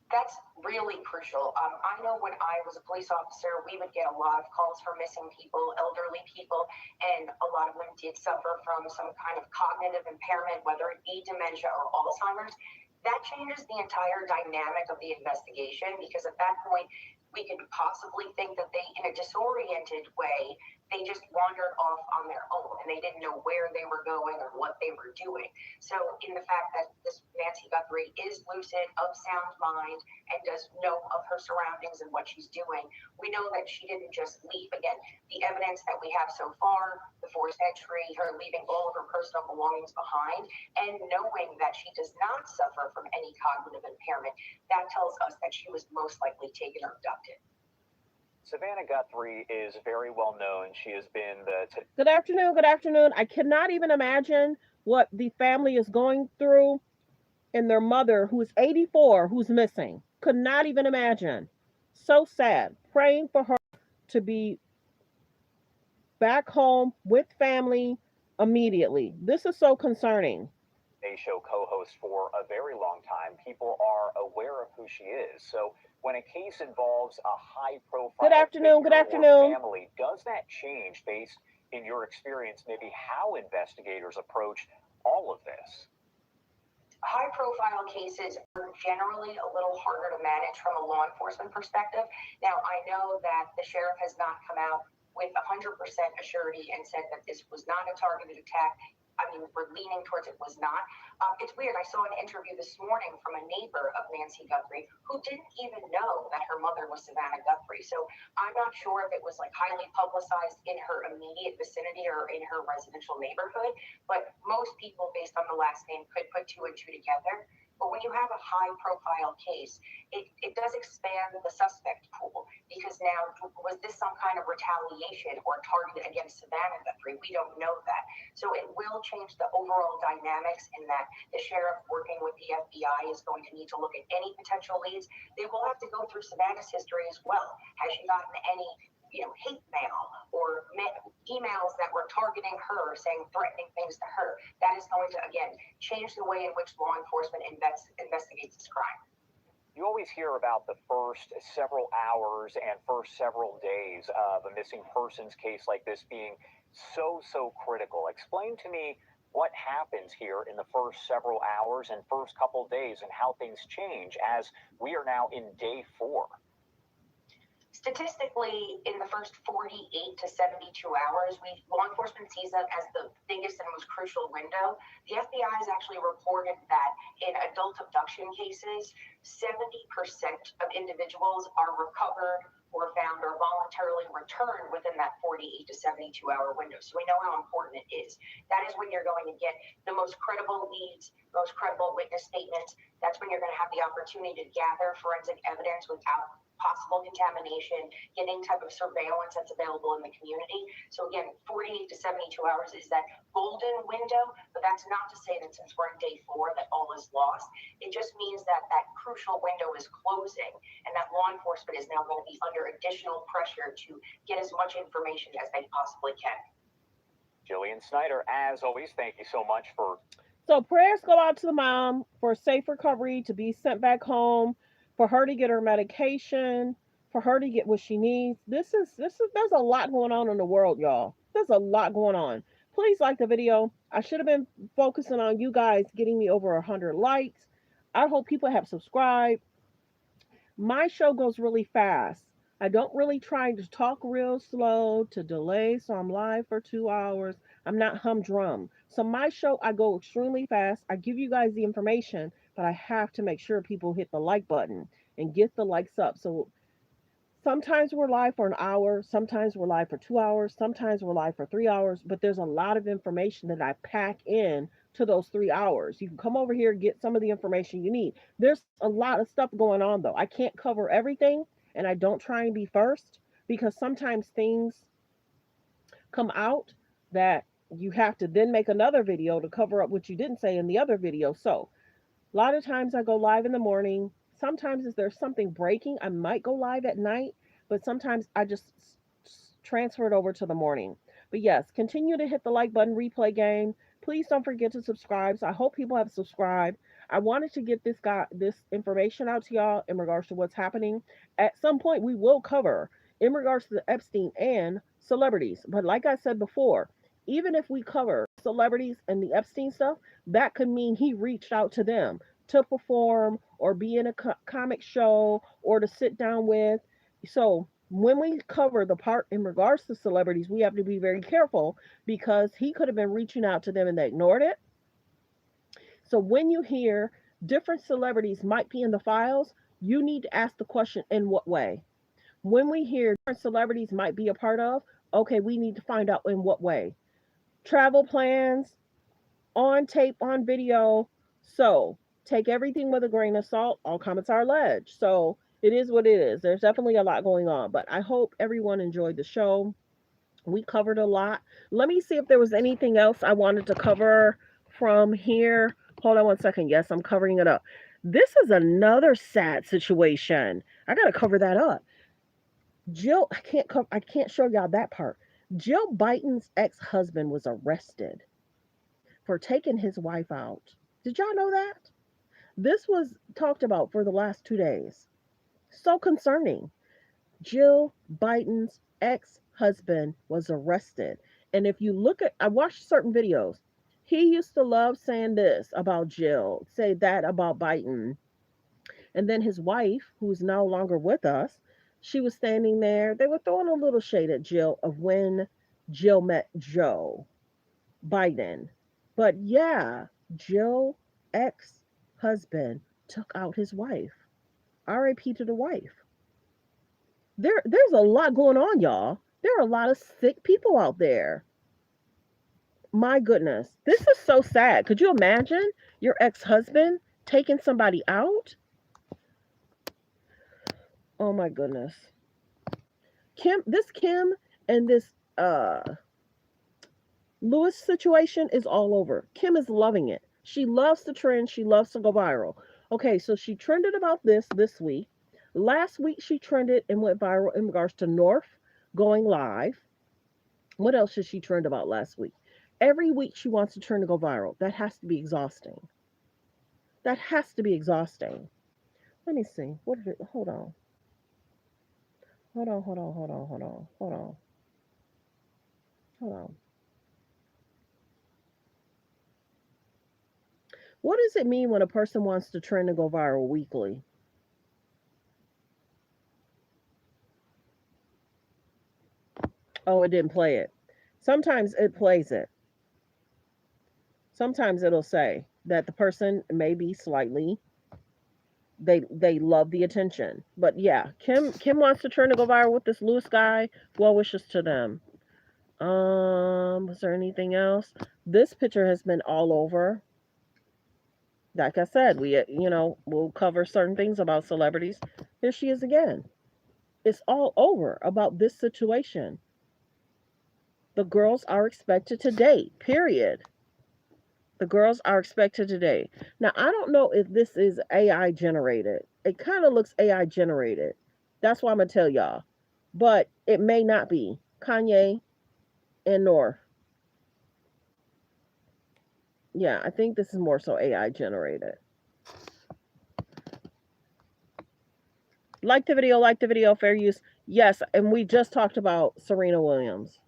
That's really crucial. I know when I was a police officer, we would get a lot of calls for missing people, elderly people, and a lot of them did suffer from some kind of cognitive impairment, whether it be dementia or Alzheimer's. That changes the entire dynamic of the investigation because at that point, we could possibly think that they, in a disoriented way, they just wandered off on their own and they didn't know where they were going or what they were doing. So in the fact that this Nancy Guthrie is lucid, of sound mind, and does know of her surroundings and what she's doing, we know that she didn't just leave. Again, the evidence that we have so far, the forced entry, her leaving all of her personal belongings behind, and knowing that she does not suffer from any cognitive impairment, that tells us that she was most likely taken or abducted. Savannah Guthrie is very well known. She has been the... Good afternoon. Good afternoon. I cannot even imagine what the family is going through and their mother, who is 84, who's missing. Could not even imagine. So sad. Praying for her to be back home with family immediately. This is so concerning. Show co-host for a very long time. People are aware of who she is. So when a case involves a high-profile good afternoon, family, does that change based in your experience maybe how investigators approach all of this? High-profile cases are generally a little harder to manage from a law enforcement perspective. Now, I know that the sheriff has not come out with 100% assurity and said that this was not a targeted attack. we're leaning towards it was not. It's weird. I saw an interview this morning from a neighbor of Nancy Guthrie who didn't even know that her mother was Savannah Guthrie. So I'm not sure if it was like highly publicized in her immediate vicinity or in her residential neighborhood, but most people based on the last name could put two and two together. But when you have a high profile case, it does expand the suspect pool, because now, was this some kind of retaliation or target against Savannah Guthrie? We don't know that. So it will change the overall dynamics in that the sheriff working with the FBI is going to need to look at any potential leads. They will have to go through Savannah's history as well. Has she gotten any hate mail or emails that were targeting her, saying threatening things to her? That is going to, again, change the way in which law enforcement investigates this crime. You always hear about the first several hours and first several days of a missing persons case like this being so critical. Explain to me what happens here in the first several hours and first couple days and how things change as we are now in day 4. Statistically, in the first 48 to 72 hours, law enforcement sees that as the biggest and most crucial window. The FBI has actually reported that in adult abduction cases, 70% of individuals are recovered or found or voluntarily returned within that 48 to 72 hour window. So we know how important it is. That is when you're going to get the most credible leads, most credible witness statements. That's when you're going to have the opportunity to gather forensic evidence without possible contamination, get any type of surveillance that's available in the community. So again, 48 to 72 hours is that golden window, but that's not to say that since we're in day 4 that all is lost. It just means that that crucial window is closing and that law enforcement is now going to be under additional pressure to get as much information as they possibly can. Jillian Snyder, as always, thank you so much for... So prayers go out to the mom for a safe recovery, to be sent back home, for her to get her medication, for her to get what she needs. There's a lot going on in the world, y'all. There's a lot going on. Please like the video. I should have been focusing on you guys getting me over 100 likes. I hope people have subscribed. My show goes really fast. I don't really try to talk real slow to delay, so I'm live for 2 hours. I'm not humdrum. So my show, I go extremely fast. I give you guys the information, but I have to make sure people hit the like button and get the likes up. So sometimes we're live for an hour, sometimes we're live for 2 hours, sometimes we're live for 3 hours, but there's a lot of information that I pack in to those 3 hours. You can come over here and get some of the information you need. There's a lot of stuff going on though. I can't cover everything, and I don't try and be first, because sometimes things come out that you have to then make another video to cover up what you didn't say in the other video. So a lot of times I go live in the morning. Sometimes if there's something breaking, I might go live at night, but sometimes I just transfer it over to the morning. But yes, continue to hit the like button, replay game. Please don't forget to subscribe. So I hope people have subscribed. I wanted to get this information out to y'all in regards to what's happening. At some point, we will cover in regards to the Epstein and celebrities. But like I said before, even if we cover celebrities and the Epstein stuff, that could mean he reached out to them to perform or be in a comic show or to sit down with. So when we cover the part in regards to celebrities, we have to be very careful, because he could have been reaching out to them and they ignored it. So when you hear different celebrities might be in the files, you need to ask the question, in what way? When we hear different celebrities might be a part of, okay, we need to find out in what way. Travel plans, on tape, on video. So take everything with a grain of salt. All comments are alleged. So it is what it is. There's definitely a lot going on, but I hope everyone enjoyed the show. We covered a lot. Let me see if there was anything else I wanted to cover from here. Hold on one second. Yes, I'm covering it up. This is another sad situation. I got to cover that up. Jill, I can't show y'all that part. Jill Biden's ex-husband was arrested for taking his wife out. Did y'all know that? This was talked about for the last 2 days. So concerning. Jill Biden's ex-husband was arrested. And if you look at, I watched certain videos. He used to love saying this about Jill, say that about Biden. And then his wife, who's no longer with us, she was standing there. They were throwing a little shade at Jill of when Jill met Joe Biden. But yeah, Joe ex-husband took out his wife. R.I.P. to the wife. There's a lot going on, y'all. There are a lot of sick people out there. My goodness. This is so sad. Could you imagine your ex-husband taking somebody out? Oh my goodness. Kim and this Lewis situation is all over. Kim is loving it. She loves to trend. She loves to go viral. Okay, so she trended about this week. Last week she trended and went viral in regards to North going live. What else did she trend about last week? Every week she wants to trend to go viral. That has to be exhausting. That has to be exhausting. Let me see. What did it? Hold on. Hold on. Hold on. Hold on. Hold on. Hold on. Hold on. What does it mean when a person wants to trend and go viral weekly? Oh, it didn't play it. Sometimes it plays it. Sometimes it'll say that the person may be slightly they love the attention. But yeah, Kim wants to trend to go viral with this Lewis guy. Well wishes to them. Was there anything else? This picture has been all over. Like I said, we'll cover certain things about celebrities. Here she is again. It's all over about this situation. The girls are expected to date, period. The girls are expected to date. Now, I don't know if this is AI generated. It kind of looks AI generated. That's why I'm going to tell y'all. But it may not be. Kanye and North. Yeah, I think this is more so AI generated. Like the video, fair use. Yes, and we just talked about Serena Williams.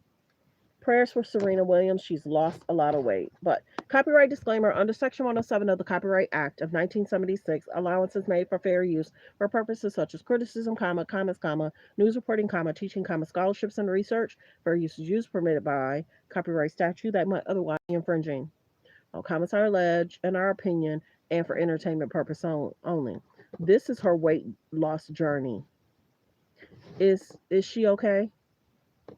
Prayers for Serena Williams. She's lost a lot of weight. But copyright disclaimer, under Section 107 of the Copyright Act of 1976, allowances made for fair use for purposes such as criticism, comments, news reporting, teaching, scholarships and research. Fair use is used permitted by copyright statute that might otherwise be infringing. All comments are alleged, in our opinion, and for entertainment purpose only. This is her weight loss journey. Is she okay?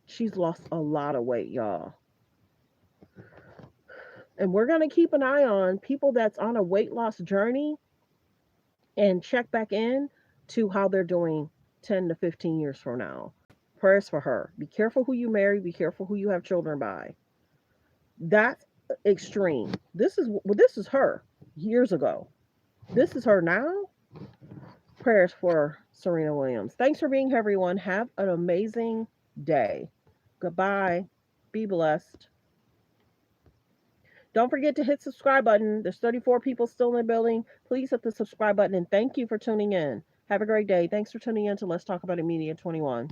She's lost a lot of weight, y'all. And we're going to keep an eye on people that's on a weight loss journey and check back in to how they're doing 10 to 15 years from now. Prayers for her. Be careful who you marry. Be careful who you have children by. That's extreme. This is her years ago. This is her now. Prayers for Serena Williams. Thanks for being here, everyone. Have an amazing day. Goodbye. Be blessed. Don't forget to hit subscribe button. There's 34 people still in the building. Please hit the subscribe button and thank you for tuning in. Have a great day. Thanks for tuning in to Let's Talk About It Media 21.